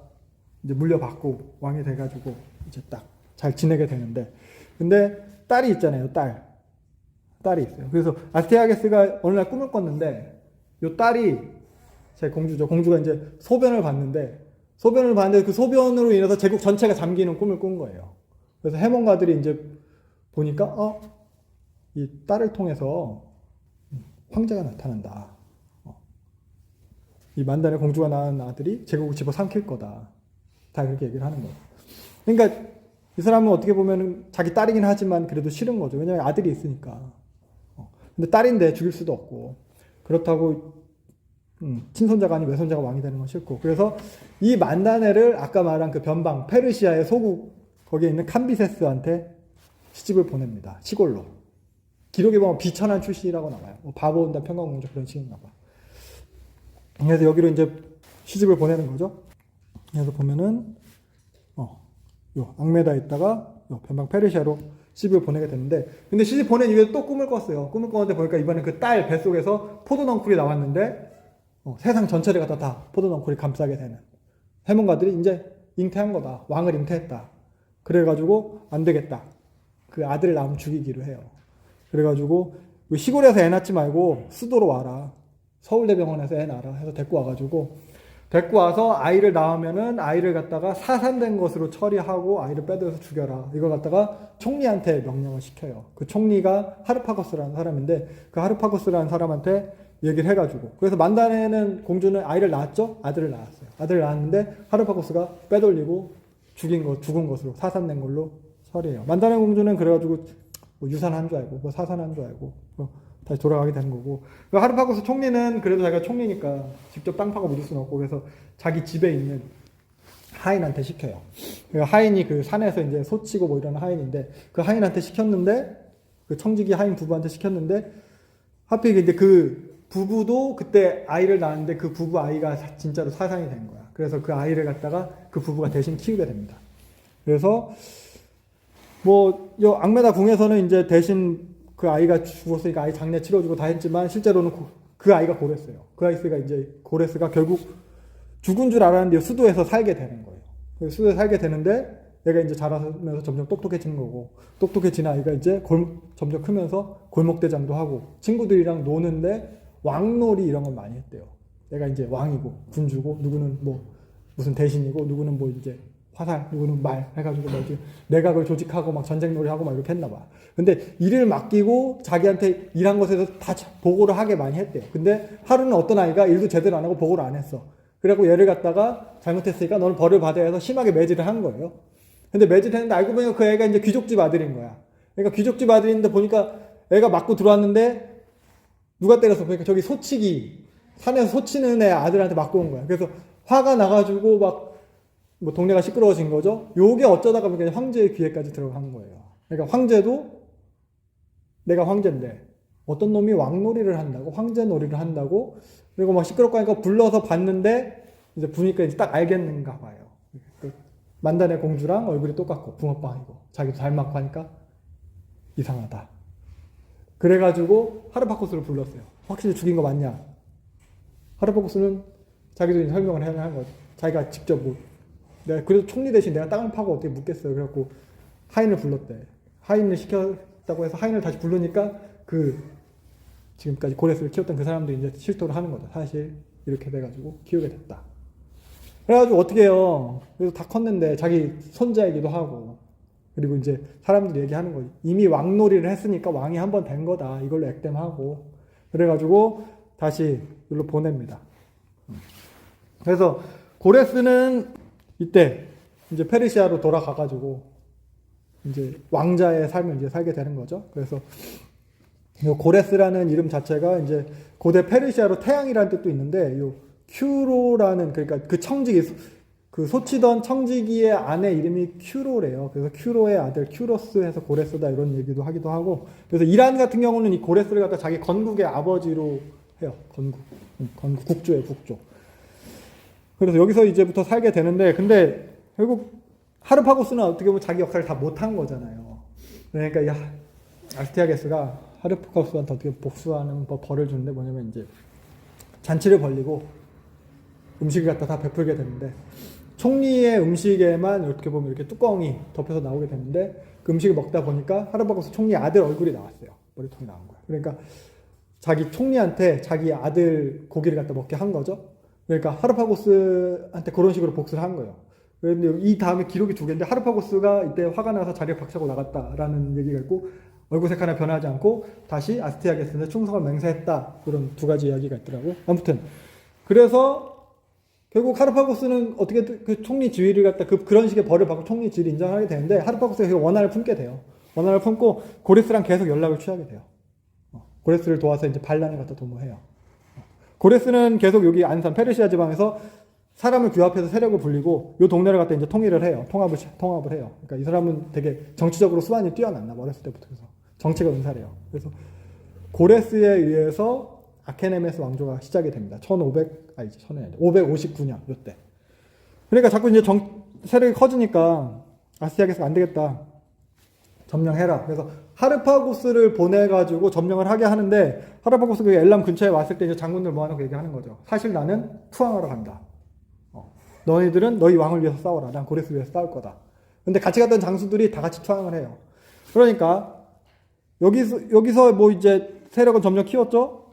이제 물려받고 왕이 돼가지고 이제 딱 잘 지내게 되는데, 근데 딸이 있잖아요. 딸이 있어요. 그래서 아스티아게스가 어느 날 꿈을 꿨는데, 요 딸이 제 공주죠. 공주가 이제 소변을 봤는데 그 소변으로 인해서 제국 전체가 잠기는 꿈을 꾼 거예요. 그래서 해몽가들이 이제 보니까 이 딸을 통해서 황제가 나타난다. 이 만단의 공주가 낳은 아들이 제국을 집어삼킬 거다. 다 그렇게 얘기를 하는 거예요. 그러니까 이 사람은 어떻게 보면 자기 딸이긴 하지만 그래도 싫은 거죠. 왜냐하면 아들이 있으니까. 근데 딸인데 죽일 수도 없고, 그렇다고 친손자가 아닌 외손자가 왕이 되는 건 싫고, 그래서 이 만다네를 아까 말한 그 변방 페르시아의 소국 거기에 있는 캄비세스한테 시집을 보냅니다. 시골로. 기록에 보면 비천한 출신이라고 나와요. 바보 온다 평강공주 그런 식인가 봐. 그래서 여기로 이제 시집을 보내는 거죠. 그래서 보면은 요 앙메다에 있다가 요 변방 페르시아로 시집을 보내게 됐는데, 근데 시집 보낸 이후에 또 꿈을 꿨어요. 꿈을 꿨는데 보니까 이번엔 그 딸 뱃속에서 포도넝쿨이 나왔는데 세상 전체를 갖다 다 포도넝쿨이 감싸게 되는, 해몽가들이 이제 잉태한 거다. 왕을 잉태했다. 그래가지고 안 되겠다. 그 아들을 낳으면 죽이기로 해요. 그래가지고 시골에서 애 낳지 말고 수도로 와라. 서울대병원에서 애 낳아라 해서 데리고 와서 아이를 낳으면은 아이를 갖다가 사산된 것으로 처리하고 아이를 빼들어서 죽여라. 이걸 갖다가 총리한테 명령을 시켜요. 그 총리가 하르파고스라는 사람인데, 그 하르파고스라는 사람한테 얘기를 해가지고, 그래서 만다네는 공주는 아이를 낳았죠? 아들을 낳았어요. 아들을 낳았는데 하르파고스가 빼돌리고 죽은 것으로 사산된 걸로 처리해요. 만다네 공주는 그래가지고 뭐 유산한 줄 알고 뭐 사산한 줄 알고 다시 돌아가게 되는 거고, 하르파고스 총리는 그래도 자기가 총리니까 직접 땅 파고 묻을 수는 없고, 그래서 자기 집에 있는 하인한테 시켜요. 하인이 그 산에서 이제 소치고 뭐 이런 하인인데, 그 하인한테 시켰는데, 그 청지기 하인 부부한테 시켰는데, 하필 근데 그 부부도 그때 아이를 낳았는데 그 부부 아이가 진짜로 사상이 된 거야. 그래서 그 아이를 갖다가 그 부부가 대신 키우게 됩니다. 그래서 뭐 요 앙메다 궁에서는 이제 대신 그 아이가 죽었으니까 아이 장례 치러주고 다 했지만, 실제로는 그 아이가 고레스예요. 그 아이가 이제 고레스가 결국 죽은 줄 알았는데 수도에서 살게 되는 거예요. 수도에 살게 되는데 얘가 이제 자라면서 점점 똑똑해지는 거고, 똑똑해진 아이가 이제 점점 크면서 골목대장도 하고 친구들이랑 노는데 왕놀이 이런 걸 많이 했대요. 얘가 이제 왕이고 군주고, 누구는 뭐 무슨 대신이고, 누구는 뭐 이제 화살, 누구는 말 해가지고 막 내각을 조직하고 막 전쟁놀이 하고 막 이렇게 했나 봐. 근데 일을 맡기고 자기한테 일한 것에서 다 보고를 하게 많이 했대요. 근데 하루는 어떤 아이가 일도 제대로 안 하고 보고를 안 했어. 그래갖고 얘를 갖다가 잘못했으니까 너는 벌을 받아야 해서 심하게 매질을 한 거예요. 근데 매질했는데 알고 보니까 그 애가 이제 귀족집 아들인 거야. 그러니까 귀족집 아들인데 보니까 애가 맞고 들어왔는데 누가 때렸어? 보니까 저기 소치기, 산에서 소치는 애 아들한테 맞고 온 거야. 그래서 화가 나가지고 막 뭐 동네가 시끄러워진 거죠. 요게 어쩌다가 보니까 황제의 귀에까지 들어간 거예요. 그러니까 황제도 내가 황제인데 어떤 놈이 왕놀이를 한다고, 황제 놀이를 한다고, 그리고 막 시끄럽고 하니까 불러서 봤는데 이제 보니까 이제 딱 알겠는가 봐요. 그 만단의 공주랑 얼굴이 똑같고 붕어빵이고 자기도 닮았고 하니까 이상하다. 그래가지고 하르파고스를 불렀어요. 확실히 죽인 거 맞냐? 하르파고스는 자기도 이제 설명을 해야 하는 거죠. 자기가 직접 뭐 내가 그래도 총리 대신 내가 땅을 파고 어떻게 묻겠어요. 그래갖고 하인을 불렀대. 하인을 시켰다고 해서 하인을 다시 부르니까 그 지금까지 고레스를 키웠던 그 사람들이 이제 실토를 하는 거죠. 사실 이렇게 돼가지고 키우게 됐다. 그래가지고 어떻게 해요. 그래서 다 컸는데 자기 손자이기도 하고 그리고 이제 사람들이 얘기하는 거지. 이미 왕놀이를 했으니까 왕이 한 번 된 거다. 이걸로 액땜하고 그래가지고 다시 여기로 보냅니다. 그래서 고레스는 이때 이제 페르시아로 돌아가가지고 이제 왕자의 삶을 이제 살게 되는 거죠. 그래서 요 고레스라는 이름 자체가 이제 고대 페르시아로 태양이라는 뜻도 있는데 요 큐로라는 그러니까 그 청지기 그 소치던 청지기의 아내 이름이 큐로래요. 그래서 큐로의 아들 큐로스 해서 고레스다 이런 얘기도 하기도 하고 그래서 이란 같은 경우는 이 고레스를 갖다 자기 건국의 아버지로 해요. 건국 국조예요. 국조. 그래서 여기서 이제부터 살게 되는데 근데 결국 하르파고스는 어떻게 보면 자기 역할을 다 못한 거잖아요. 그러니까 이 아스티아게스가 하르파고스한테 어떻게 복수하는 벌을 주는데 뭐냐면 이제 잔치를 벌리고 음식을 갖다 다 베풀게 되는데 총리의 음식에만 이렇게 보면 이렇게 뚜껑이 덮여서 나오게 되는데 그 음식을 먹다 보니까 하르파고스 총리 아들 얼굴이 나왔어요. 머리통이 나온 거야. 그러니까 자기 총리한테 자기 아들 고기를 갖다 먹게 한 거죠. 그러니까 하르파고스한테 그런 식으로 복수를 한 거예요. 그런데 이 다음에 기록이 두 개인데 하르파고스가 이때 화가 나서 자리에 박차고 나갔다라는 얘기가 있고 얼굴색 하나 변하지 않고 다시 아스티아게스한테 충성을 맹세했다. 그런 두 가지 이야기가 있더라고. 아무튼 그래서 결국 하르파고스는 어떻게 그 총리 지위를 갖다 그런 식의 벌을 받고 총리 지위를 인정하게 되는데 하르파고스가 원한을 품게 돼요. 원한을 품고 고레스랑 계속 연락을 취하게 돼요. 고레스를 도와서 이제 반란을 갖다 도모해요. 고레스는 계속 여기 안산 페르시아 지방에서 사람을 규합해서 세력을 불리고 이 동네를 갖다 이제 통일을 해요. 통합을 해요. 그러니까 이 사람은 되게 정치적으로 수완이 뛰어났나 어렸을 때부터 그래서 정치가 은사래요. 그래서 고레스에 의해서 아케네메스 왕조가 시작이 됩니다. 559년 이때. 그러니까 자꾸 이제 세력이 커지니까 아스티아게스가 안 되겠다. 점령해라. 그래서 하르파고스를 보내가지고 점령을 하게 하는데 하르파고스가 엘람 근처에 왔을 때 이제 장군들 모아놓고 얘기하는 거죠. 사실 나는 투항하러 간다. 너희들은 너희 왕을 위해서 싸워라. 난 고레스 위해서 싸울 거다. 근데 같이 갔던 장수들이 다 같이 투항을 해요. 그러니까 여기서 뭐 이제 세력은 점점 키웠죠.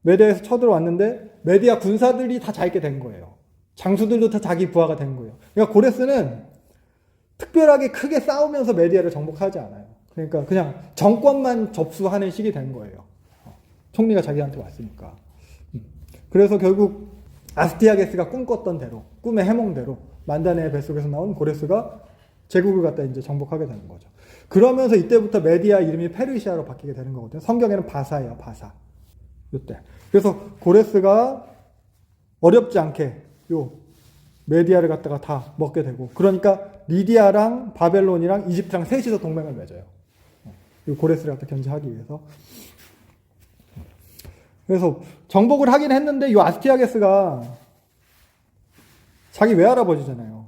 메디아에서 쳐들어왔는데 메디아 군사들이 다 자 있게 된 거예요. 장수들도 다 자기 부하가 된 거예요. 그러니까 고레스는 특별하게 크게 싸우면서 메디아를 정복하지 않아요. 그러니까 그냥 정권만 접수하는 식이 된 거예요. 총리가 자기한테 왔으니까. 그래서 결국 아스티아게스가 꿈꿨던 대로, 꿈의 해몽대로 만다네의 뱃속에서 나온 고레스가 제국을 갖다 이제 정복하게 되는 거죠. 그러면서 이때부터 메디아 이름이 페르시아로 바뀌게 되는 거거든요. 성경에는 바사예요, 바사. 이때. 그래서 고레스가 어렵지 않게 요 메디아를 갖다가 다 먹게 되고, 그러니까 리디아랑 바벨론이랑 이집트랑 셋이서 동맹을 맺어요. 이 고레스를 갖다 견제하기 위해서. 그래서 정복을 하긴 했는데 이 아스티아게스가 자기 외할아버지잖아요.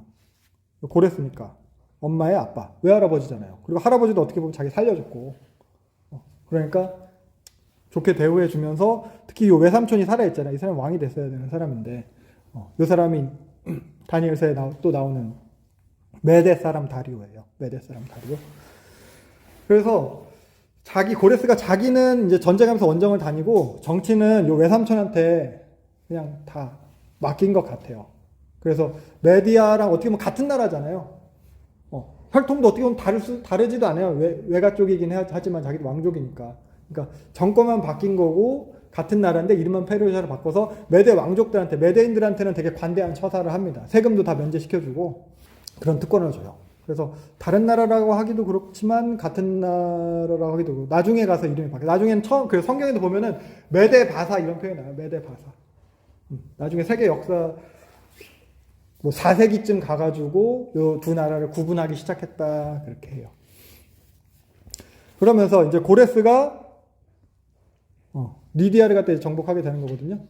고레스니까 엄마의 아빠 외할아버지잖아요. 그리고 할아버지도 어떻게 보면 자기 살려줬고, 그러니까 좋게 대우해 주면서 특히 이 외삼촌이 살아있잖아요. 이 사람 왕이 됐어야 되는 사람인데 이 사람이 다니엘서에 또 나오는 메대 사람 다리오예요. 메대 사람 다리오. 그래서 고레스가 자기는 이제 전쟁하면서 원정을 다니고 정치는 요 외삼촌한테 그냥 다 맡긴 것 같아요. 그래서 메디아랑 어떻게 보면 같은 나라잖아요. 혈통도 어떻게 보면 다르지도 않아요. 외가 쪽이긴 하지만 자기도 왕족이니까. 그러니까 정권만 바뀐 거고 같은 나라인데 이름만 페르시아로 바꿔서 메대 왕족들한테, 메대인들한테는 되게 관대한 처사를 합니다. 세금도 다 면제시켜주고 그런 특권을 줘요. 그래서 다른 나라라고 하기도 그렇지만 같은 나라라고 하기도 그렇고 나중에 가서 이름이 바뀌어요. 나중엔 그 성경에도 보면은 메데 바사 이런 표현이 나와요. 메데 바사. 나중에 세계 역사 뭐 4세기쯤 가가지고 요 두 나라를 구분하기 시작했다 그렇게 해요. 그러면서 이제 고레스가 리디아를 갖다 정복하게 되는 거거든요.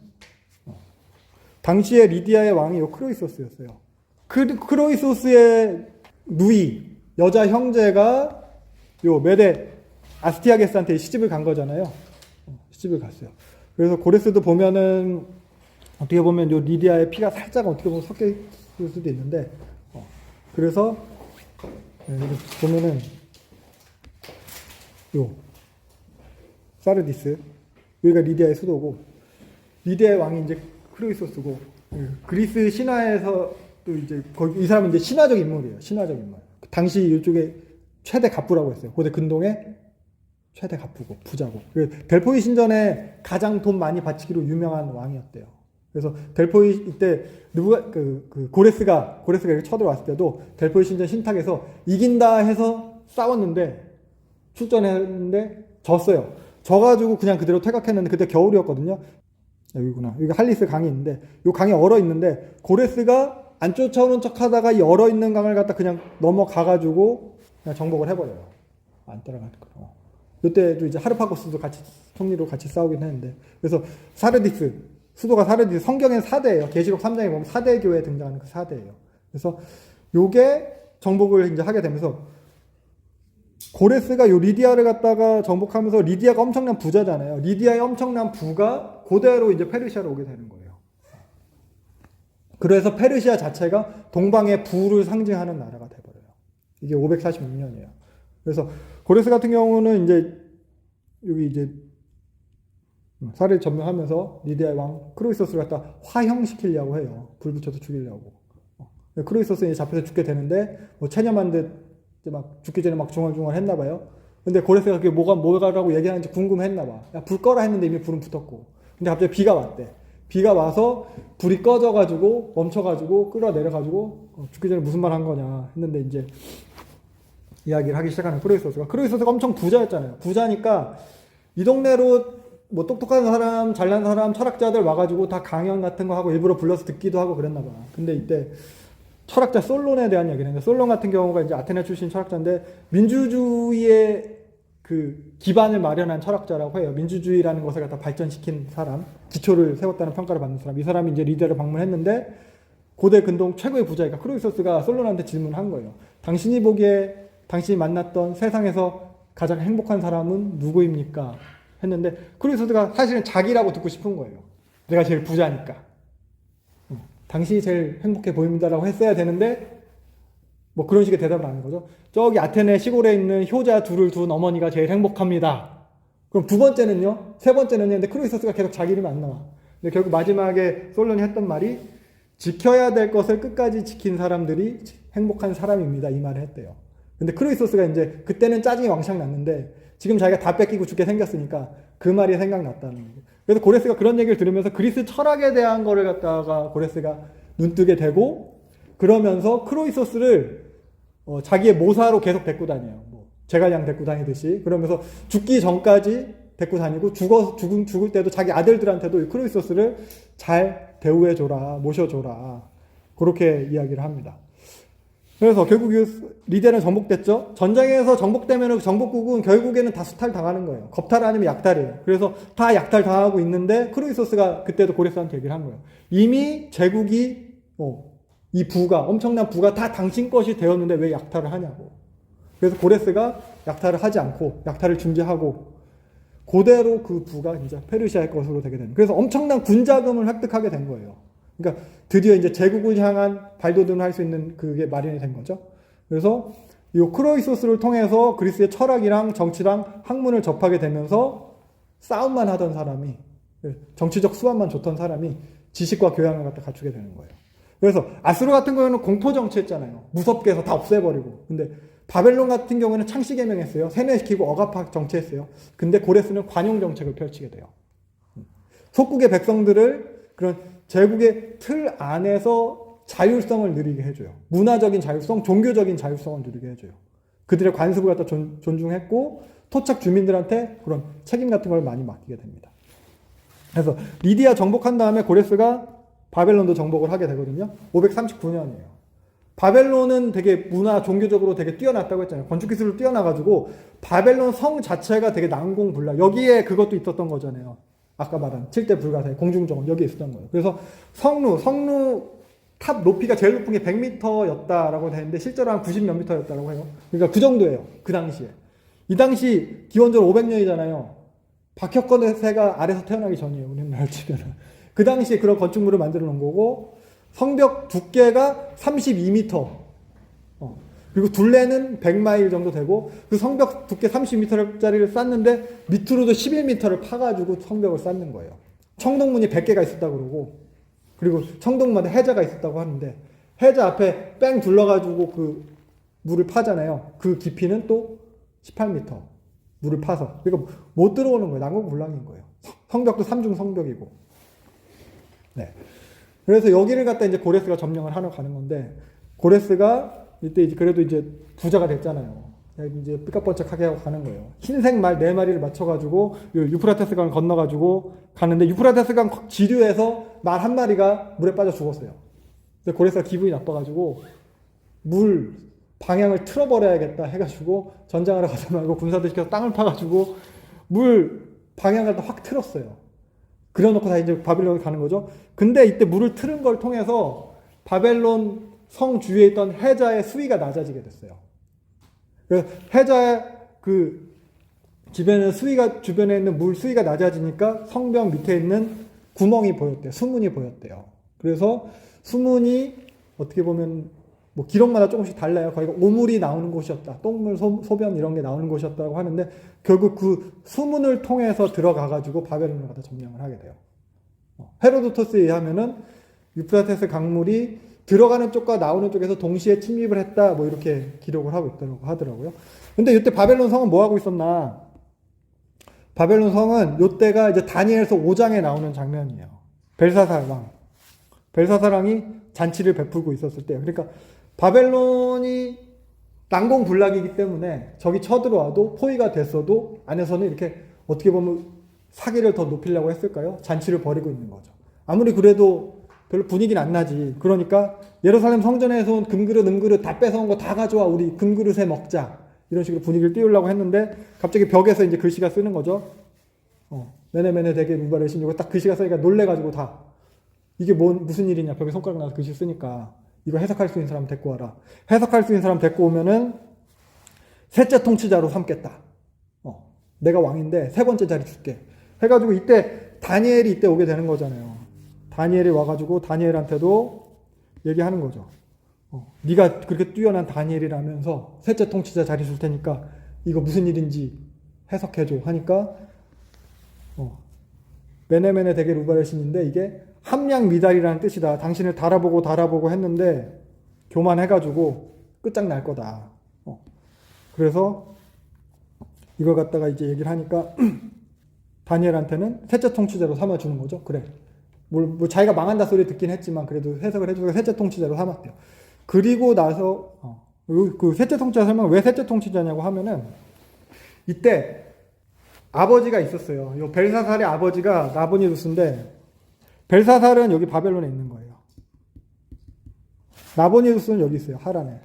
당시에 리디아의 왕이 요 크로이소스였어요. 크로이소스의 누이 여자 형제가 요 메데 아스티아게스한테 시집을 간 거잖아요. 시집을 갔어요. 그래서 고레스도 보면은 어떻게 보면 요 리디아의 피가 살짝 어떻게 보면 섞여 있을 수도 있는데 그래서 보면은 요 사르디스 여기가 리디아의 수도고 리디아의 왕이 이제 크로이소스고 그리스 신화에서 또 이제 거기 이 사람은 이제 신화적 인물이에요. 신화적 인물. 당시 이쪽에 최대 갑부라고 했어요. 고대 근동의 최대 갑부고 부자고. 델포이 신전에 가장 돈 많이 바치기로 유명한 왕이었대요. 그래서 델포이 이때 누가 고레스가 이렇게 쳐들어왔을 때도 델포이 신전 신탁에서 이긴다 해서 싸웠는데 출전했는데 졌어요. 져가지고 그냥 그대로 퇴각했는데 그때 겨울이었거든요. 여기구나. 여기 할리스 강이 있는데 이 강이 얼어 있는데 고레스가 안 쫓아오는 척하다가 이 얼어 있는 강을 갖다 그냥 넘어가가지고 그냥 정복을 해버려요. 안 따라가는 거. 이때도 이제 하르파고스도 같이 총리로 같이 싸우긴 했는데 그래서 사르디스 수도가 사르디스 성경엔 4대예요. 계시록 3장에 보면 4대 교회에 등장하는 그 4대예요. 그래서 요게 정복을 이제 하게 되면서 고레스가 요 리디아를 갖다가 정복하면서 리디아가 엄청난 부자잖아요. 리디아의 엄청난 부가 그대로 이제 페르시아로 오게 되는 거예요. 그래서 페르시아 자체가 동방의 부를 상징하는 나라가 돼버려요. 이게 546년이에요. 그래서 고레스 같은 경우는 이제 여기 이제 사례를 점령하면서 리디아의 왕 크로이소스를 갖다 화형시키려고 해요. 불 붙여서 죽이려고. 크로이소스는 잡혀서 죽게 되는데 뭐 체념한 듯 막 죽기 전에 막 중얼중얼 했나 봐요. 근데 고레스가 그게 뭐가라고 얘기하는지 궁금했나 봐. 야, 불 꺼라 했는데 이미 불은 붙었고. 근데 갑자기 비가 왔대. 비가 와서 불이 꺼져가지고 멈춰가지고 끌어내려가지고 죽기 전에 무슨 말 한 거냐 했는데 이제 이야기를 하기 시작하는 크로이소스가 엄청 부자였잖아요. 부자니까 이 동네로 뭐 똑똑한 사람, 잘난 사람, 철학자들 와가지고 다 강연 같은 거 하고 일부러 불러서 듣기도 하고 그랬나 봐. 근데 이때 철학자 솔론에 대한 얘기를 했는데 솔론 같은 경우가 이제 아테네 출신 철학자인데 민주주의의 그 기반을 마련한 철학자라고 해요. 민주주의라는 것을 갖다 발전시킨 사람, 기초를 세웠다는 평가를 받는 사람. 이 사람이 이제 리디아를 방문했는데 고대 근동 최고의 부자이니까 크로이소스가 솔론한테 질문한 거예요. 당신이 보기에 당신이 만났던 세상에서 가장 행복한 사람은 누구입니까? 했는데 크로이소스가 사실은 자기라고 듣고 싶은 거예요. 내가 제일 부자니까. 당신이 제일 행복해 보입니다라고 했어야 되는데 뭐 그런 식의 대답을 하는 거죠. 저기 아테네 시골에 있는 효자 둘을 둔 어머니가 제일 행복합니다. 그럼 두 번째는요? 세 번째는요? 근데 크로이소스가 계속 자기 이름이 안 나와. 근데 결국 마지막에 솔론이 했던 말이 지켜야 될 것을 끝까지 지킨 사람들이 행복한 사람입니다. 이 말을 했대요. 근데 크로이소스가 이제 그때는 짜증이 왕창 났는데 지금 자기가 다 뺏기고 죽게 생겼으니까 그 말이 생각났다는 거예요. 그래서 고레스가 그런 얘기를 들으면서 그리스 철학에 대한 거를 갖다가 고레스가 눈뜨게 되고 그러면서 크로이소스를 자기의 모사로 계속 데리고 다녀요. 뭐 제갈량 데리고 다니듯이. 그러면서 죽기 전까지 데리고 다니고 죽을 때도 자기 아들들한테도 크로이소스를 잘 대우해줘라, 모셔줘라. 그렇게 이야기를 합니다. 그래서 결국 리디아는 정복됐죠. 전쟁에서 정복되면 정복국은 결국에는 다 수탈당하는 거예요. 겁탈 아니면 약탈이에요. 그래서 다 약탈당하고 있는데 크로이소스가 그때도 고레스한테 얘기를 한 거예요. 이미 제국이 이 부가 엄청난 부가 다 당신 것이 되었는데 왜 약탈을 하냐고. 그래서 고레스가 약탈을 하지 않고 약탈을 중지하고 그대로 그 부가 이제 페르시아의 것으로 되게 되는. 그래서 엄청난 군자금을 획득하게 된 거예요. 그러니까 드디어 이제 제국을 향한 발돋움을 할 수 있는 그게 마련이 된 거죠. 그래서 이 크로이소스를 통해서 그리스의 철학이랑 정치랑 학문을 접하게 되면서 싸움만 하던 사람이 정치적 수완만 좋던 사람이 지식과 교양을 갖다 갖추게 되는 거예요. 그래서 아수르 같은 경우에는 공포 정치했잖아요. 무섭게 해서 다 없애버리고. 근데 바벨론 같은 경우에는 창씨 개명했어요. 세뇌시키고 억압학 정치했어요. 근데 고레스는 관용 정책을 펼치게 돼요. 속국의 백성들을 그런 제국의 틀 안에서 자율성을 누리게 해줘요. 문화적인 자율성, 종교적인 자율성을 누리게 해줘요. 그들의 관습을 갖다 존중했고 토착 주민들한테 그런 책임 같은 걸 많이 맡기게 됩니다. 그래서 리디아 정복한 다음에 고레스가 바벨론도 정복을 하게 되거든요. 539년이에요. 바벨론은 되게 문화, 종교적으로 되게 뛰어났다고 했잖아요. 건축기술로 뛰어나가지고 바벨론 성 자체가 되게 난공불락. 여기에 그것도 있었던 거잖아요. 아까 말한 7대 불가사의 공중정원 여기에 있었던 거예요. 그래서 성루 탑 높이가 제일 높은 게 100m였다라고 되는데 실제로 한 90몇 m였다라고 해요. 그러니까 그 정도예요. 그 당시에. 이 당시 기원전 500년이잖아요. 박혁건 세가 아래서 태어나기 전이에요. 우리나라 치면은. 그 당시에 그런 건축물을 만들어 놓은 거고 성벽 두께가 32m. 그리고 둘레는 100마일 정도 되고 그 성벽 두께 32m짜리를 쌓는데 밑으로도 11m를 파가지고 성벽을 쌓는 거예요. 청동문이 100개가 있었다고 그러고 그리고 청동마다 해자가 있었다고 하는데 해자 앞에 뺑 둘러가지고 그 물을 파잖아요. 그 깊이는 또 18m 물을 파서 그러니까 못 들어오는 거예요. 난공불락인 거예요. 성벽도 삼중 성벽이고. 네. 그래서 여기를 갖다 이제 고레스가 점령을 하러 가는 건데 고레스가 이때 이제 그래도 이제 부자가 됐잖아요. 이제 삐까뻔쩍하게 하고 가는 거예요. 흰색 말 4마리를 맞춰가지고 유프라테스 강을 건너가지고 가는데 유프라테스 강 지류에서 말 1마리가 물에 빠져 죽었어요. 그래서 고레스가 기분이 나빠가지고 물 방향을 틀어버려야겠다 해가지고 전장하러 가지 말고 군사들 시켜서 땅을 파가지고 물 방향을 확 틀었어요. 그려놓고 다 이제 바벨론을 가는 거죠. 근데 이때 물을 틀은 걸 통해서 바벨론 성 주위에 있던 해자의 수위가 낮아지게 됐어요. 그래서 해자의 그 주변에 있는 물 수위가 낮아지니까 성벽 밑에 있는 구멍이 보였대요. 수문이 보였대요. 그래서 수문이 어떻게 보면 뭐 기록마다 조금씩 달라요. 거기가 오물이 나오는 곳이었다. 똥물, 소변 이런 게 나오는 곳이었다고 하는데 결국 그 수문을 통해서 들어가가지고 바벨론을 갖다 점령을 하게 돼요. 헤로도토스에 의하면은 유프라테스 강물이 들어가는 쪽과 나오는 쪽에서 동시에 침입을 했다. 뭐 이렇게 기록을 하고 있다고 하더라고요. 근데 이때 바벨론 성은 뭐 하고 있었나? 바벨론 성은 이때가 이제 다니엘서 5장에 나오는 장면이에요. 벨사살 왕. 벨사살 왕이 잔치를 베풀고 있었을 때요. 그러니까 바벨론이 난공불락이기 때문에 적이 쳐들어와도 포위가 됐어도 안에서는 이렇게 어떻게 보면 사기를 더 높이려고 했을까요? 잔치를 벌이고 있는 거죠. 아무리 그래도 별로 분위기는 안 나지. 그러니까 예루살렘 성전에서 온 금그릇, 은그릇 다 뺏어온 거 다 가져와. 우리 금그릇에 먹자. 이런 식으로 분위기를 띄우려고 했는데 갑자기 벽에서 이제 글씨가 쓰는 거죠. 메네메네 데게 루바레신 이거 딱 글씨가 쓰니까 놀래가지고 다 이게 무슨 일이냐. 벽에 손가락 나서 글씨 쓰니까 이거 해석할 수 있는 사람 데리고 와라. 해석할 수 있는 사람 데리고 오면은 셋째 통치자로 삼겠다. 내가 왕인데 세 번째 자리 줄게. 해가지고 이때 다니엘이 이때 오게 되는 거잖아요. 다니엘이 와가지고 다니엘한테도 얘기하는 거죠. 네가 그렇게 뛰어난 다니엘이라면서 셋째 통치자 자리 줄 테니까 이거 무슨 일인지 해석해줘 하니까 메네메네 데게 루바레신인데 이게 함량미달이라는 뜻이다. 당신을 달아보고 했는데 교만해가지고 끝장날 거다. 그래서 이걸 갖다가 이제 얘기를 하니까 다니엘한테는 셋째 통치자로 삼아주는 거죠. 그래. 뭐 자기가 망한다 소리 듣긴 했지만 그래도 해석을 해주고 셋째 통치자로 삼았대요. 그리고 나서 그 셋째 통치자 설명 왜 셋째 통치자냐고 하면은 이때 아버지가 있었어요. 요 벨사살의 아버지가 나보니두스인데 벨사살은 여기 바벨론에 있는 거예요. 나보니두스는 여기 있어요. 하란에.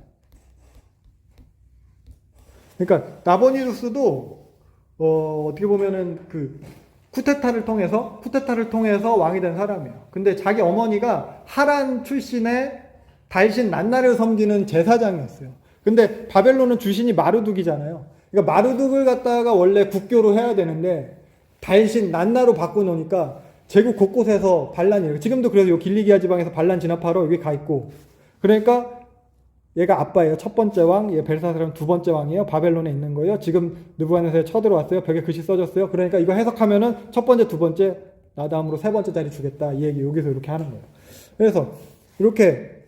그러니까 나보니두스도 어떻게 보면은 그 쿠데타를 통해서 왕이 된 사람이에요. 근데 자기 어머니가 하란 출신의 달신 난나를 섬기는 제사장이었어요. 근데 바벨론은 주신이 마르둑이잖아요. 그러니까 마르둑을 갖다가 원래 국교로 해야 되는데 달신 난나로 바꿔놓으니까 제국 곳곳에서 반란이에요. 지금도 그래서 요 길리기아 지방에서 반란 진압하러 여기 가 있고. 그러니까 얘가 아빠예요. 첫 번째 왕, 얘 벨사살은 두 번째 왕이에요. 바벨론에 있는 거예요. 지금 느부갓네살에 쳐들어왔어요. 벽에 글씨 써졌어요. 그러니까 이거 해석하면은 첫 번째, 두 번째, 나 다음으로 세 번째 자리 주겠다. 이 얘기 여기서 이렇게 하는 거예요. 그래서 이렇게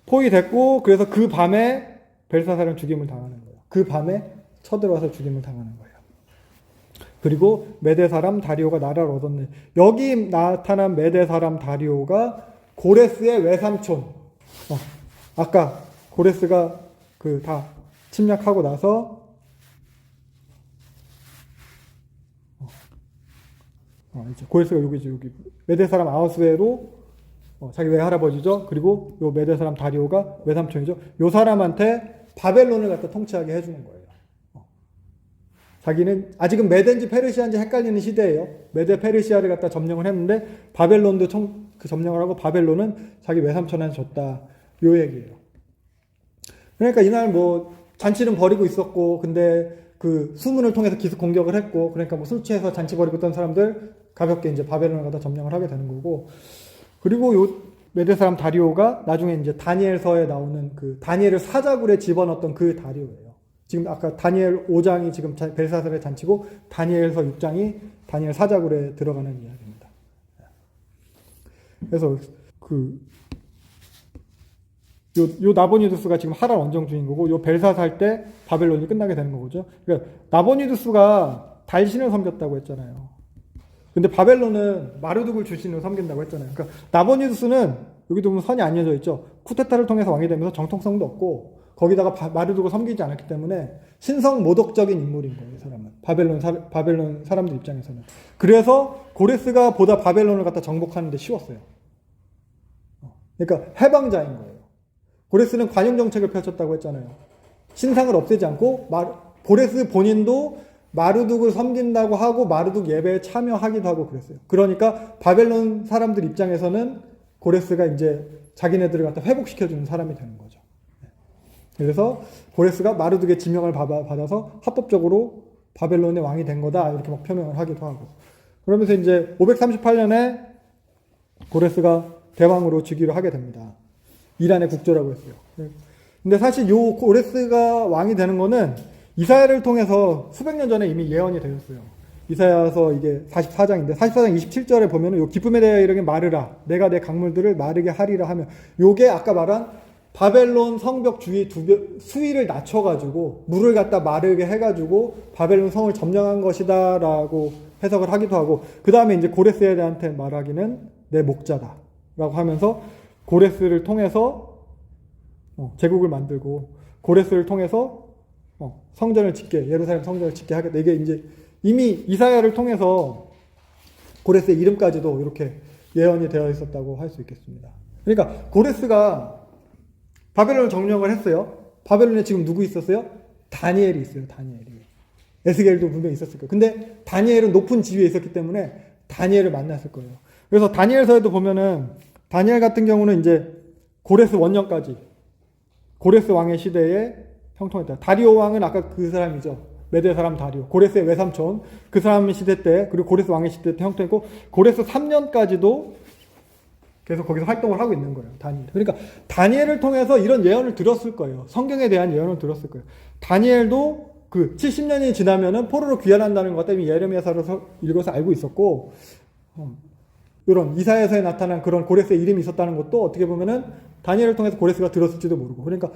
포위됐고 그래서 그 밤에 벨사살은 죽임을 당하는 거예요. 그 밤에 쳐들어와서 죽임을 당하는 거예요. 그리고 메대 사람 다리오가 나라를 얻었네. 여기 나타난 메대 사람 다리오가 고레스의 외삼촌. 아까 고레스가 그 다 침략하고 나서 이제 고레스가 여기 메대 사람 아하수에로 자기 외할아버지죠. 그리고 요 메대 사람 다리오가 외삼촌이죠. 요 사람한테 바벨론을 갖다 통치하게 해주는 거예요. 자기는 아직은 메대인지 페르시아인지 헷갈리는 시대예요. 메대 페르시아를 갖다 점령을 했는데 바벨론도 그 점령을 하고 바벨론은 자기 외삼촌한테 줬다. 요 얘기예요. 그러니까 이날 뭐 잔치는 벌이고 있었고, 근데 그 수문을 통해서 기습 공격을 했고, 그러니까 뭐 술 취해서 잔치 벌이고 있던 사람들 가볍게 이제 바벨론을 갖다 점령을 하게 되는 거고, 그리고 요 메대 사람 다리오가 나중에 이제 다니엘서에 나오는 그 다니엘을 사자굴에 집어넣었던 그 다리오예요. 지금 아까 다니엘 5장이 지금 벨사살의 잔치고 다니엘서 6장이 다니엘 사자굴에 들어가는 이야기입니다. 그래서 요 나보니두스가 지금 하랄 원정 주인공이고, 요 벨사살 때 바벨론이 끝나게 되는 거죠. 그러니까 나보니두스가 달신을 섬겼다고 했잖아요. 근데 바벨론은 마르둑을 주신을 섬긴다고 했잖아요. 그러니까 나보니두스는 여기도 보면 선이 안 이어져 있죠. 쿠데타를 통해서 왕이 되면서 정통성도 없고, 거기다가 마르둑을 섬기지 않았기 때문에 신성 모독적인 인물인 거예요. 이 사람은 바벨론 사람들 입장에서는. 그래서 고레스가 보다 바벨론을 갖다 정복하는데 쉬웠어요. 그러니까 해방자인 거예요. 고레스는 관용 정책을 펼쳤다고 했잖아요. 신상을 없애지 않고 고레스 본인도 마르둑을 섬긴다고 하고 마르둑 예배에 참여하기도 하고 그랬어요. 그러니까 바벨론 사람들 입장에서는 고레스가 이제 자기네들을 갖다 회복시켜주는 사람이 되는 거죠. 그래서 고레스가 마르둑의 지명을 받아서 합법적으로 바벨론의 왕이 된 거다 이렇게 막 표명을 하기도 하고, 그러면서 이제 538년에 고레스가 대왕으로 즉위를 하게 됩니다. 이란의 국조라고 했어요. 근데 사실 요 고레스가 왕이 되는 거는 이사야를 통해서 수백 년 전에 이미 예언이 되었어요. 이사야서 이게 44장인데 44장 27절에 보면은 요 기쁨에 대하여 이르게 마르라, 내가 내 강물들을 마르게 하리라 하면, 요게 아까 말한 바벨론 성벽 주위 수위를 낮춰가지고 물을 갖다 마르게 해가지고 바벨론 성을 점령한 것이다라고 해석을 하기도 하고, 그 다음에 이제 고레스에 대한테 말하기는 내 목자다라고 하면서 고레스를 통해서 제국을 만들고, 고레스를 통해서 성전을 짓게, 예루살렘 성전을 짓게 하겠다. 이게 이제 이미 이사야를 통해서 고레스의 이름까지도 이렇게 예언이 되어 있었다고 할 수 있겠습니다. 그러니까 고레스가 바벨론을 점령을 했어요. 바벨론에 지금 누구 있었어요? 다니엘이 있어요. 다니엘이. 에스겔도 분명히 있었을 거예요. 근데 다니엘은 높은 지위에 있었기 때문에 다니엘을 만났을 거예요. 그래서 다니엘서에도 보면은 다니엘 같은 경우는 이제 고레스 원년까지 고레스 왕의 시대에 형통했다. 다리오 왕은 아까 그 사람이죠. 메대 사람 다리오. 고레스의 외삼촌. 그 사람 시대 때, 그리고 고레스 왕의 시대 때 형통했고, 고레스 3년까지도 계속 거기서 활동을 하고 있는 거예요. 다니엘. 그러니까 다니엘을 통해서 이런 예언을 들었을 거예요. 성경에 대한 예언을 들었을 거예요. 다니엘도 그 70년이 지나면은 포로로 귀환한다는 것 때문에 예레미야서를 읽어서 알고 있었고, 이런 이사야서에 나타난 그런 고레스의 이름이 있었다는 것도 어떻게 보면은 다니엘을 통해서 고레스가 들었을지도 모르고, 그러니까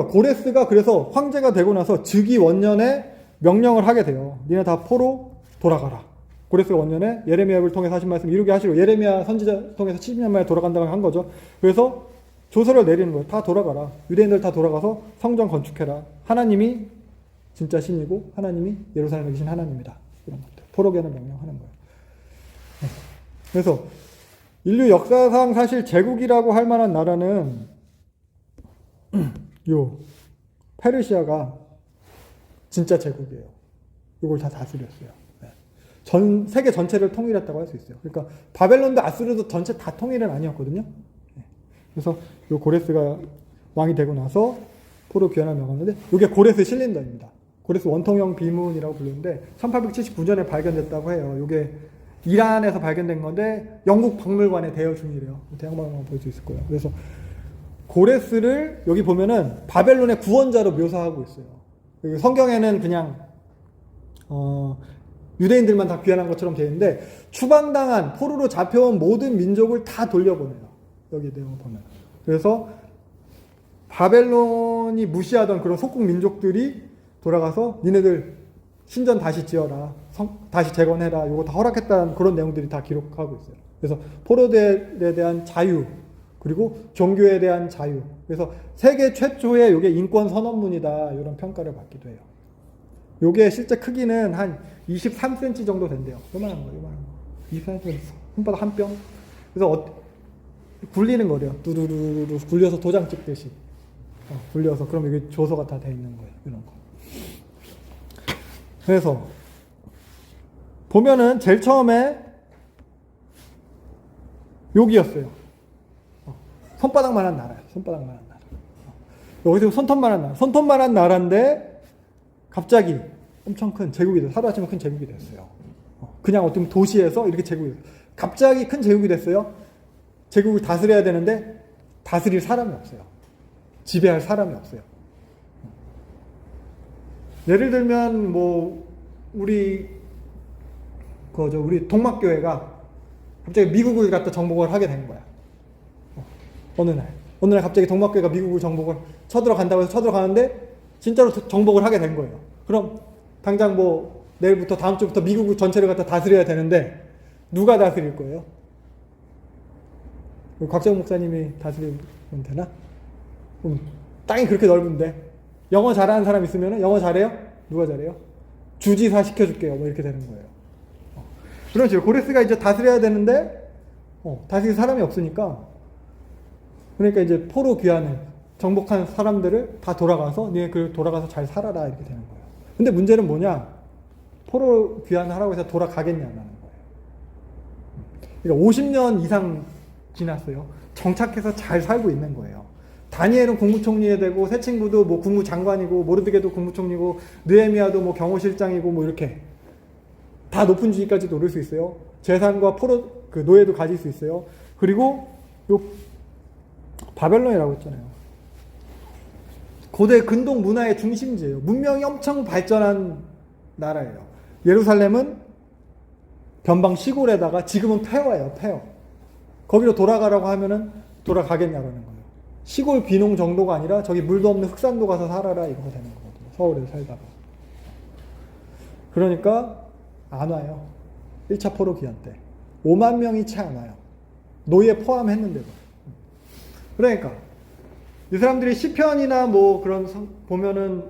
고레스가 그래서 황제가 되고 나서 즉위 원년에 명령을 하게 돼요. 니네 다 포로 돌아가라. 고레스가 원년에 예레미야를 통해서 하신 말씀 이루게 하시고, 예레미야 선지자 통해서 70년 만에 돌아간다고 한 거죠. 그래서 조서를 내리는 거예요. 다 돌아가라. 유대인들 다 돌아가서 성전 건축해라. 하나님이 진짜 신이고 하나님이 예루살렘에 계신 하나님이다. 이런 것들. 포로기한을 명령하는 거예요. 그래서 인류 역사상 사실 제국이라고 할 만한 나라는 요 페르시아가 진짜 제국이에요. 이걸 다 다스렸어요. 전 세계 전체를 통일했다고 할 수 있어요. 그러니까 바벨론도 아수르도 전체 다 통일은 아니었거든요. 그래서 요 고레스가 왕이 되고 나서 포로 귀환을 명하는데, 이게 고레스 실린더입니다. 고레스 원통형 비문이라고 불리는데 1879년에 발견됐다고 해요. 이게 이란에서 발견된 건데 영국 박물관에 대여 중이래요. 대형박물관 볼 수 있을 거예요. 그래서 고레스를 여기 보면은 바벨론의 구원자로 묘사하고 있어요. 성경에는 그냥 유대인들만 다 귀환한 것처럼 되어 있는데, 추방당한 포로로 잡혀온 모든 민족을 다 돌려보내요. 여기 내용을 보면. 그래서 바벨론이 무시하던 그런 속국 민족들이 돌아가서 니네들 신전 다시 지어라, 다시 재건해라, 이거 다 허락했다는 그런 내용들이 다 기록하고 있어요. 그래서 포로들에 대한 자유, 그리고 종교에 대한 자유. 그래서 세계 최초의 이게 인권 선언문이다. 이런 평가를 받기도 해요. 요게 실제 크기는 한 23cm 정도 된대요. 요만한 거, 요만한 거. 23cm, 손바닥 한 뼘. 그래서 굴리는 거래요. 두루루루 굴려서 도장 찍듯이. 굴려서 그럼 이게 조서가 다 돼 있는 거예요. 이런 거. 그래서 보면은 제일 처음에 여기였어요. 손바닥만한 나라예요. 손바닥만한 나라. 여기서 손톱만한 나라. 손톱만한 나라인데 갑자기 엄청 큰 제국이 됐어요. 하루아침에 큰 제국이 됐어요. 그냥 어떤 도시에서 이렇게 제국이 됐어요. 갑자기 큰 제국이 됐어요. 제국을 다스려야 되는데 다스릴 사람이 없어요. 지배할 사람이 없어요. 예를 들면 뭐 우리 동막교회가 갑자기 미국을 갖다 정복을 하게 된 거야. 어느 날 갑자기 동막교회가 미국을 정복을 쳐들어간다고 해서 쳐들어가는데 진짜로 정복을 하게 된 거예요. 그럼 당장 뭐 내일부터 다음 주부터 미국 전체를 갖다 다스려야 되는데 누가 다스릴 거예요? 곽재훈 목사님이 다스리면 되나? 땅이 그렇게 넓은데 영어 잘하는 사람 있으면 영어 잘해요? 누가 잘해요? 주지사 시켜줄게요. 뭐 이렇게 되는 거예요. 그런 식으로 고레스가 이제 다스려야 되는데 다스릴 사람이 없으니까 그러니까 이제 포로 귀환을 정복한 사람들을 다 돌아가서 돌아가서 잘 살아라 이렇게 되는 거예요. 근데 문제는 뭐냐? 포로 귀환하라고 해서 돌아가겠냐는 거예요. 그러니까 50년 이상 지났어요. 정착해서 잘 살고 있는 거예요. 다니엘은 국무총리에 되고 새 친구도 뭐 국무장관이고 모르드게도 국무총리고 느헤미야도 뭐 경호실장이고 뭐 이렇게 다 높은 지위까지도 오를 수 있어요. 재산과 노예도 가질 수 있어요. 그리고 요 바벨론이라고 했잖아요. 고대 근동 문화의 중심지예요. 문명이 엄청 발전한 나라예요. 예루살렘은 변방 시골에다가 지금은 폐허예요. 폐허. 거기로 돌아가라고 하면은 돌아가겠냐라는 거예요. 시골 귀농 정도가 아니라 저기 물도 없는 흑산도 가서 살아라 이거가 되는 거거든요. 서울에서 살다가. 그러니까 안 와요. 1차 포로 귀환 때. 5만 명이 채 안 와요. 노예 포함했는데도. 그러니까 이 사람들이 시편이나 뭐 그런 보면은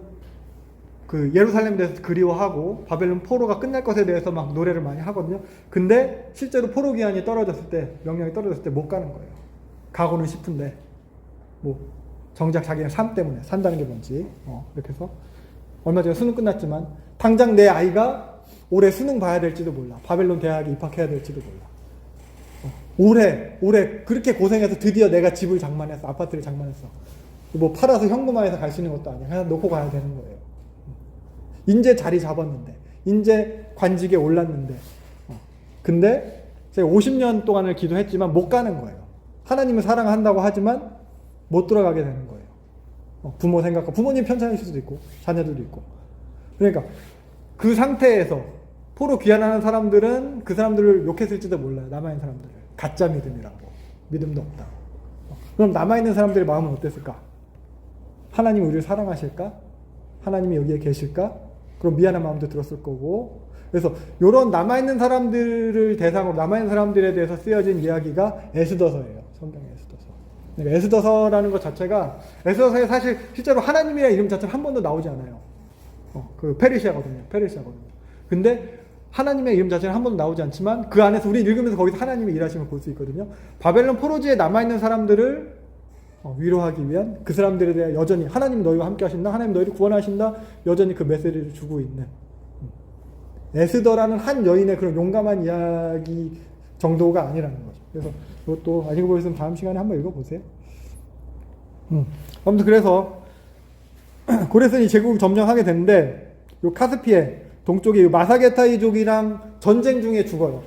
그 예루살렘에 대해서 그리워하고 바벨론 포로가 끝날 것에 대해서 막 노래를 많이 하거든요. 근데 실제로 포로 귀환이 떨어졌을 때, 명령이 떨어졌을 때 못 가는 거예요. 가고는 싶은데 뭐 정작 자기의 삶 때문에 산다는 게 뭔지 이렇게 해서 얼마 전에 수능 끝났지만 당장 내 아이가 올해 수능 봐야 될지도 몰라. 바벨론 대학에 입학해야 될지도 몰라. 올해 그렇게 고생해서 드디어 내가 집을 장만했어. 아파트를 장만했어. 뭐 팔아서 현금화해서 갈 수 있는 것도 아니야. 그냥 놓고 가야 되는 거예요. 인제 자리 잡았는데, 인제 관직에 올랐는데, 근데 제가 50년 동안을 기도했지만 못 가는 거예요. 하나님을 사랑한다고 하지만 못 돌아가게 되는 거예요. 부모 생각하고, 부모님 편찮으실 수도 있고, 자녀들도 있고. 그러니까 그 상태에서 포로 귀환하는 사람들은 그 사람들을 욕했을지도 몰라요. 남아있는 사람들을. 가짜 믿음이라고. 믿음도 없다. 그럼 남아있는 사람들의 마음은 어땠을까? 하나님이 우리를 사랑하실까? 하나님이 여기에 계실까? 그럼 미안한 마음도 들었을 거고. 그래서 이런 남아있는 사람들을 대상으로 남아있는 사람들에 대해서 쓰여진 이야기가 에스더서예요. 성경의 에스더서. 그러니까 에스더서라는 것 자체가 에스더서에 사실 실제로 하나님이라는 이름 자체는 한 번도 나오지 않아요. 그 페르시아거든요. 근데 하나님의 이름 자체는 한 번도 나오지 않지만 그 안에서 우리 읽으면서 거기서 하나님의 일하심을 볼 수 있거든요. 바벨론 포로지에 남아있는 사람들을 위로하기 위한 그 사람들에 대해 여전히 하나님 너희와 함께 하신다. 하나님 너희를 구원하신다. 여전히 그 메시지를 주고 있는 에스더라는 한 여인의 그런 용감한 이야기 정도가 아니라는 거죠. 그래서 이것도 안 읽어보셨으면 다음 시간에 한번 읽어보세요. 아무튼 그래서 고레스는 이 제국을 점령하게 됐는데 요 카스피해 동쪽에 마사게타이족이랑 전쟁 중에 죽어요.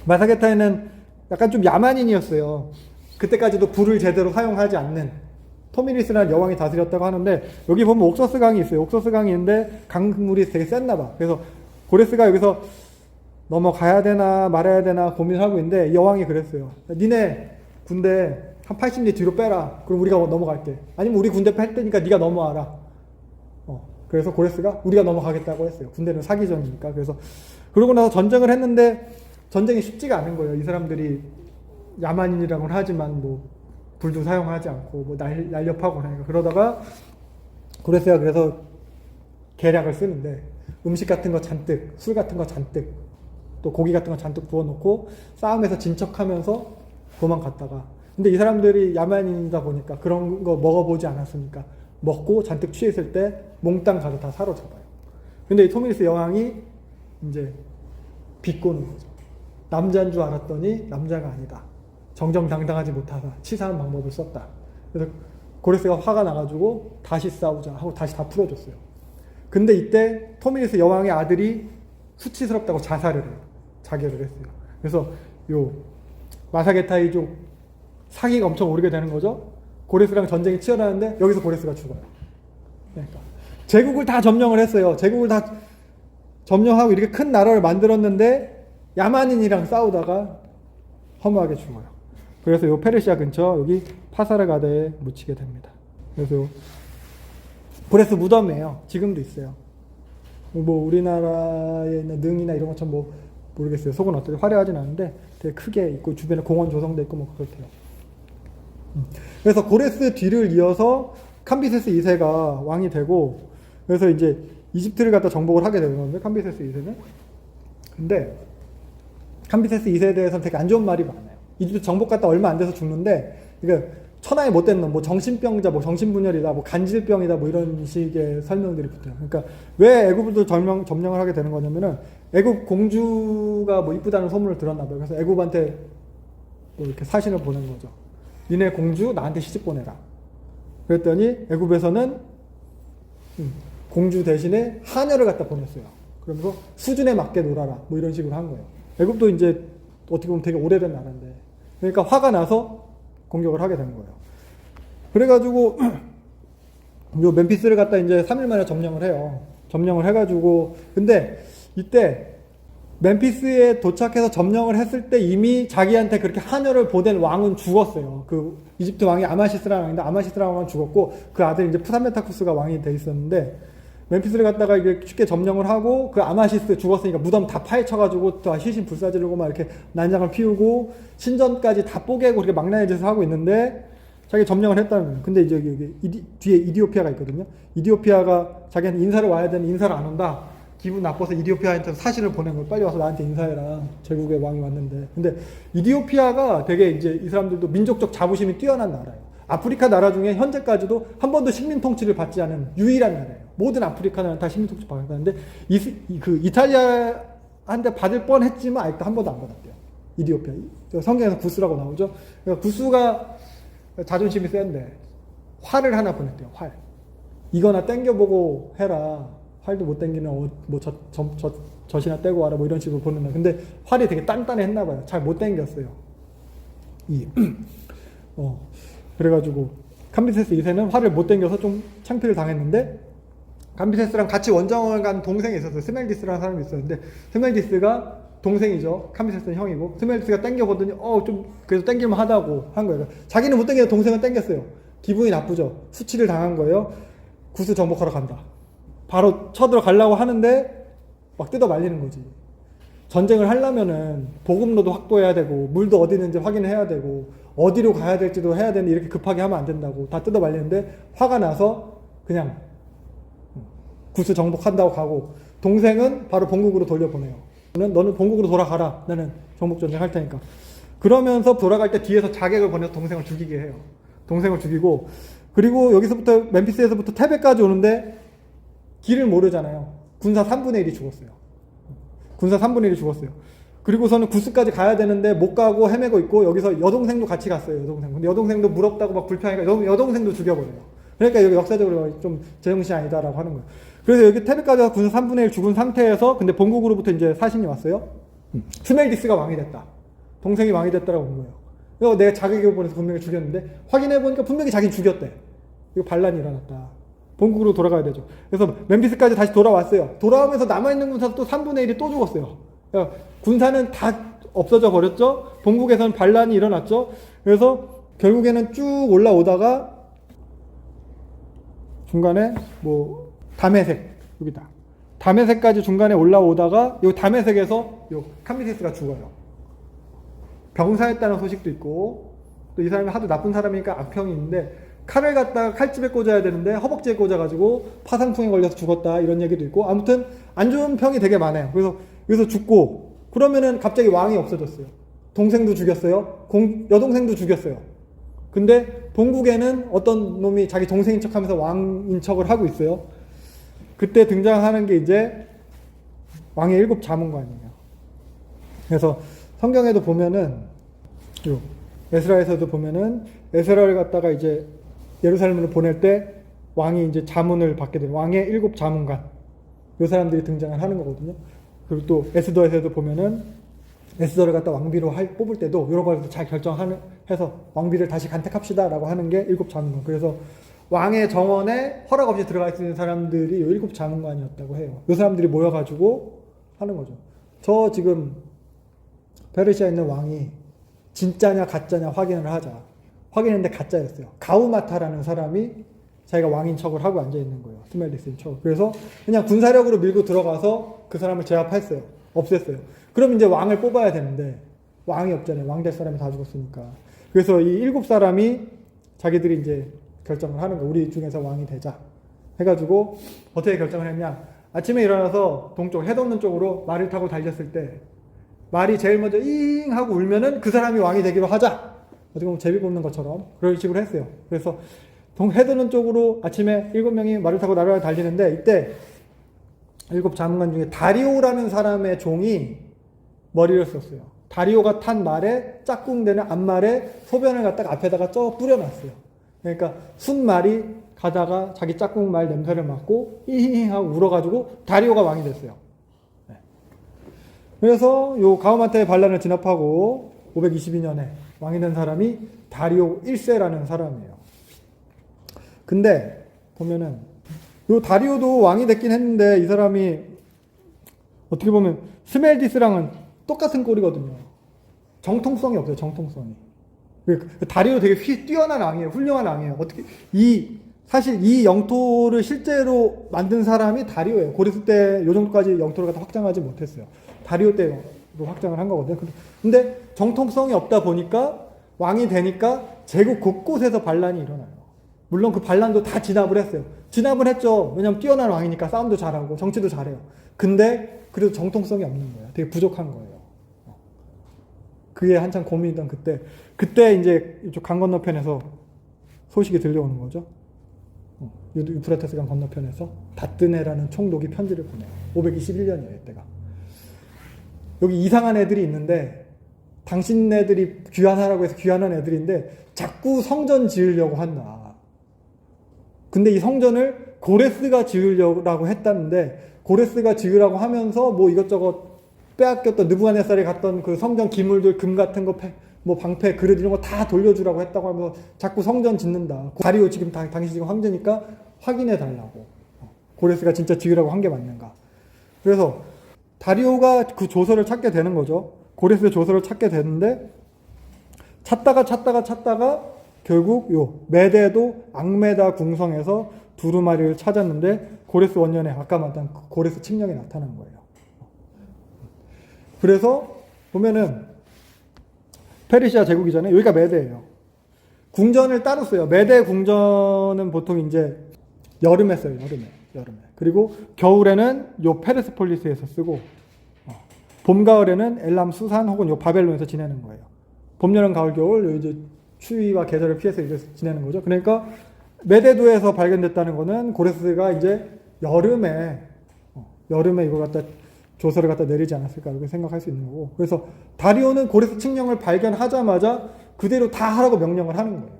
마사게타이는 약간 좀 야만인이었어요. 그때까지도 불을 제대로 사용하지 않는 토미리스라는 여왕이 다스렸다고 하는데 여기 보면 옥서스 강이 있어요. 옥서스 강이 있는데 강물이 되게 셌나 봐. 그래서 고레스가 여기서 넘어가야 되나 말아야 되나 고민하고 있는데 여왕이 그랬어요. 니네 군대 한 80리 뒤로 빼라. 그럼 우리가 넘어갈게. 아니면 우리 군대 뺄 테니까 네가 넘어와라. 그래서 고레스가 우리가 넘어가겠다고 했어요. 군대는 사기전이니까. 그래서 그러고 나서 전쟁을 했는데 전쟁이 쉽지가 않은 거예요. 이 사람들이 야만인이라고는 하지만 뭐 불도 사용하지 않고 뭐 날렵하고 하니까 그러다가 고레스가 그래서 계략을 쓰는데 음식 같은 거 잔뜩, 술 같은 거 잔뜩, 또 고기 같은 거 잔뜩 부어놓고 싸움에서 진척하면서 도망갔다가 근데 이 사람들이 야만인이다 보니까 그런 거 먹어보지 않았으니까 먹고 잔뜩 취했을 때 몽땅 가서 다 사로잡아요. 근데 이 토미리스 여왕이 이제 비꼬는 거죠. 남자인 줄 알았더니 남자가 아니다. 정정당당하지 못하다. 치사한 방법을 썼다. 그래서 고레스가 화가 나가지고 다시 싸우자 하고 다시 다 풀어줬어요. 근데 이때 토미리스 여왕의 아들이 수치스럽다고 자살을 해요. 자결을 했어요. 그래서 요 마사게타이족 사기가 엄청 오르게 되는 거죠. 고레스랑 전쟁이 치열하는데 여기서 고레스가 죽어요. 그러니까 제국을 다 점령을 했어요. 제국을 다 점령하고 이렇게 큰 나라를 만들었는데 야만인이랑 싸우다가 허무하게 죽어요. 그래서 요 페르시아 근처 여기 파사르가드에 묻히게 됩니다. 그래서 요 고레스 무덤이에요. 지금도 있어요. 뭐 우리나라에 있는 능이나 이런 것처럼 뭐 모르겠어요. 속은 어떻게 화려하진 않은데 되게 크게 있고 주변에 공원 조성돼 있고 뭐 그렇대요. 그래서 고레스 뒤를 이어서 캄비세스 2세가 왕이 되고 그래서 이제 이집트를 갖다 정복을 하게 되는 건데 캄비세스 2세는 근데 캄비세스 2세에 대해서는 되게 안 좋은 말이 많아요. 이집트 정복 갔다 얼마 안 돼서 죽는데 그러니까 천하에 못된 놈, 뭐 정신병자, 뭐 정신분열이다, 뭐 간질병이다, 뭐 이런 식의 설명들이 붙어요. 그러니까 왜 애굽을 점령을 하게 되는 거냐면은 애굽 공주가 뭐 이쁘다는 소문을 들었나 봐요. 그래서 애굽한테 뭐 이렇게 사신을 보낸 거죠. 니네 공주 나한테 시집 보내라. 그랬더니 애굽에서는 공주 대신에 하녀를 갖다 보냈어요. 그러면서 수준에 맞게 놀아라. 뭐 이런 식으로 한 거예요. 애굽도 이제 어떻게 보면 되게 오래된 나라인데 그러니까 화가 나서 공격을 하게 되는 거예요. 그래가지고 요 멤피스를 갖다 이제 3일 만에 점령을 해요. 점령을 해가지고 근데 이때 멤피스에 도착해서 점령을 했을 때 이미 자기한테 그렇게 하녀를 보낸 왕은 죽었어요. 그 이집트 왕이 아마시스라는 왕인데 아마시스라는 왕은 죽었고 그 아들 이제 푸사메타쿠스가 왕이 돼 있었는데 멤피스를 갖다가 이게 쉽게 점령을 하고 그 아마시스 죽었으니까 무덤 다 파헤쳐가지고 다 시신 불사지르고 막 이렇게 난장을 피우고 신전까지 다 뽀개고 그렇게 망나니 짓을 하고 있는데 자기 점령을 했다는 거예요. 근데 이제 여기 뒤에 이디오피아가 있거든요. 이디오피아가 자기한테 인사를 와야 되는데 인사를 안 온다. 기분 나빠서 이디오피아한테 사신을 보낸 거예요. 빨리 와서 나한테 인사해라. 제국의 왕이 왔는데. 근데 이디오피아가 되게 이제 이 사람들도 민족적 자부심이 뛰어난 나라예요. 아프리카 나라 중에 현재까지도 한 번도 식민 통치를 받지 않은 유일한 나라예요. 모든 아프리카 나라는 다 식민 통치 받았는데 그 이탈리아한테 받을 뻔했지만 아직도 한 번도 안 받았대요. 이디오피아. 성경에서 구스라고 나오죠. 그러니까 구스가 자존심이 센데 활을 하나 보냈대요. 활. 이거나 땡겨보고 해라. 활도 못 땡기는 젖이나 떼고 와라 뭐 이런 식으로 보는 날. 근데 활이 되게 단단했나 봐요. 잘 못 땡겼어요. 그래가지고 캄비세스 2세는 활을 못 땡겨서 좀 창피를 당했는데 캄비세스랑 같이 원정을 간 동생이 있었어요. 스멜디스라는 사람이 있었는데 스멜디스가 동생이죠. 캄비세스는 형이고 스멜디스가 땡겨보더니 좀 그래도 땡길만 하다고 한 거예요. 자기는 못 땡겨도 동생은 땡겼어요. 기분이 나쁘죠. 수치를 당한 거예요. 구스 정복하러 간다. 바로 쳐들어가려고 하는데 막 뜯어 말리는 거지. 전쟁을 하려면은 보급로도 확보해야 되고 물도 어디 있는지 확인해야 되고 어디로 가야 될지도 해야 되는데 이렇게 급하게 하면 안 된다고 다 뜯어 말리는데 화가 나서 그냥 구스 정복한다고 가고 동생은 바로 본국으로 돌려보내요. 너는 본국으로 돌아가라. 나는 정복 전쟁 할 테니까. 그러면서 돌아갈 때 뒤에서 자객을 보내서 동생을 죽이게 해요. 동생을 죽이고 그리고 여기서부터 멤피스에서부터 테베까지 오는데 길을 모르잖아요. 군사 3분의 1이 죽었어요. 군사 3분의 1이 죽었어요. 그리고서는 구스까지 가야 되는데 못 가고 헤매고 있고 여기서 여동생도 같이 갔어요. 여동생. 근데 여동생도 무럽다고 막 불평하니까 여동생도 죽여버려요. 그러니까 여기 역사적으로 좀 제정신이 아니다라고 하는 거예요. 그래서 여기 테베까지 가서 군사 3분의 1 죽은 상태에서 근데 본국으로부터 이제 사신이 왔어요. 스멜디스가 왕이 됐다. 동생이 왕이 됐다라고 본 거예요. 그래서 내가 자객을 보내서 분명히 죽였는데 확인해보니까 분명히 자기는 죽였대. 이거 반란이 일어났다. 본국으로 돌아가야 되죠. 그래서 멤피스까지 다시 돌아왔어요. 돌아오면서 남아있는 군사 또 3분의 1이 또 죽었어요. 그러니까 군사는 다 없어져 버렸죠. 본국에서는 반란이 일어났죠. 그래서 결국에는 쭉 올라오다가 중간에 뭐 다메섹 여기다. 다메섹까지 중간에 올라오다가 요 다메섹에서 요 캄비세스가 죽어요. 병사였다는 소식도 있고, 또 이 사람이 하도 나쁜 사람이니까 악평이 있는데, 칼을 갖다가 칼집에 꽂아야 되는데 허벅지에 꽂아가지고 파상풍에 걸려서 죽었다, 이런 얘기도 있고, 아무튼 안 좋은 평이 되게 많아요. 그래서 죽고, 그러면은 갑자기 왕이 없어졌어요. 동생도 죽였어요. 여동생도 죽였어요. 근데 동국에는 어떤 놈이 자기 동생인 척 하면서 왕인 척을 하고 있어요. 그때 등장하는 게 이제 왕의 7 자문관이에요. 그래서 성경에도 보면은, 에스라에서도 보면은, 에스라를 갖다가 이제 예루살렘으로 보낼 때 왕이 이제 자문을 받게 되는 왕의 7 자문관. 이 사람들이 등장을 하는 거거든요. 그리고 또 에스더에서도 보면은 에스더를 갖다 왕비로 뽑을 때도 여러 가지 잘 결정해서 왕비를 다시 간택합시다라고 하는 게 7 자문관. 그래서 왕의 정원에 허락 없이 들어갈 수 있는 사람들이 이 7 자문관이었다고 해요. 이 사람들이 모여가지고 하는 거죠. 저 지금 페르시아에 있는 왕이 진짜냐 가짜냐 확인을 하자. 확인했는데 가짜였어요. 가우마타라는 사람이 자기가 왕인 척을 하고 앉아있는 거예요. 스멜리스인 척. 그래서 그냥 군사력으로 밀고 들어가서 그 사람을 제압했어요. 없앴어요. 그럼 이제 왕을 뽑아야 되는데 왕이 없잖아요. 왕 될 사람이 다 죽었으니까. 그래서 이 7 사람이 자기들이 이제 결정을 하는 거예요. 우리 중에서 왕이 되자 해가지고 어떻게 결정을 했냐. 아침에 일어나서 동쪽 해돋는 쪽으로 말을 타고 달렸을 때 말이 제일 먼저 잉 하고 울면은 그 사람이 왕이 되기로 하자. 어떻게 보면 제비 뽑는 것처럼 그런 식으로 했어요. 그래서 해돋는 쪽으로 아침에 7명이 말을 타고 나라를 달리는데, 이때 7 자문관 중에 다리오라는 사람의 종이 머리를 썼어요. 다리오가 탄 말에 짝꿍되는 앞말에 소변을 갖다가 앞에다가 뿌려놨어요. 그러니까 순말이 가다가 자기 짝꿍 말 냄새를 맡고 이히히 하고 울어가지고 다리오가 왕이 됐어요. 네. 그래서 요 가우마타의 반란을 진압하고 522년에 왕이 된 사람이 다리오 1세라는 사람이에요. 근데 보면은 요 다리오도 왕이 됐긴 했는데 이 사람이 어떻게 보면 스멜디스랑은 똑같은 꼴이거든요. 정통성이 없어요. 정통성이. 다리오 되게 뛰어난 왕이에요. 훌륭한 왕이에요. 어떻게 사실 이 영토를 실제로 만든 사람이 다리오예요. 고레스 때 요 정도까지 영토를 갖다 확장하지 못했어요. 다리오 때로 확장을 한 거거든요. 근데 정통성이 없다 보니까 왕이 되니까 제국 곳곳에서 반란이 일어나요. 물론 그 반란도 다 진압을 했어요. 진압을 했죠. 왜냐면 뛰어난 왕이니까 싸움도 잘하고 정치도 잘해요. 근데 그래도 정통성이 없는 거예요. 되게 부족한 거예요. 그게 한참 고민이던 그때 이제 이쪽 강 건너편에서 소식이 들려오는 거죠. 유프라테스 강 건너편에서 다뜨네라는 총독이 편지를 보내요. 521년이에요, 이때가. 여기 이상한 애들이 있는데 당신네들이 귀환하라고 해서 귀환한 애들인데 자꾸 성전 지으려고 한다. 근데 이 성전을 고레스가 지으려고 했다는데 고레스가 지으라고 하면서 뭐 이것저것 빼앗겼던 느부갓네살이 갔던 그 성전 기물들 금 같은 거 뭐 방패 그릇 이런 거 다 돌려주라고 했다고 하면서 자꾸 성전 짓는다. 다리오 지금 당신 지금 황제니까 확인해 달라고. 고레스가 진짜 지으라고 한 게 맞는가. 그래서 다리오가 그 조서를 찾게 되는 거죠. 고레스의 조서를 찾게 되는데 찾다가 결국 요 메데도 앙메다 궁성에서 두루마리를 찾았는데 고레스 원년에 아까 말한 고레스 칙령이 나타난 거예요. 그래서 보면은 페르시아 제국이잖아요. 여기가 메데예요. 궁전을 따로 써요. 메데 궁전은 보통 이제 여름에 써요. 여름에. 그리고 겨울에는 요 페르스폴리스에서 쓰고 봄 가을에는 엘람 수산 혹은 요 바벨론에서 지내는 거예요. 봄 여름 가을 겨울 이제 추위와 계절을 피해서 이제 지내는 거죠. 그러니까 메데도에서 발견됐다는 거는 고레스가 이제 여름에 이거 갖다 조서를 갖다 내리지 않았을까 이렇게 생각할 수 있는 거고. 그래서 다리오는 고레스 칙령을 발견하자마자 그대로 다 하라고 명령을 하는 거예요.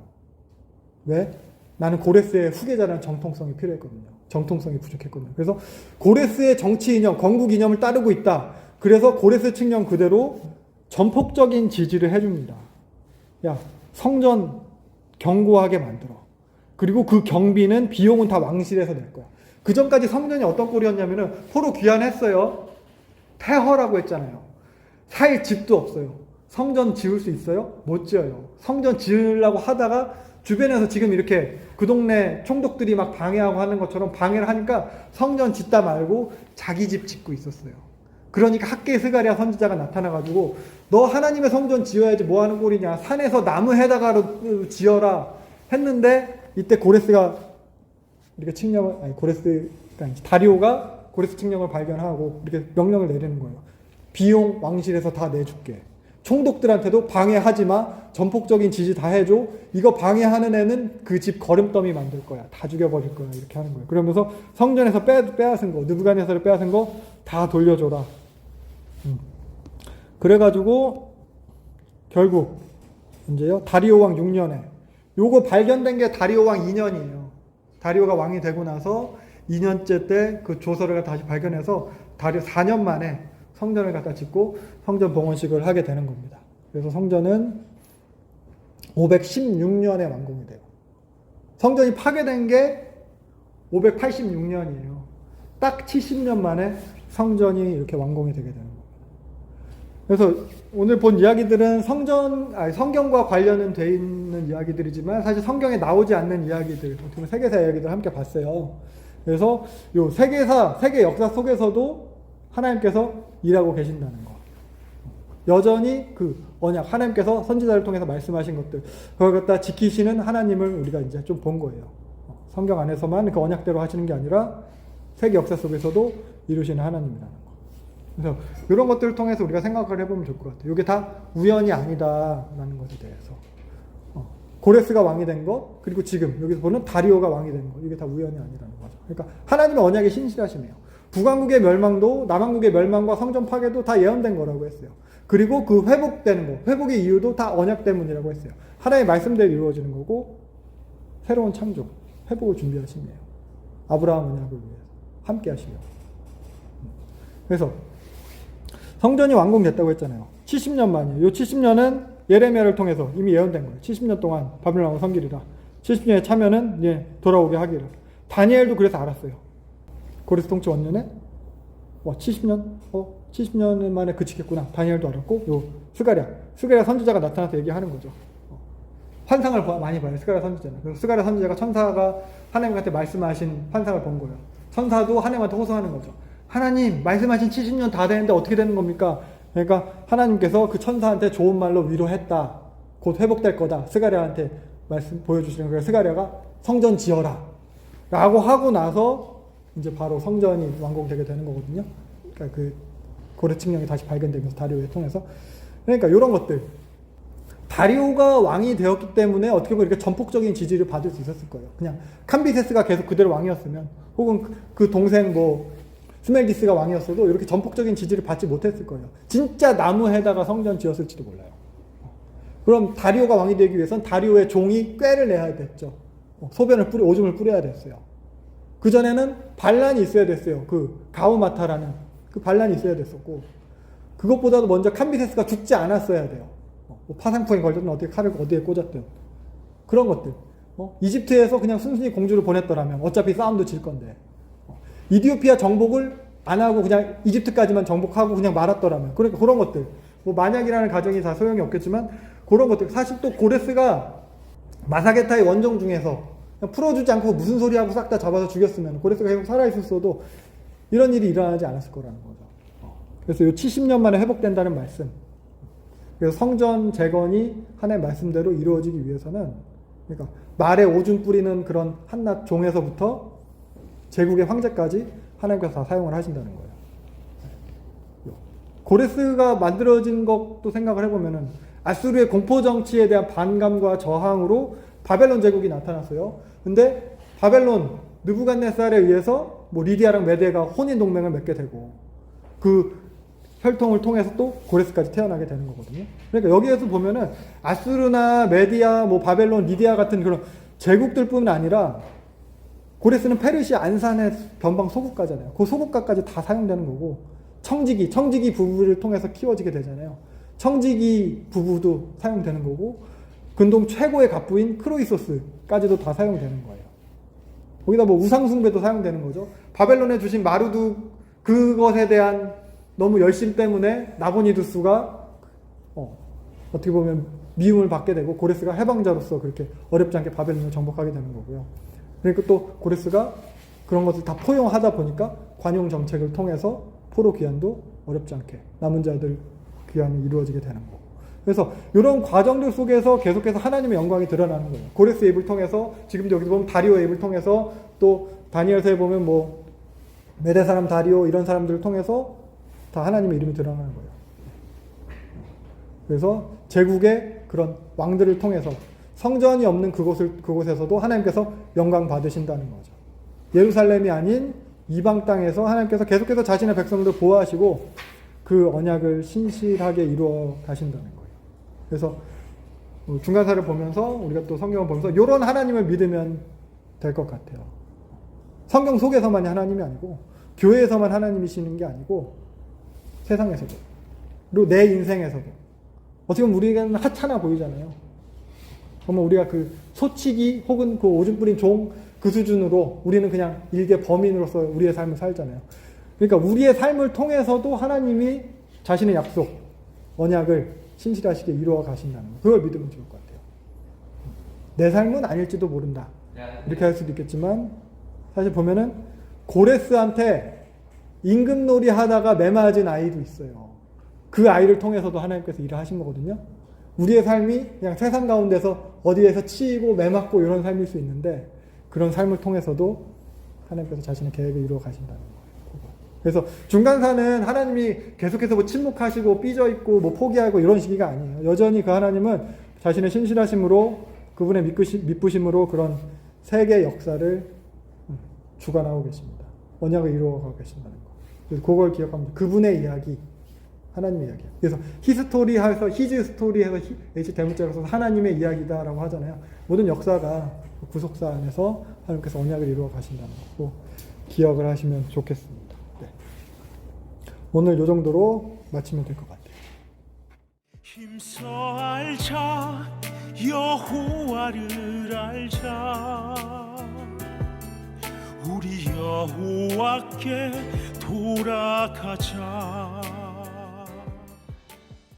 왜? 나는 고레스의 후계자라는 정통성이 필요했거든요. 정통성이 부족했거든요. 그래서 고레스의 정치 이념, 건국 이념을 따르고 있다. 그래서 고레스 칙령 그대로 전폭적인 지지를 해줍니다. 야, 성전 견고하게 만들어. 그리고 그 경비는 비용은 다 왕실에서 낼 거야. 그 전까지 성전이 어떤 꼴이었냐면은 포로 귀환했어요. 폐허라고 했잖아요. 살 집도 없어요. 성전 지을 수 있어요? 못 지어요. 성전 지으려고 하다가 주변에서 지금 이렇게 그 동네 총독들이 막 방해하고 하는 것처럼 방해를 하니까 성전 짓다 말고 자기 집 짓고 있었어요. 그러니까 학계 스가랴 선지자가 나타나가지고 너 하나님의 성전 지어야지 뭐하는 꼴이냐, 산에서 나무 해다가로 지어라 했는데, 이때 고레스가 이렇게 칙령을, 아니 고레스가 아니지, 다리오가 고레스 칙령을 발견하고 이렇게 명령을 내리는 거예요. 비용 왕실에서 다 내줄게. 총독들한테도 방해하지 마. 전폭적인 지지 다 해줘. 이거 방해하는 애는 그 집 거름더미 만들 거야. 다 죽여버릴 거야. 이렇게 하는 거예요. 그러면서 성전에서 빼앗은 거, 느부갓네살을 빼앗은 거 다 돌려줘라. 그래가지고 결국 이제요, 다리오 왕 6년에 요거 발견된 게 다리오 왕 2년이에요. 다리오가 왕이 되고 나서 2년째 때 그 조서를 다시 발견해서 다리오 4년 만에 성전을 갖다 짓고 성전 봉헌식을 하게 되는 겁니다. 그래서 성전은 516년에 완공이 돼요. 성전이 파괴된 게 586년이에요. 딱 70년 만에 성전이 이렇게 완공이 되게 되는 겁니다. 그래서 오늘 본 이야기들은 성경과 관련은 돼 있는 이야기들이지만 사실 성경에 나오지 않는 이야기들, 어떻게 보면 세계사 이야기들 함께 봤어요. 그래서 요 세계 역사 속에서도 하나님께서 일하고 계신다는 거. 여전히 그 언약, 하나님께서 선지자를 통해서 말씀하신 것들, 그걸 갖다 지키시는 하나님을 우리가 이제 좀 본 거예요. 성경 안에서만 그 언약대로 하시는 게 아니라 세계 역사 속에서도 이루시는 하나님이라는 거. 그래서 이런 것들을 통해서 우리가 생각을 해보면 좋을 것 같아요. 이게 다 우연이 아니다라는 것에 대해서. 고레스가 왕이 된 것, 그리고 지금 여기서 보는 다리오가 왕이 된 것, 이게 다 우연이 아니라는 거죠. 그러니까 하나님의 언약이 신실하시네요. 북왕국의 멸망도 남왕국의 멸망과 성전 파괴도 다 예언된 거라고 했어요. 그리고 그 회복되는 거, 회복의 이유도 다 언약 때문이라고 했어요. 하나님의 말씀대로 이루어지는 거고, 새로운 창조, 회복을 준비하시네요. 아브라함 언약을 위해서 함께 하시려고. 그래서 성전이 완공됐다고 했잖아요. 70년 만이에요. 이 70년은 예레미야를 통해서 이미 예언된 거예요. 70년 동안 바벨론 왕을 섬기리라. 70년에 차면은 돌아오게 하기를. 다니엘도 그래서 알았어요. 고레스 통치 원년에 70년 만에 그치겠구나. 다니엘도 알았고, 요 스가랴 선지자가 나타나서 얘기하는 거죠. 환상을 많이 봐요. 스가랴 선지자는. 그래서 스가랴 선지자가 천사가 하나님한테 말씀하신 환상을 본 거예요. 천사도 하나님한테 호소하는 거죠. 하나님, 말씀하신 70년 다 되는데 어떻게 되는 겁니까? 그러니까 하나님께서 그 천사한테 좋은 말로 위로했다. 곧 회복될 거다. 스가랴한테 말씀 보여주시는 거예요. 스가랴가 성전 지어라 라고 하고 나서 이제 바로 성전이 완공되게 되는 거거든요. 그러니까 그 고레 칙령이 다시 발견되면서 다리오에 통해서. 그러니까 이런 것들. 다리오가 왕이 되었기 때문에 어떻게 보면 이렇게 전폭적인 지지를 받을 수 있었을 거예요. 그냥 캄비세스가 계속 그대로 왕이었으면, 혹은 그 동생 스멜디스가 왕이었어도 이렇게 전폭적인 지지를 받지 못했을 거예요. 진짜 나무에다가 성전 지었을지도 몰라요. 그럼 다리오가 왕이 되기 위해선 다리오의 종이 꾀를 내야 됐죠. 오줌을 뿌려야 됐어요. 그전에는 반란이 있어야 됐어요. 그 가우마타라는 그 반란이 있어야 됐었고, 그것보다도 먼저 캄비세스가 죽지 않았어야 돼요. 파상풍에 걸렸든 어떻게 칼을 어디에 꽂았든 그런 것들. 이집트에서 그냥 순순히 공주를 보냈더라면 어차피 싸움도 질 건데, 이디오피아 정복을 안 하고 그냥 이집트까지만 정복하고 그냥 말았더라면, 그러니까 그런 것들, 만약이라는 가정이 다 소용이 없겠지만 그런 것들. 사실 또 고레스가 마사게타의 원정 중에서 그냥 풀어주지 않고 무슨 소리 하고 싹 다 잡아서 죽였으면 고레스가 계속 살아있었어도 이런 일이 일어나지 않았을 거라는 거죠. 그래서 이 70년 만에 회복된다는 말씀, 그래서 성전 재건이 하나님의 말씀대로 이루어지기 위해서는, 그러니까 말에 오줌 뿌리는 그런 한낱 종에서부터 제국의 황제까지 하나님께서 다 사용을 하신다는 거예요. 고레스가 만들어진 것도 생각을 해보면은 아수르의 공포 정치에 대한 반감과 저항으로 바벨론 제국이 나타났어요. 근데 바벨론 느부갓네살에 의해서 리디아랑 메데가 혼인 동맹을 맺게 되고, 그 혈통을 통해서 또 고레스까지 태어나게 되는 거거든요. 그러니까 여기에서 보면은 아수르나 메디아, 바벨론, 리디아 같은 그런 제국들뿐 아니라 고레스는 페르시아 안산의 변방 소국가잖아요. 그 소국가까지 다 사용되는 거고, 청지기 부부를 통해서 키워지게 되잖아요. 청지기 부부도 사용되는 거고, 근동 최고의 갑부인 크로이소스까지도 다 사용되는 거예요. 거기다 우상숭배도 사용되는 거죠. 바벨론에 주신 마루두, 그것에 대한 너무 열심 때문에 나보니두스가 어떻게 보면 미움을 받게 되고, 고레스가 해방자로서 그렇게 어렵지 않게 바벨론을 정복하게 되는 거고요. 그러니까 또 고레스가 그런 것을 다 포용하다 보니까 관용 정책을 통해서 포로 귀환도 어렵지 않게 남은 자들 귀환이 이루어지게 되는 거고. 그래서 이런 과정들 속에서 계속해서 하나님의 영광이 드러나는 거예요. 고레스의 입을 통해서, 지금도 여기서 보면 다리오의 입을 통해서, 또 다니엘서에 보면 뭐 메대 사람 다리오 이런 사람들을 통해서 다 하나님의 이름이 드러나는 거예요. 그래서 제국의 그런 왕들을 통해서 성전이 없는 그곳에서도 하나님께서 영광 받으신다는 거죠. 예루살렘이 아닌 이방 땅에서 하나님께서 계속해서 자신의 백성들을 보호하시고 그 언약을 신실하게 이루어 가신다는 거예요. 그래서 중간사를 보면서 우리가 또 성경을 보면서 이런 하나님을 믿으면 될 것 같아요. 성경 속에서만이 하나님이 아니고 교회에서만 하나님이시는 게 아니고 세상에서도, 그리고 내 인생에서도. 어떻게 보면 우리에게는 하찮아 보이잖아요. 그러면 우리가 그 소치기 혹은 그 오줌 뿌린 종 그 수준으로 우리는 그냥 일개 범인으로서 우리의 삶을 살잖아요. 그러니까 우리의 삶을 통해서도 하나님이 자신의 약속, 언약을 신실하시게 이루어 가신다는 거. 그걸 믿으면 좋을 것 같아요. 내 삶은 아닐지도 모른다. 이렇게 할 수도 있겠지만 사실 보면은 고레스한테 임금놀이 하다가 매맞은 아이도 있어요. 그 아이를 통해서도 하나님께서 일을 하신 거거든요. 우리의 삶이 그냥 세상 가운데서 어디에서 치이고 매맞고 이런 삶일 수 있는데 그런 삶을 통해서도 하나님께서 자신의 계획을 이루어 가신다는 거예요. 그래서 중간사는 하나님이 계속해서 뭐 침묵하시고 삐져있고 뭐 포기하고 이런 시기가 아니에요. 여전히 그 하나님은 자신의 신실하심으로, 그분의 믿부심으로 그런 세계 역사를 주관하고 계십니다. 언약을 이루어가고 계신다는 거. 그래서 그걸 기억합니다. 그분의 이야기, 하나님의 이야기. 그래서 히스토리해서 히즈 스토리해서 H 대문자로 써서 하나님의 이야기다라고 하잖아요. 모든 역사가 구속사 안에서 하나님께서 언약을 이루어 가신다는 거 기억을 하시면 좋겠습니다. 네. 오늘 이 정도로 마치면 될 것 같아요. 힘써 알자, 여호와를 알자. 우리 여호와께 돌아가자.